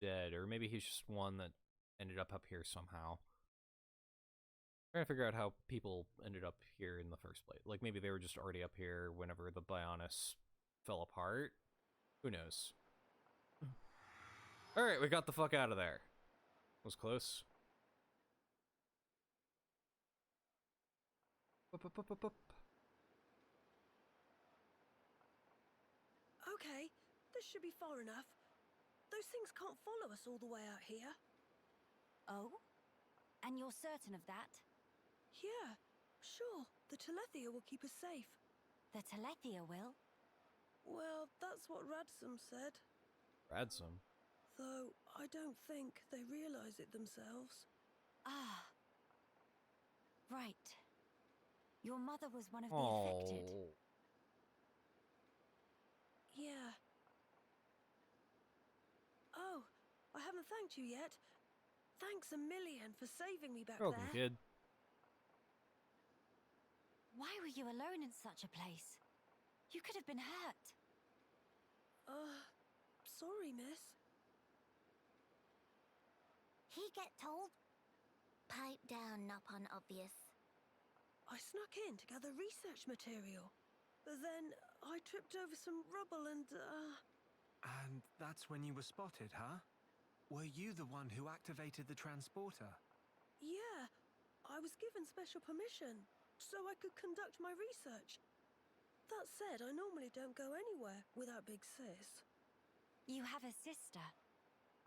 dead, or maybe he's just one that ended up here somehow. Trying to figure out how people ended up here in the first place. Like maybe they were just already up here whenever the Bionis fell apart. Who knows? Alright, we got the fuck out of there. Was close. Okay, this should be far enough. Those things can't follow us all the way out here. Oh? And you're certain of that? Yeah, sure. The Telethia will keep us safe. The Telethia will? Well, that's what Radsum said. Radsum? Though, I don't think they realize it themselves. Ah. Right. Your mother was one of the affected. Yeah. Oh, I haven't thanked you yet. Thanks a million for saving me back Welcome, there. kid. Why were you alone in such a place? You could have been hurt. Sorry, miss. He get told? Pipe down, not obvious. I snuck in to gather research material. Then I tripped over some rubble and, And that's when you were spotted, huh? Were you the one who activated the transporter? Yeah, I was given special permission, so I could conduct my research. That said, I normally don't go anywhere without Big Sis. You have a sister.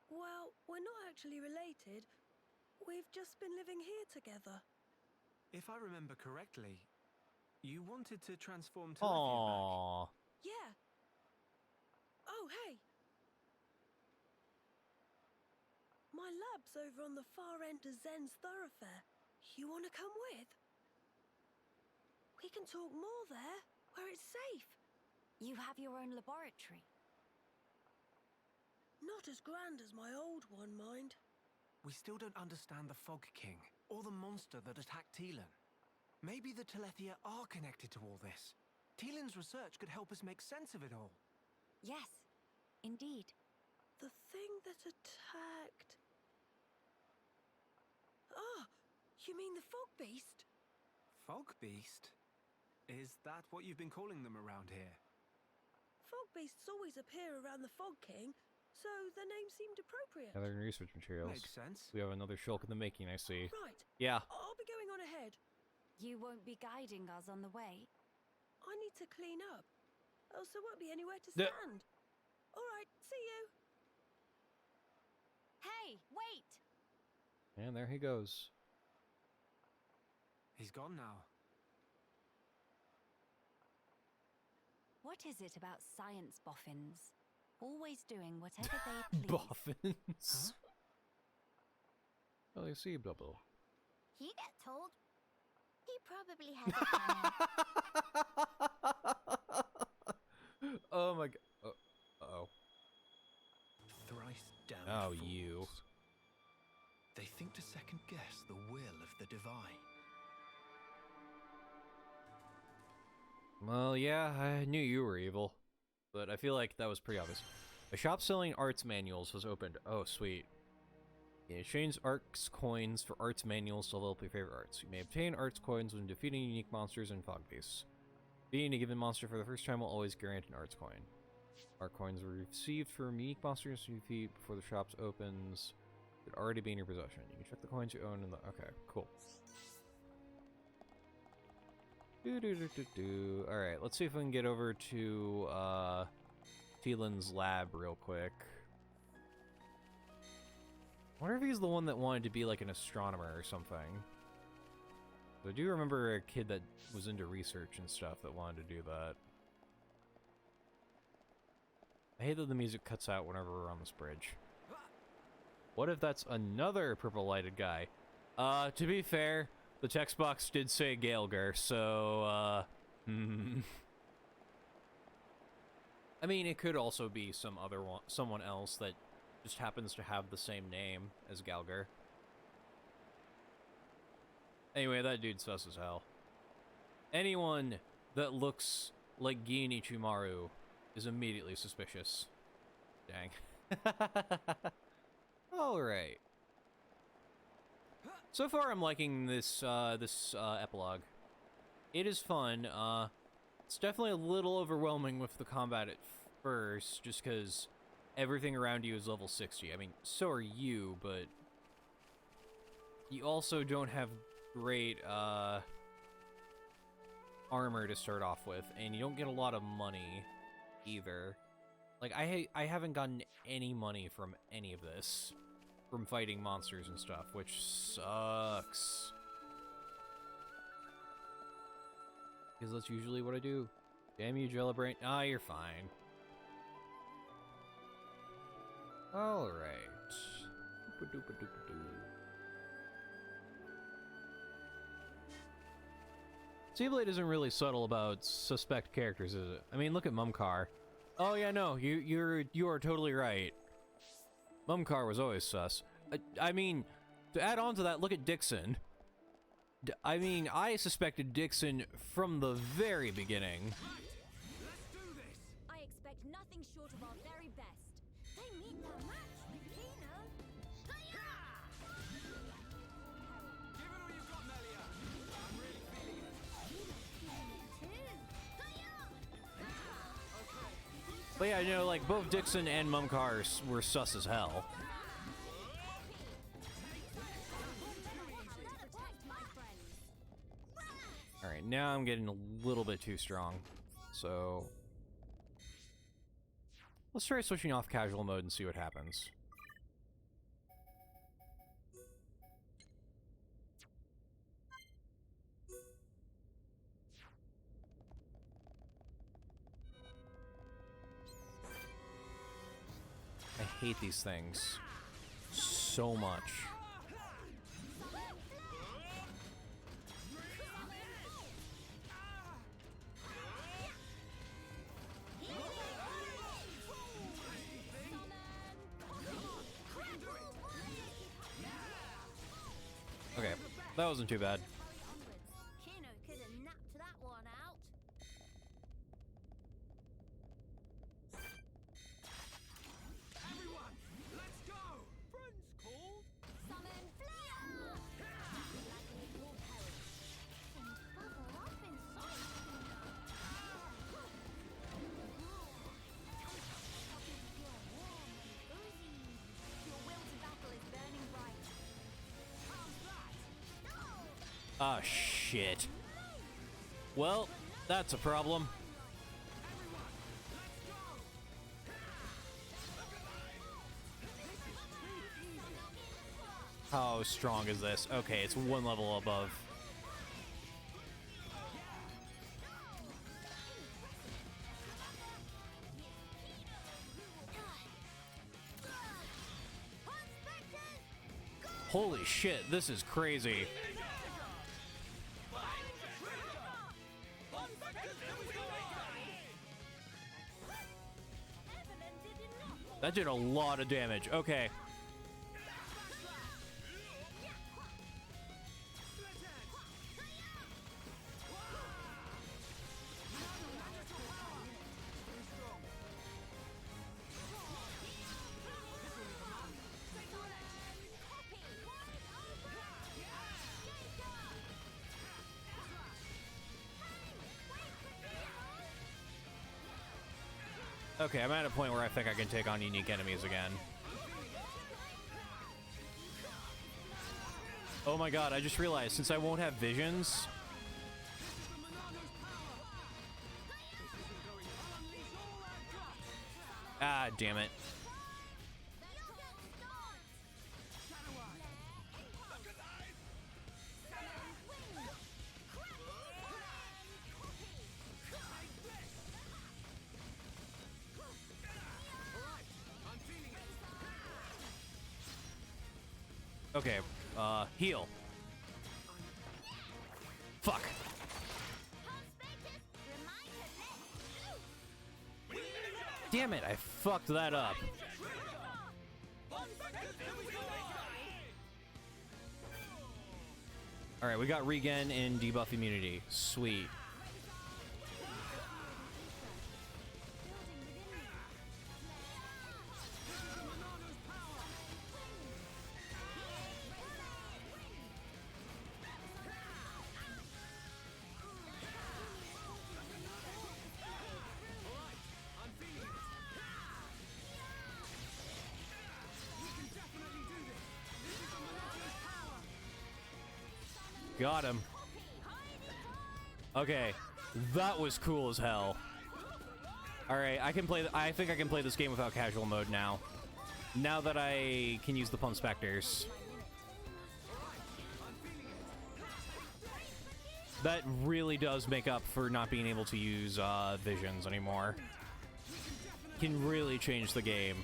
Well, we're not actually related. We've just been living here together. If I remember correctly, you wanted to transform Telethia Aww. Yeah. Oh, hey. My lab's over on the far end of Zen's thoroughfare. You want to come with? We can talk more there, where it's safe. You have your own laboratory. Not as grand as my old one, mind. We still don't understand the Fog King, or the monster that attacked Teelan. Maybe the Telethia are connected to all this. Teelan's research could help us make sense of it all. Yes, indeed. The thing that attacked... Ah, you mean the Fog Beast? Fog Beast? Is that what you've been calling them around here? Fog Beasts always appear around the Fog King, so the name seemed appropriate. Gathering research materials. Makes sense. We have another shulk in the making, I see. Right. Yeah. I'll be going on ahead. You won't be guiding us on the way? I need to clean up, else there won't be anywhere to stand. All right, see you. Hey, wait! And there he goes. He's gone now. What is it about science boffins? Always doing whatever they please. Boffins. Huh? Oh, you see, Bubble. He get told. He probably has a plan. Oh my god. Uh-oh. Thrice damned Oh, fools. you. They think to second guess the will of the divine. Well, yeah, I knew you were evil. But I feel like that was pretty obvious. A shop selling arts manuals was opened. Oh, sweet. You exchange arts coins for arts manuals to level up your favorite arts. You may obtain arts coins when defeating unique monsters and fog beasts. Beating a given monster for the first time will always grant an arts coin. Art coins were received from unique monsters you defeat before the shop opens. Could already be in your possession. You can check the coins you own in the... Okay, cool. Alright, let's see if we can get over to, Teelan's lab real quick. I wonder if he's the one that wanted to be like an astronomer or something. I do remember a kid that was into research and stuff that wanted to do that. I hate that the music cuts out whenever we're on this bridge. What if that's another purple lighted guy? To be fair, the text box did say Gaelger, so, I mean, it could also be someone else that just happens to have the same name as Galger. Anyway, that dude's sus as hell. Anyone that looks like Gin Ichimaru is immediately suspicious. Dang. Alright. So far, I'm liking this, epilogue. It is fun. It's definitely a little overwhelming with the combat at first, just because everything around you is level 60. I mean, so are you, but you also don't have great, armor to start off with, and you don't get a lot of money, either. Like, I haven't gotten any money from any of this. From fighting monsters and stuff, which sucks. Because that's usually what I do. Damn you, Jellybrain. Ah, you're fine. Alright. Xenoblade isn't really subtle about suspect characters, is it? I mean, look at Mumkar. Oh yeah, no, you are totally right. Mumkar was always sus. I mean, to add on to that, look at Dixon. I mean, I suspected Dixon from the very beginning. I expect nothing short of our very best. They meet their match with Kino. Give it all you've got, Melia. I'm really feeling it. But yeah, you know, like, both Dixon and Mumkar were sus as hell. Alright, now I'm getting a little bit too strong. So... Let's try switching off casual mode and see what happens. I hate these things so much. Okay, that wasn't too bad. Kino could have napped that one out. Everyone, let's go! Friends called. Summon flare! Likely it will perish. And bubble up inside. You're warm and oozy. Your will to battle is burning bright. How's that? Ah, shit. Well, that's a problem. How strong is this? Okay, it's one level above. Holy shit, this is crazy. That did a lot of damage. Okay. Okay, I'm at a point where I think I can take on unique enemies again. Oh my god, I just realized, since I won't have visions... Ah, damn it. Okay, heal. Fuck. Damn it, I fucked that up. Alright, we got regen and debuff immunity. Sweet. Got him. Okay, that was cool as hell. All right, I can play. I think I can play this game without casual mode now. Now that I can use the Pump Specters. That really does make up for not being able to use visions anymore. Can really change the game.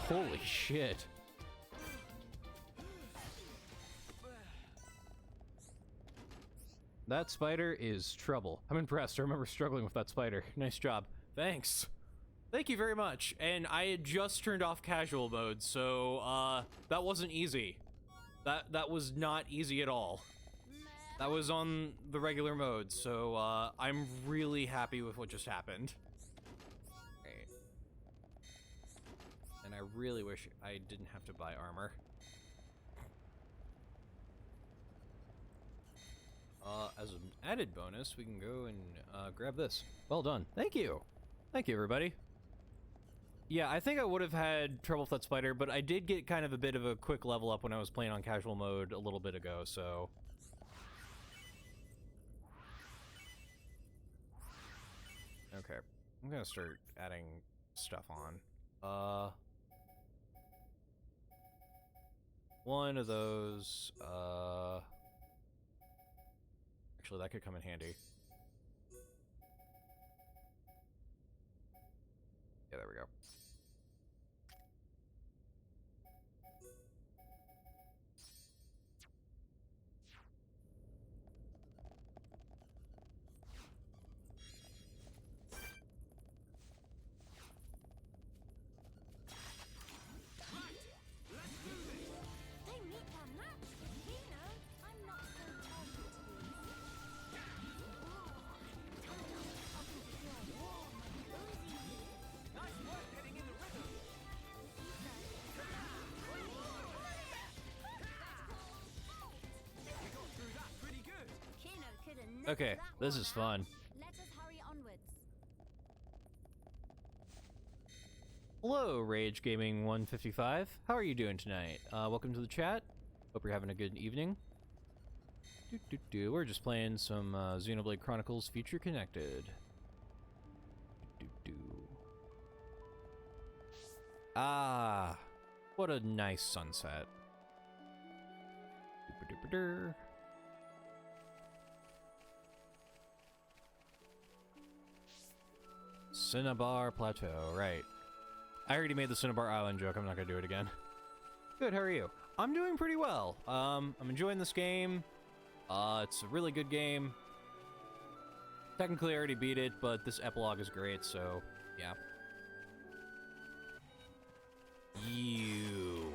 Holy shit. That spider is trouble. I'm impressed. I remember struggling with that spider. Nice job. Thanks. Thank you very much. And I had just turned off casual mode, so that wasn't easy. That was not easy at all. That was on the regular mode, so I'm really happy with what just happened. Right. And I really wish I didn't have to buy armor. added bonus, we can go and grab this. Well done. Thank you. Thank you, everybody. Yeah, I think I would have had trouble with that spider, but I did get kind of a bit of a quick level up when I was playing on casual mode a little bit ago, so... Okay, I'm gonna start adding stuff on. One of those, actually, that could come in handy. Yeah, there we go. Okay, this is fun. Let us hurry onwards. Hello, Rage Gaming 155. How are you doing tonight? Welcome to the chat. Hope you're having a good evening. We're just playing some Xenoblade Chronicles Future Connected. Ah, what a nice sunset. Cinnabar Plateau, right. I already made the Cinnabar Island joke, I'm not gonna do it again. Good, how are you? I'm doing pretty well. I'm enjoying this game. It's a really good game. Technically I already beat it, but this epilogue is great, so yeah. You.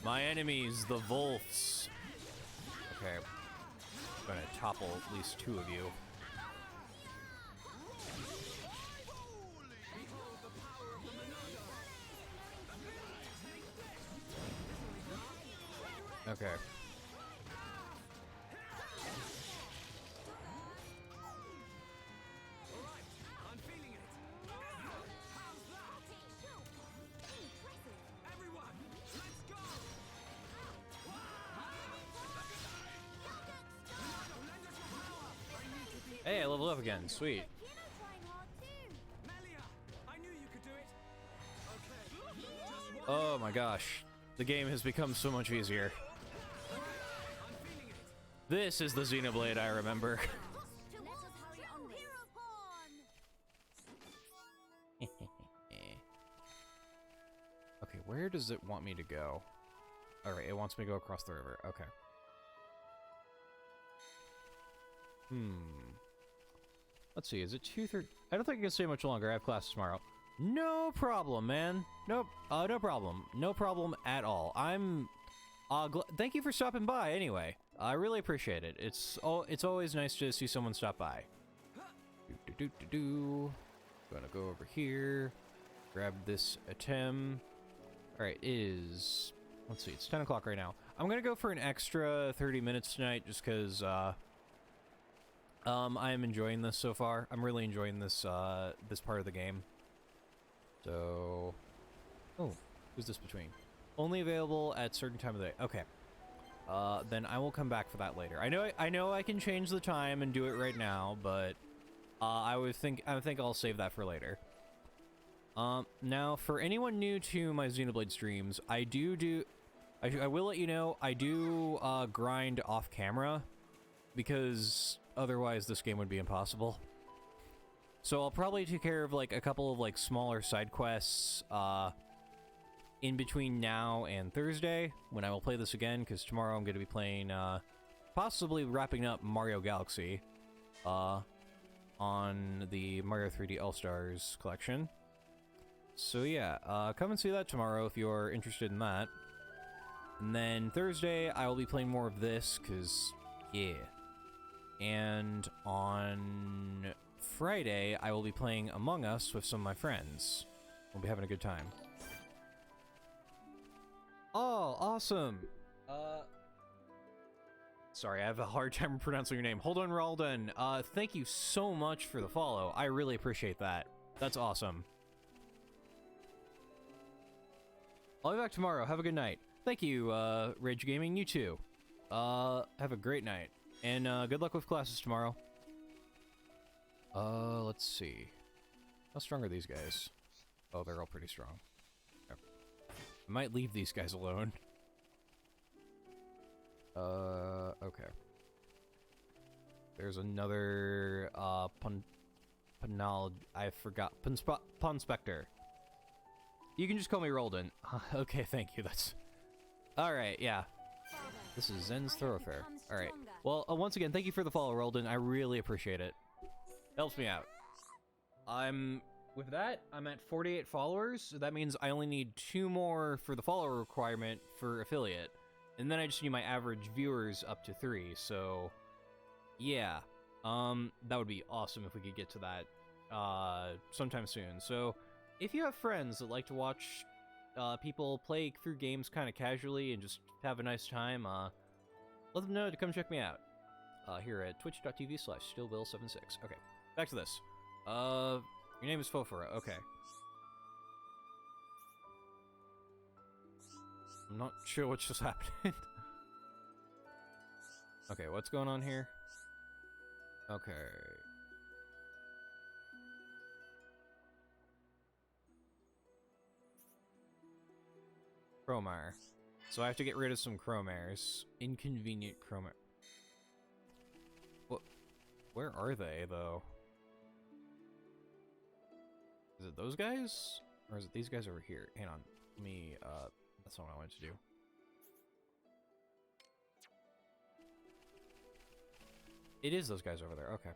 My enemies, the Wolves. Okay. I'm gonna topple at least 2 of you. Okay. I'm feeling it. How's that? Everyone, let's go. Hey, I leveled up again. Sweet. Melia, I knew you could do it. Okay. Oh my gosh. The game has become so much easier. This is the Xenoblade I remember. Okay, where does it want me to go? Alright, it wants me to go across the river. Okay. Let's see, is it 2:30? I don't think I can stay much longer. I have classes tomorrow. No problem, man. Nope. No problem. No problem at all. I'm thank you for stopping by anyway. I really appreciate it. It's always nice to see someone stop by. Gonna go over here. Grab this item. Alright, let's see, it's 10 o'clock right now. I'm gonna go for an extra 30 minutes tonight just because I am enjoying this so far. I'm really enjoying this this part of the game. So, oh, who's this between? Only available at certain time of the day. Okay. Then I will come back for that later. I know I can change the time and do it right now, but I think I'll save that for later. Now for anyone new to my Xenoblade streams, I will let you know I do grind off camera because otherwise this game would be impossible. So I'll probably take care of like a couple of like smaller side quests in between now and Thursday when I will play this again, because tomorrow I'm going to be playing possibly wrapping up Mario Galaxy on the Mario 3D All-Stars collection. So yeah, come and see that tomorrow if you're interested in that. And then Thursday I will be playing more of this, because yeah. And on Friday, I will be playing Among Us with some of my friends. We'll be having a good time. Oh, awesome! Sorry, I have a hard time pronouncing your name. Hold on, Ralden. Thank you so much for the follow. I really appreciate that. That's awesome. I'll be back tomorrow. Have a good night. Thank you, Rage Gaming. You too. Have a great night. And, good luck with classes tomorrow. Let's see. How strong are these guys? Oh, they're all pretty strong. Okay. I might leave these guys alone. Okay. There's another, I forgot. Punspector. You can just call me Roldan. Okay, thank you, that's... Alright, yeah. This is Zen's Thoroughfare. Alright. Well, once again, thank you for the follow, Roldan. I really appreciate it. Helps me out. With that, I'm at 48 followers, so that means I only need 2 more for the follower requirement for affiliate. And then I just need my average viewers up to 3, so... Yeah. That would be awesome if we could get to that, sometime soon. So, if you have friends that like to watch, people play through games kind of casually and just have a nice time, let them know to come check me out. Here at twitch.tv/stillbill76. Okay, back to this. Your name is Fofora, okay. I'm not sure what just happened. Okay, what's going on here? Okay. Chromar. So I have to get rid of some Chromares. Inconvenient Chromar. What? Where are they, though? Is it those guys? Or is it these guys over here? Hang on. Let me, that's not what I wanted to do. It is those guys over there, okay.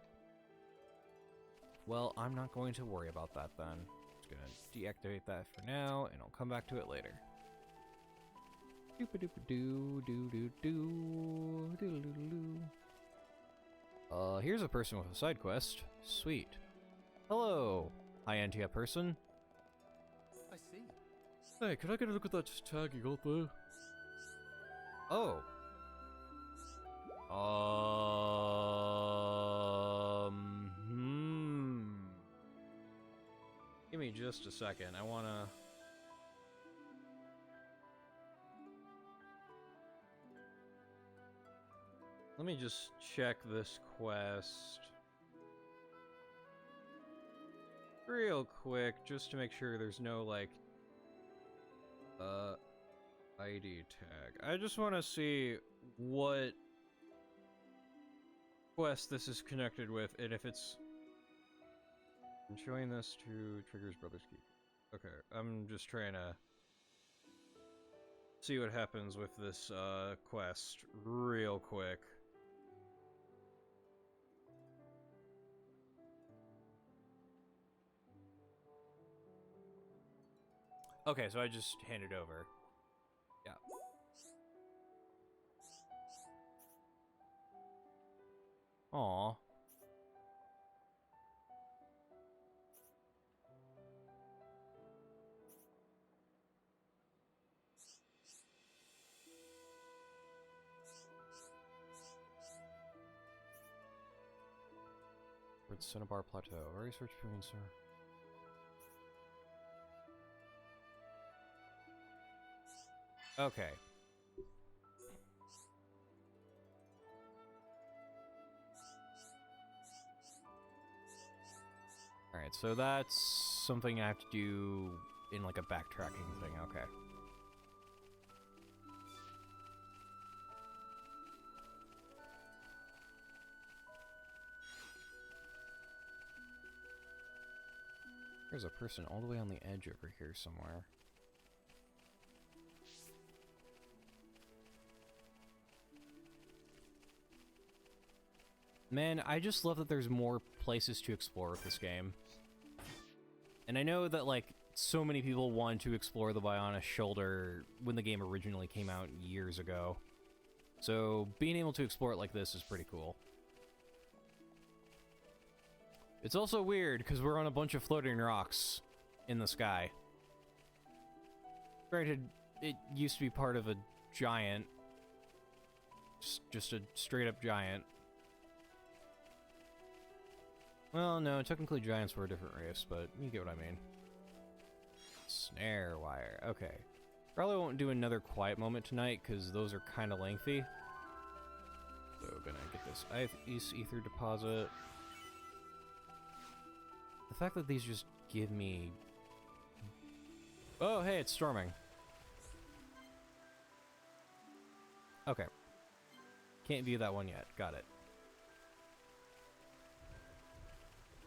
Well, I'm not going to worry about that then. I'm just gonna deactivate that for now, and I'll come back to it later. Here's a person with a side quest. Sweet. Hello, high Antia person. I see. Hey, can I get a look at that tag you got there? Oh. Give me just a second. I wanna... Let me just check this quest real quick, just to make sure there's no, like, ID tag. I just want to see what quest this is connected with, and if it's... I'm showing this to Trigger's brother's key. Okay, I'm just trying to see what happens with this, quest real quick. Okay, so I just hand it over. Yeah. Aww. Towards Cinnabar Plateau. Very search for me, sir. Okay. Alright, so that's something I have to do in like a backtracking thing, okay. There's a person all the way on the edge over here somewhere. Man, I just love that there's more places to explore with this game. And I know that, like, so many people wanted to explore the Bionis Shoulder when the game originally came out years ago. So, being able to explore it like this is pretty cool. It's also weird, because we're on a bunch of floating rocks in the sky. Granted, it used to be part of a giant. it's just a straight-up giant. Well, no, technically giants were a different race, but you get what I mean. Snare wire, okay. Probably won't do another quiet moment tonight, because those are kind of lengthy. So, gonna get this ice ether deposit. The fact that these just give me... Oh, hey, it's storming. Okay. Can't view that one yet. Got it.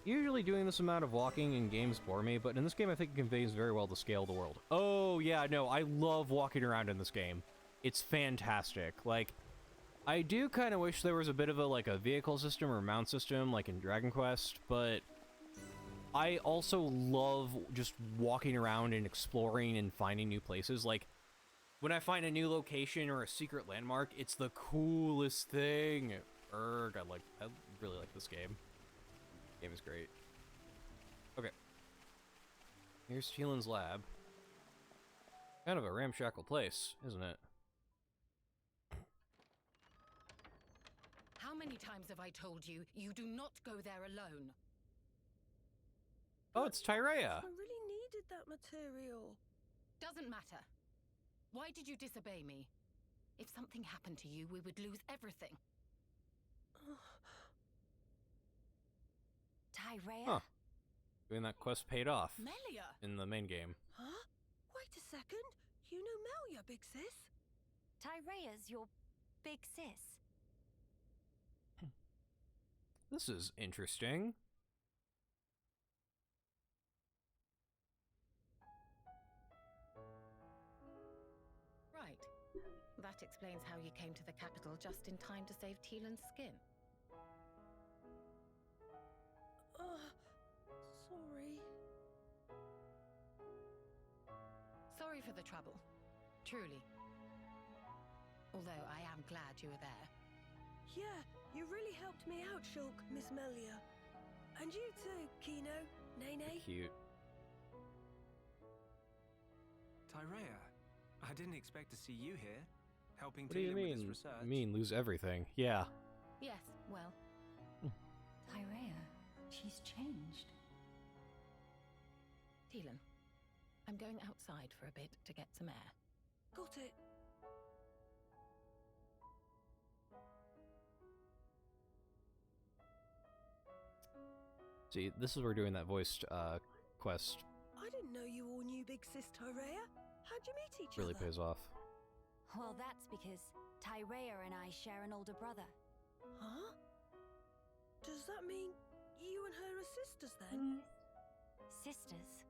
Usually doing this amount of walking in games bore me, but in this game I think it conveys very well the scale of the world. Oh, yeah, no, I love walking around in this game. It's fantastic. Like, I do kind of wish there was a bit of a, like, a vehicle system or mount system, like in Dragon Quest, but I also love just walking around and exploring and finding new places. Like, when I find a new location or a secret landmark, it's the coolest thing. I really like this game. Game is great. Okay. Here's Teelan's lab. Kind of a ramshackle place, isn't it? How many times have I told you, you do not go there alone? Oh, it's Tyrea. I really needed that material. Doesn't matter. Why did you disobey me? If something happened to you, we would lose everything. Tyrea? Huh. Doing that quest paid off. Melia! In the main game. Huh? Wait a second. You know Melia, big sis? Tyrea's your big sis. This is interesting. Right. That explains how you came to the capital just in time to save Teelan's skin. Sorry. Sorry for the trouble. Truly. Although I am glad you were there. Yeah, you really helped me out, Shulk, Miss Melia. And you too, Kino, Nene. Cute. Tyrea, I didn't expect to see you here, helping What do you Teelan with mean? his research. You mean lose everything? Yeah. Yes, well. Tyrea, she's changed. Teelan, I'm going outside for a bit to get some air. Got it. See, this is where we're doing that voiced quest I didn't know you all knew big sis Tyrea. How'd you meet each really other? pays off. Well, that's because Tyrea and I share an older brother. Huh? Does that mean you and her are sisters then? Sisters?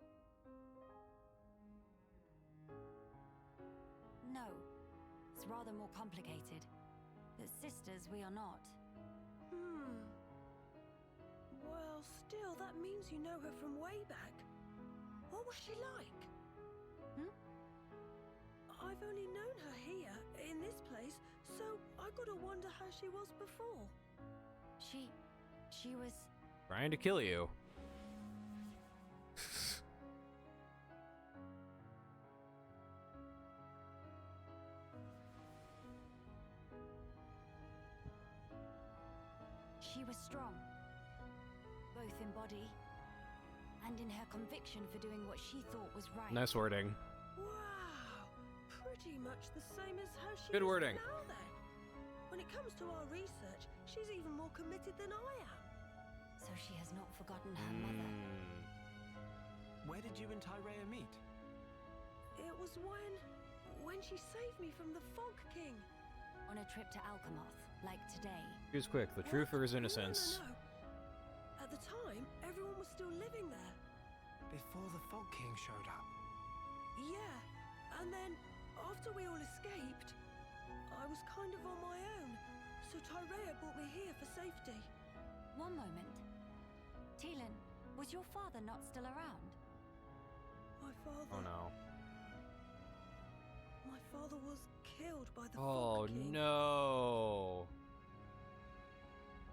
No. It's rather more complicated. But sisters we are not. Well, still, that means you know her from way back. What was she like? I've only known her here, in this place, so I gotta wonder how she was before. She was... Trying to kill you. She was strong. Both in body and in her conviction for doing what she thought was right. Nice wording. Wow! Pretty much the same as how she Good is wording. now then. When it comes to our research, she's even more committed than I am. So she has not forgotten her mother. Where did you and Tyrea meet? It was when she saved me from the Fog King. On a trip to Alchemoth, like today. Here's quick, the truth or his innocence. No. At the time, everyone was still living there. Before the Fog King showed up. Yeah, and then, after we all escaped, I was kind of on my own, so Tyrea brought me here for safety. One moment. Teelan, was your father not still around? My father... Oh no. My father was killed by the Oh Fog King. no.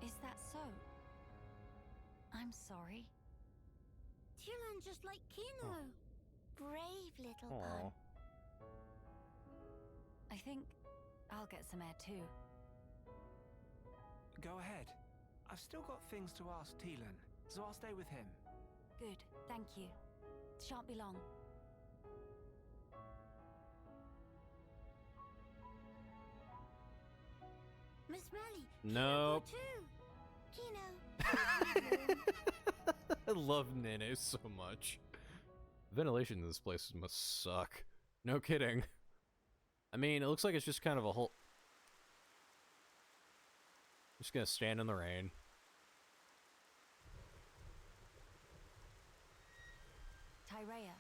Is that so? I'm sorry. Teelan just like Kino. Brave little Aw. pun. I think I'll get some air too. go ahead. I've still got things to ask Teelan, so I'll stay with him. Good, thank you. Shan't be long. Miss Melly. Nope. Kino. I love Nene so much. Ventilation in this place must suck. No kidding. I mean, it looks like it's just kind of a whole... Just gonna stand in the rain. Tyrea.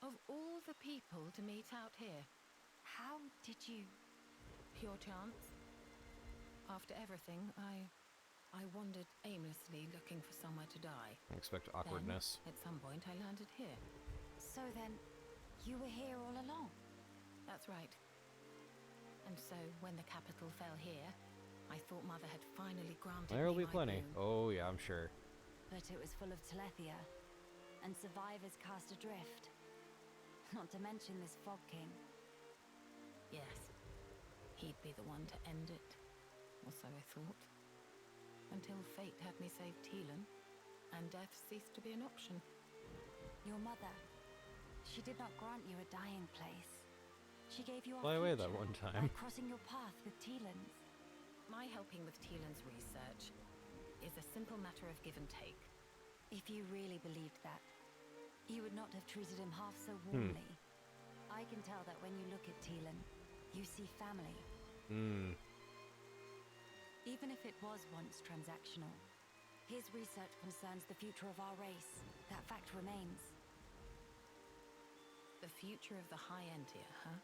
Of all the people to meet out here, How did you... pure chance. After everything, I wandered aimlessly looking for somewhere to die. I expect awkwardness. Then, at some point, I landed here. So then, you were here all along? That's right. And so, when the capital fell here, I thought Mother had finally granted There'll me be my plenty. boon. Oh yeah, I'm sure. But it was full of Telethia, and survivors cast adrift. Not to mention this Fog King. Yes. He'd be the one to end it. Or so I thought. Until fate had me save Teelan, and death ceased to be an option. Your mother, she did not grant you a dying place. She gave you a Fly away that future one time. by crossing your path with Teelan's. My helping with Teelan's research is a simple matter of give and take. If you really believed that, you would not have treated him half so warmly. I can tell that when you look at Teelan, you see family. Even if it was once transactional, his research concerns the future of our race. That fact remains. The future of the High Entia, huh?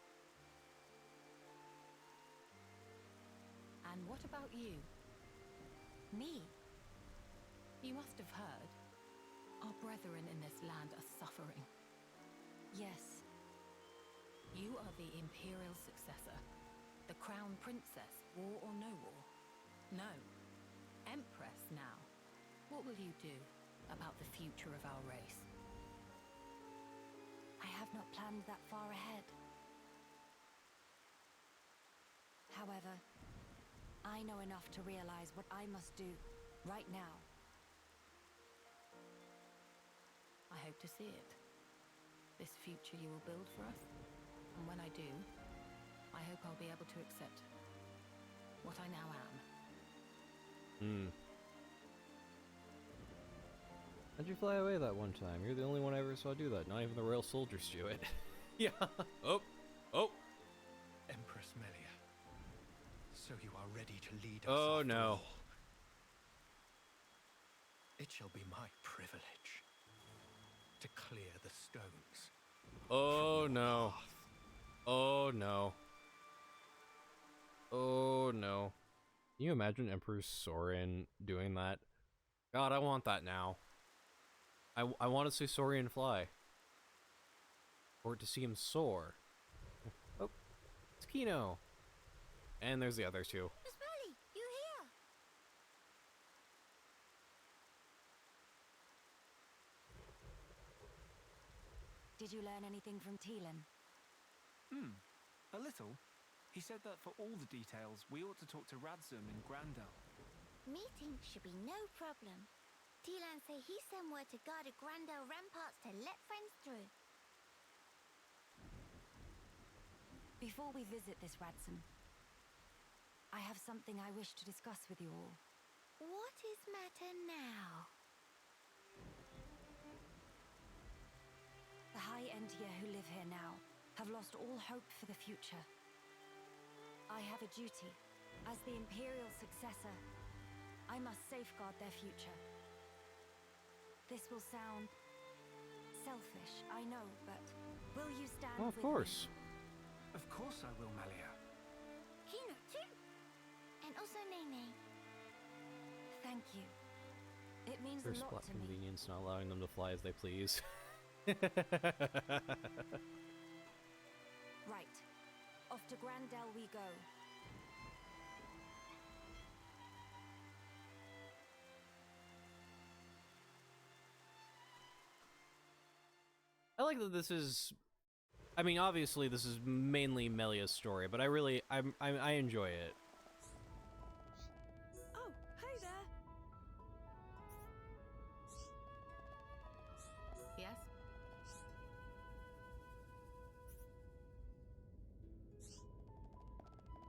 And what about you? Me? You must have heard. Our brethren in this land are suffering. Yes. You are the Imperial successor. The Crown Princess, war or no war. No. Empress now. What will you do about the future of our race? I have not planned that far ahead. However, I know enough to realize what I must do right now. I hope to see it. This future you will build for us. And when I do, I hope I'll be able to accept what I now am. How'd you fly away that one time? You're the only one I ever saw do that. Not even the royal soldiers do it. Yeah. Oh. Empress Melia. So you are ready to lead us Oh after no. all. It shall be my privilege to clear the stones. Oh no. Oh no. Oh no. Can you imagine Emperor Sorin doing that? God, I want that now. I want to see Saurian fly. Or to see him soar. Oh, it's Kino. And there's the other two. Miss Melly, you here? Did you learn anything from Teelan? A little. He said that for all the details, we ought to talk to Radzum in Grandel. Meeting should be no problem. Teelan say he sent word to guard the Grandel ramparts to let friends through. Before we visit this Radzum, I have something I wish to discuss with you all. What is matter now? The High Entia who live here now have lost all hope for the future. I have a duty. As the Imperial successor, I must safeguard their future. This will sound selfish, I know, but will you stand Oh, of with course. me? Of course I will, Melia. Kino too. And also Nene. Thank you. It means First a lot plot to me. convenience, not allowing them to fly as they please. Right. Off to Grandel we go. I like that this is... I mean, obviously this is mainly Melia's story, but I enjoy it.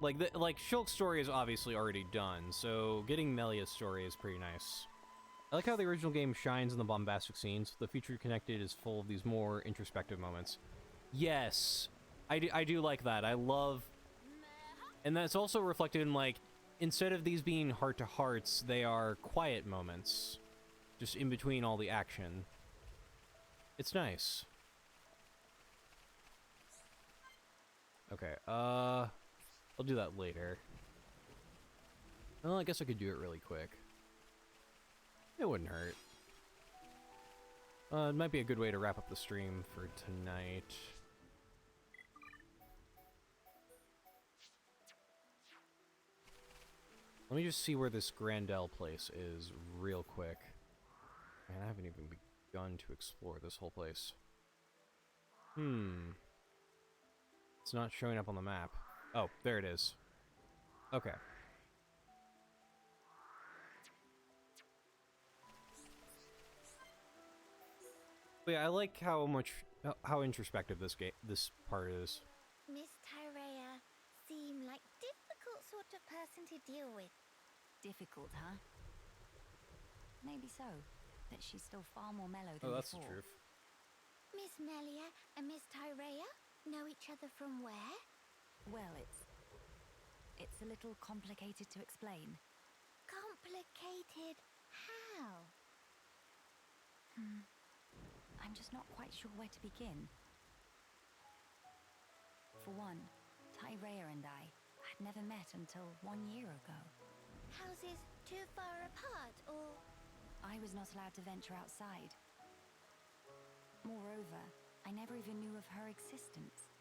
Like, Shulk's story is obviously already done, so getting Melia's story is pretty nice. I like how the original game shines in the bombastic scenes. The future connected is full of these more introspective moments. Yes, I do like that. I love... And that's also reflected in, like, instead of these being heart-to-hearts, they are quiet moments. Just in between all the action. It's nice. Okay, I'll do that later. Well, I guess I could do it really quick. It wouldn't hurt. It might be a good way to wrap up the stream for tonight. Let me just see where this Grandel place is real quick. Man, I haven't even begun to explore this whole place. It's not showing up on the map. Oh, there it is. Okay. But yeah, I like how introspective this part is. Miss Tyrea seem like difficult sort of person to deal with. Difficult, huh? Maybe so, but she's still far more mellow than Oh, that's before. the truth. Miss Melia and Miss Tyrea know each other from where? Well, it's a little complicated to explain. Complicated how? I'm just not quite sure where to begin. For one, Tyrea and I had never met until 1 year ago. Houses too far apart, or...? I was not allowed to venture outside. Moreover, I never even knew of her existence.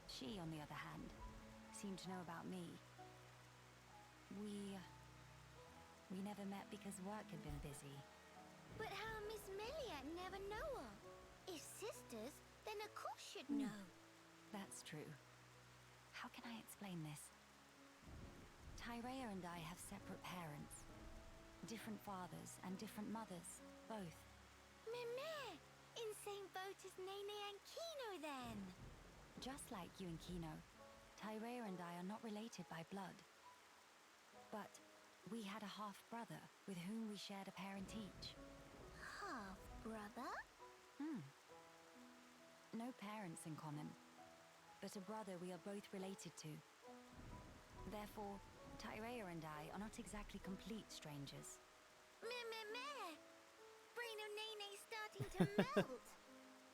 She, on the other hand, seemed to know about me. We never met because work had been busy. But how Miss Melia never know her? If sisters, then of course should know. That's true. How can I explain this? Tyrea and I have separate parents. Different fathers and different mothers, both. Meme! In same boat as Nene and Kino, then! Just like you and Kino, Tyrea and I are not related by blood. But we had a half-brother with whom we shared a parent each. Half-brother? No parents in common, but a brother we are both related to. Therefore, Tyrea and I are not exactly complete strangers. Meh! Brain of Nene's starting to melt!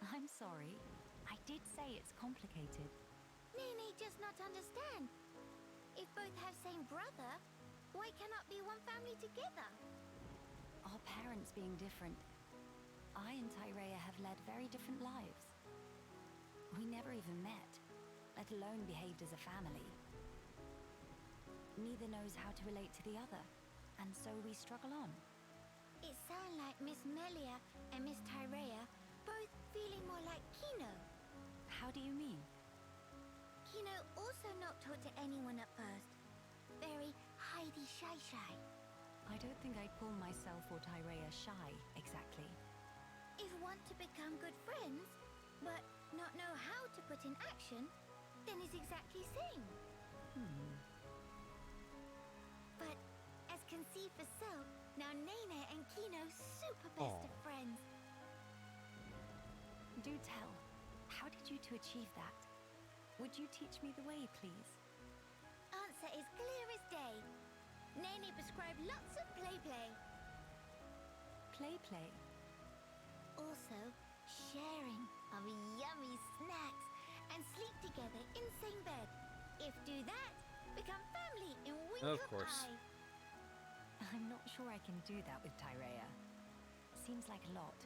I'm sorry. I did say it's complicated. Nene does not understand. If both have same brother, why cannot be one family together? Our parents being different, I and Tyrea have led very different lives. We never even met, let alone behaved as a family. Neither knows how to relate to the other, and so we struggle on. It sounds like Miss Melia and Miss Tyrea both feeling more like Kino. How do you mean? Kino also not taught to anyone at first. Very hidey shy. I don't think I'd call myself or Tyrea shy, exactly. If want to become good friends, but not know how to put in action, then it's exactly same. But as can see for self, now Nene and Kino super best of friends. Do tell, how did you two achieve that? Would you teach me the way, please? Answer is clear as day. Nene prescribed lots of play. Play? Also, sharing of yummy snacks and sleep together in same bed. If do that, become family in wink Of course. eye. I'm not sure I can do that with Tyrea. Seems like a lot.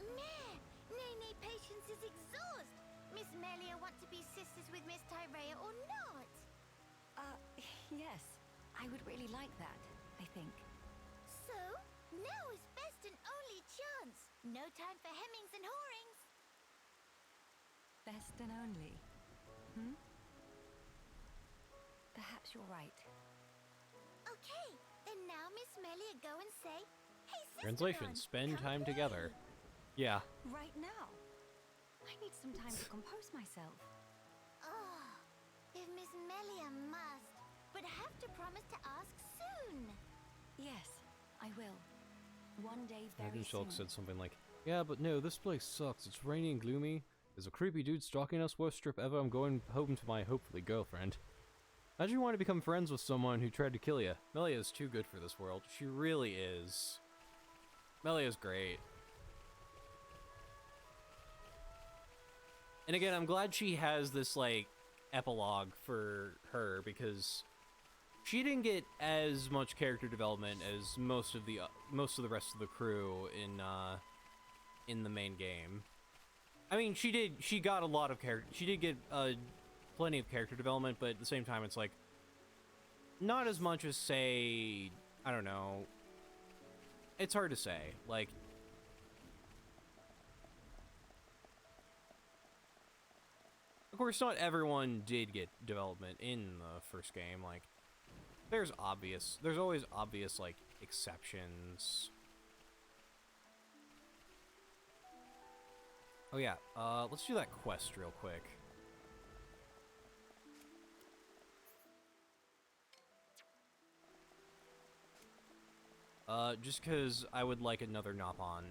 Meh! Nene patience is exhaust. Miss Melia want to be sisters with Miss Tyrea or not? Yes. I would really like that, I think. So, now is best and only chance. No time for hemmings and whorings. Best and only. Perhaps you're right. Okay, then now Miss Melia go and say, "Hey, sister Translation: spend time together. Yeah. Right now. I need some time to compose myself. Oh, if Miss Melia must, but have to promise to ask soon. Yes, I will. One day I very think Shulk soon. said something like, "Yeah, but no, this place sucks. It's rainy and gloomy. There's a creepy dude stalking us. Worst trip ever. I'm going home to my hopefully girlfriend." Imagine you want to become friends with someone who tried to kill you. Melia is too good for this world. She really is. Melia's great. And again, I'm glad she has this, like, epilogue for her, because she didn't get as much character development as most of the rest of the crew in the main game. I mean, she got a lot of character. She did get plenty of character development, but at the same time, it's like not as much as, say, I don't know. It's hard to say. Like, of course, not everyone did get development in the first game. Like, there's always obvious, like, exceptions. Oh yeah, let's do that quest real quick. Just because I would like another nop on,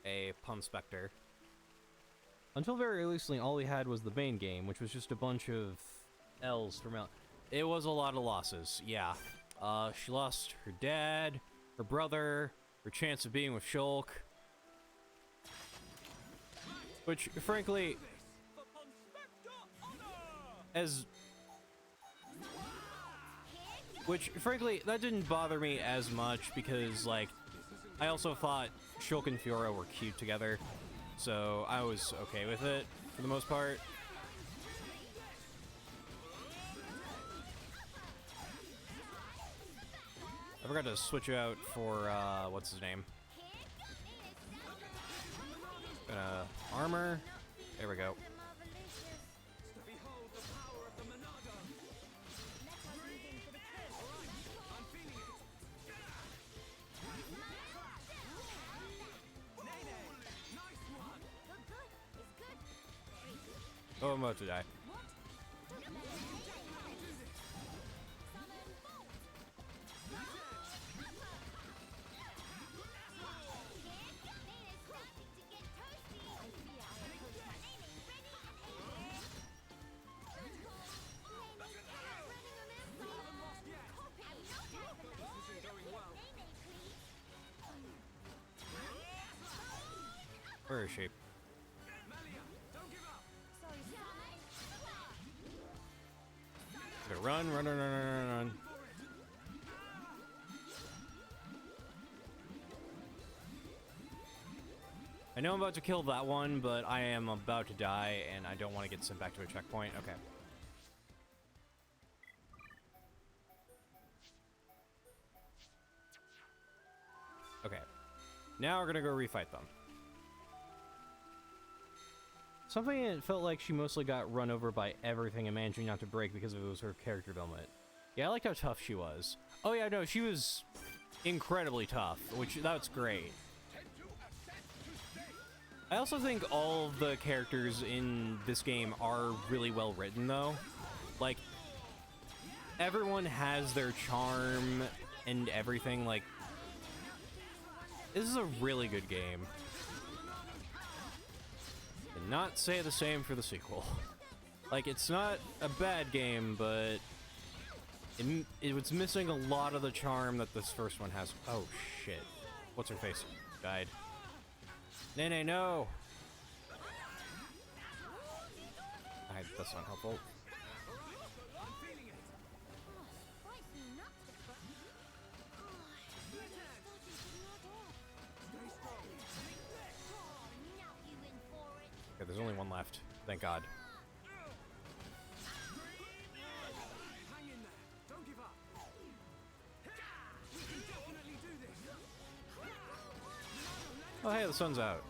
a Pun Spectre. Until very recently, all we had was the main game, which was just a bunch of L's from out. It was a lot of losses, yeah. She lost her dad, her brother, her chance of being with Shulk. Which, frankly, that didn't bother me as much because, like, I also thought Shulk and Fiora were cute together, so I was okay with it for the most part. I forgot to switch out for, what's his name? Armor. There we go. Oh, I'm about to die. Where is she? Okay, run. I know I'm about to kill that one, but I am about to die, and I don't want to get sent back to a checkpoint. Okay. Okay. Now we're gonna go refight them. Something it felt like she mostly got run over by everything and managing not to break because it was her character development. Yeah, I liked how tough she was. Oh yeah, no, she was incredibly tough, that's great. I also think all of the characters in this game are really well written, though. Like, everyone has their charm and everything. Like, this is a really good game. And not say the same for the sequel. Like, it's not a bad game, but it was missing a lot of the charm that this first one has. Oh, shit. What's her face? Died. Nene, no! That's not helpful. Okay, there's only one left. Thank God. Oh, hey, the sun's out.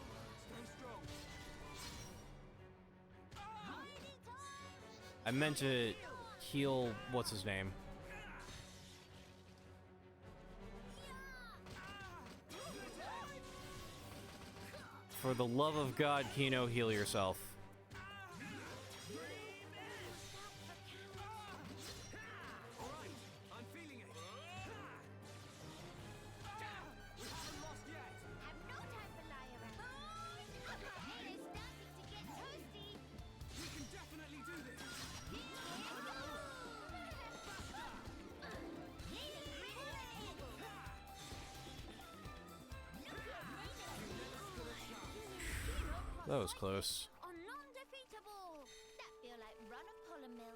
I meant to heal, what's his name? For the love of God, Kino, heal yourself. that was close. Are non-defeatable. That feel like run of Polymil.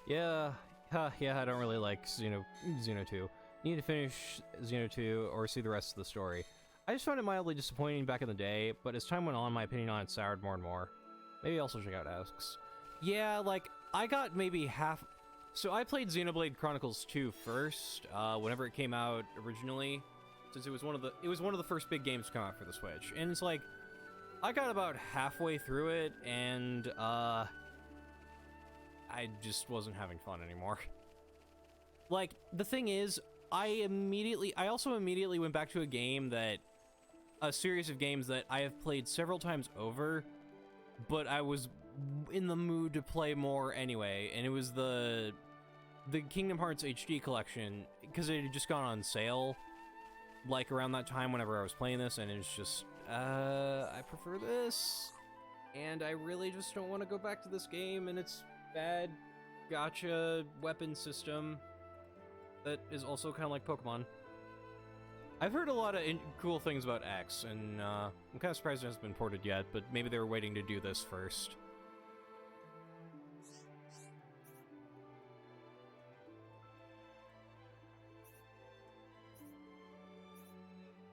Yeah, I don't really like Xeno 2. Need to finish Xeno 2 or see the rest of the story. I just found it mildly disappointing back in the day, but as time went on, my opinion on it soured more and more. Maybe also check out X. Yeah, like, I got maybe half... So I played Xenoblade Chronicles 2 first, whenever it came out originally, since it was one of the first big games to come out for the Switch. And it's like, I got about halfway through it, and, I just wasn't having fun anymore. Like, the thing is, I also immediately went back to a series of games that I have played several times over, but I was in the mood to play more anyway, and it was the Kingdom Hearts HD collection, because it had just gone on sale, like, around that time whenever I was playing this, and it's just, I prefer this, and I really just don't want to go back to this game, and its bad gacha weapon system that is also kind of like Pokemon. I've heard a lot of cool things about X, and I'm kind of surprised it hasn't been ported yet, but maybe they were waiting to do this first.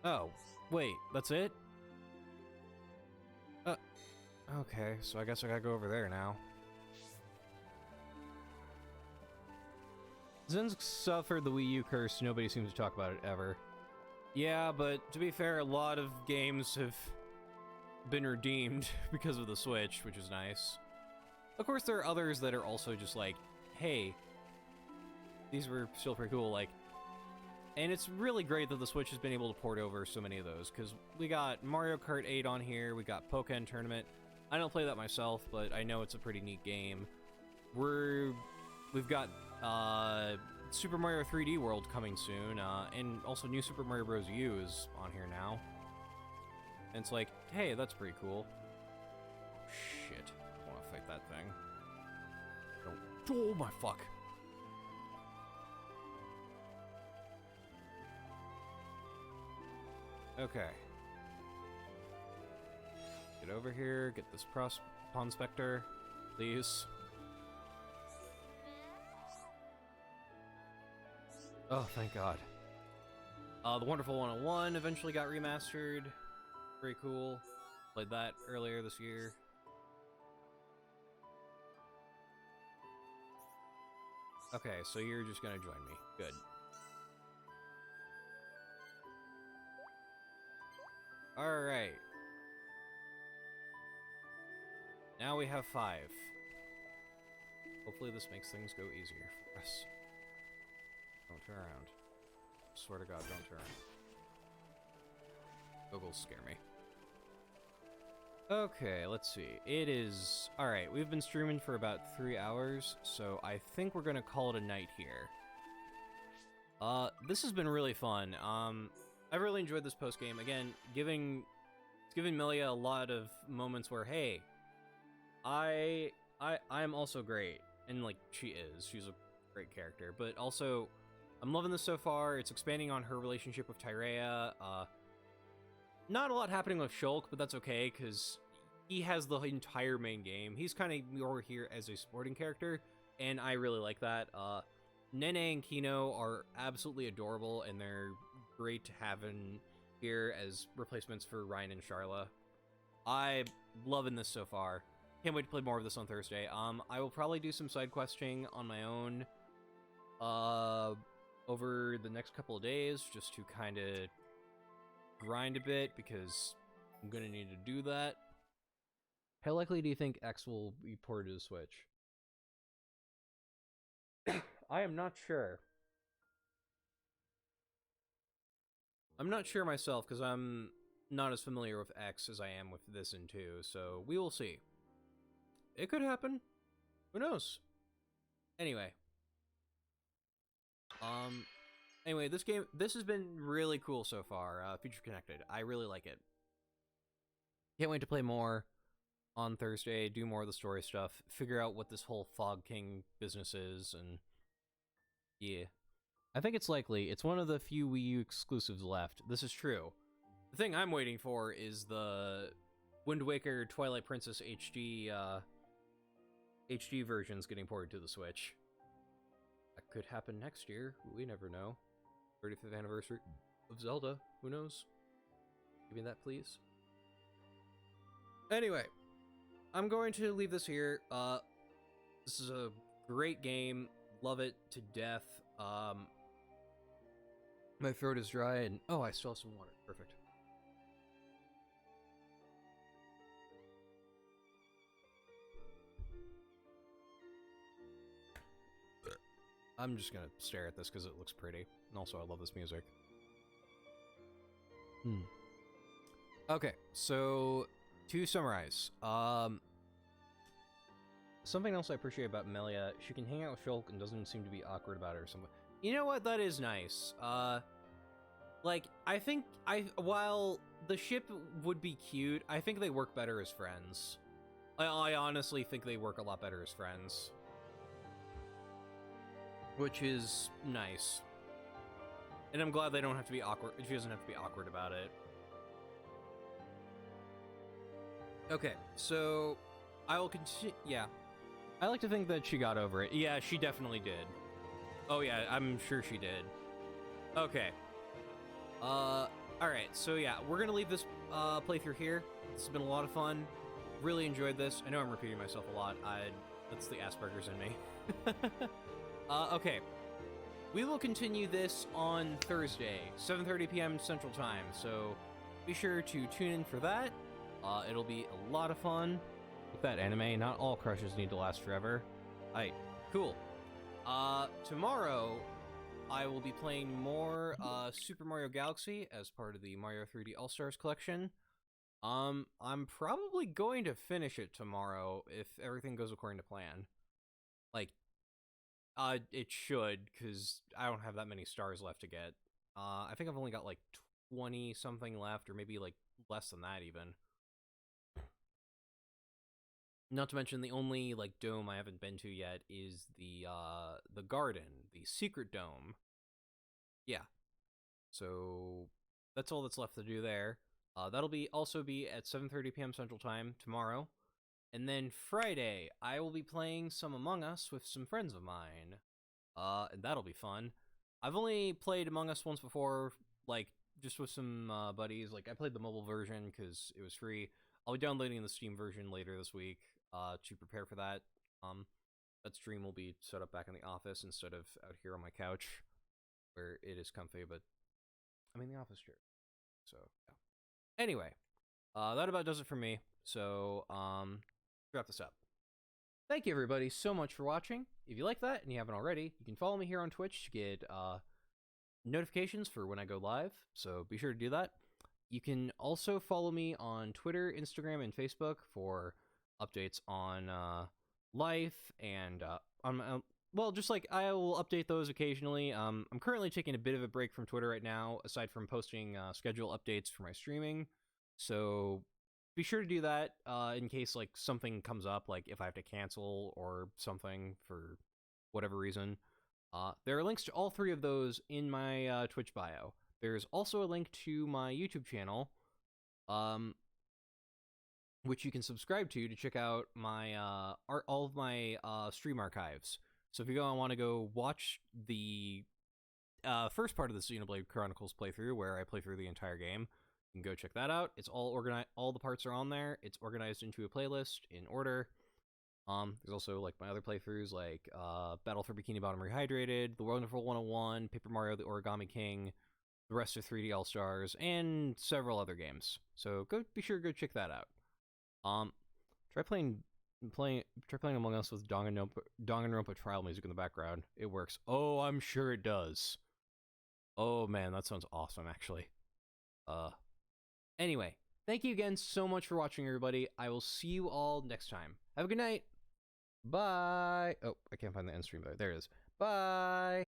Oh, wait, that's it? Okay, so I guess I gotta go over there now. Zen's suffered the Wii U curse, nobody seems to talk about it ever. Yeah, but to be fair, a lot of games have been redeemed because of the Switch, which is nice. Of course, there are others that are also just like, hey, these were still pretty cool, like, and it's really great that the Switch has been able to port over so many of those, because we got Mario Kart 8 on here, we got Pokken Tournament. I don't play that myself, but I know it's a pretty neat game. We've got, Super Mario 3D World coming soon, and also New Super Mario Bros. U is on here now. And it's like, hey, that's pretty cool. Shit, I want to fight that thing. Oh my fuck. Okay. Get over here, get this Pawn Spectre, please. Oh, thank God. The Wonderful 101 eventually got remastered. Very cool. Played that earlier this year. Okay, so you're just gonna join me. Good. Alright. Now we have 5. Hopefully this makes things go easier for us. Don't turn around. Swear to God, don't turn. Googles scare me. Okay, let's see. It is... Alright, we've been streaming for about 3 hours, so I think we're gonna call it a night here. This has been really fun. I've really enjoyed this post-game. Again, it's giving Melia a lot of moments where, hey, I'm also great. And, like, she is. She's a great character. But also, I'm loving this so far. It's expanding on her relationship with Tyrea. Not a lot happening with Shulk, but that's okay, because he has the entire main game. He's kind of more here as a supporting character, and I really like that. Nene and Kino are absolutely adorable, and they're great to have in here as replacements for Ryan and Sharla. I'm loving this so far. Can't wait to play more of this on Thursday. I will probably do some side questing on my own over the next couple of days, just to kind of grind a bit, because I'm gonna need to do that. How likely do you think X will be ported to the Switch? I am not sure. I'm not sure myself, because I'm not as familiar with X as I am with this and 2, so we will see. It could happen. Who knows? Anyway. Anyway, this has been really cool so far, Future Connected. I really like it. Can't wait to play more on Thursday, do more of the story stuff, figure out what this whole Fog King business is, and yeah. I think it's likely. It's one of the few Wii U exclusives left. This is true. The thing I'm waiting for is the Wind Waker Twilight Princess HD HD versions getting ported to the Switch. That could happen next year. We never know. 35th anniversary of Zelda. Who knows? Give me that, please. Anyway, I'm going to leave this here. This is a great game. Love it to death. My throat is dry, and oh, I still have some water. Perfect. I'm just gonna stare at this because it looks pretty. And also, I love this music. Okay, so to summarize, something else I appreciate about Melia, she can hang out with Shulk and doesn't seem to be awkward about it or something. You know what? That is nice. Like, I think while the ship would be cute, I think they work better as friends. I honestly think they work a lot better as friends. Which is nice. And I'm glad they don't have to be awkward. She doesn't have to be awkward about it. Okay, so I will continue. Yeah. I like to think that she got over it. Yeah, she definitely did. Oh yeah, I'm sure she did. Okay. Alright, so yeah, we're gonna leave this playthrough here. This has been a lot of fun. Really enjoyed this. I know I'm repeating myself a lot. That's the Asperger's in me. Okay. We will continue this on Thursday, 7:30 p.m. Central Time, so be sure to tune in for that. It'll be a lot of fun. With that anime, not all crushes need to last forever. Aight, cool. Tomorrow, I will be playing more Super Mario Galaxy as part of the Mario 3D All-Stars collection. I'm probably going to finish it tomorrow if everything goes according to plan. Like, it should, because I don't have that many stars left to get. I think I've only got like 20-something left, or maybe like less than that even. Not to mention the only like dome I haven't been to yet is the garden, the secret dome. Yeah. So that's all that's left to do there. That'll also be at 7:30 p.m. Central Time tomorrow. And then Friday, I will be playing some Among Us with some friends of mine. And that'll be fun. I've only played Among Us once before, like, just with some buddies. Like, I played the mobile version because it was free. I'll be downloading the Steam version later this week to prepare for that. That stream will be set up back in the office instead of out here on my couch, where it is comfy, but I'm in the office chair. So, yeah. Anyway, that about does it for me. So, wrap this up. Thank you everybody so much for watching. If you like that and you haven't already, you can follow me here on Twitch to get notifications for when I go live, so be sure to do that. You can also follow me on Twitter, Instagram, and Facebook for updates on life and well, just like I will update those occasionally. I'm currently taking a bit of a break from Twitter right now, aside from posting schedule updates for my streaming. So be sure to do that in case like something comes up, like if I have to cancel or something for whatever reason. There are links to all three of those in my Twitch bio. There's also a link to my YouTube channel, which you can subscribe to check out my all of my stream archives. So if you want to go watch the first part of the Xenoblade Chronicles playthrough, where I play through the entire game, you can go check that out. It's all organized. All the parts are on there. It's organized into a playlist in order. There's also like my other playthroughs, like Battle for Bikini Bottom Rehydrated, The Wonderful 101, Paper Mario: The Origami King, the rest of 3D All Stars, and several other games. So be sure to go check that out. Try playing Among Us with Danganronpa trial music in the background. It works. Oh, I'm sure it does. Oh man, that sounds awesome, actually. Anyway, thank you again so much for watching, everybody. I will see you all next time. Have a good night. Bye. Oh, I can't find the end stream, but there it is. Bye.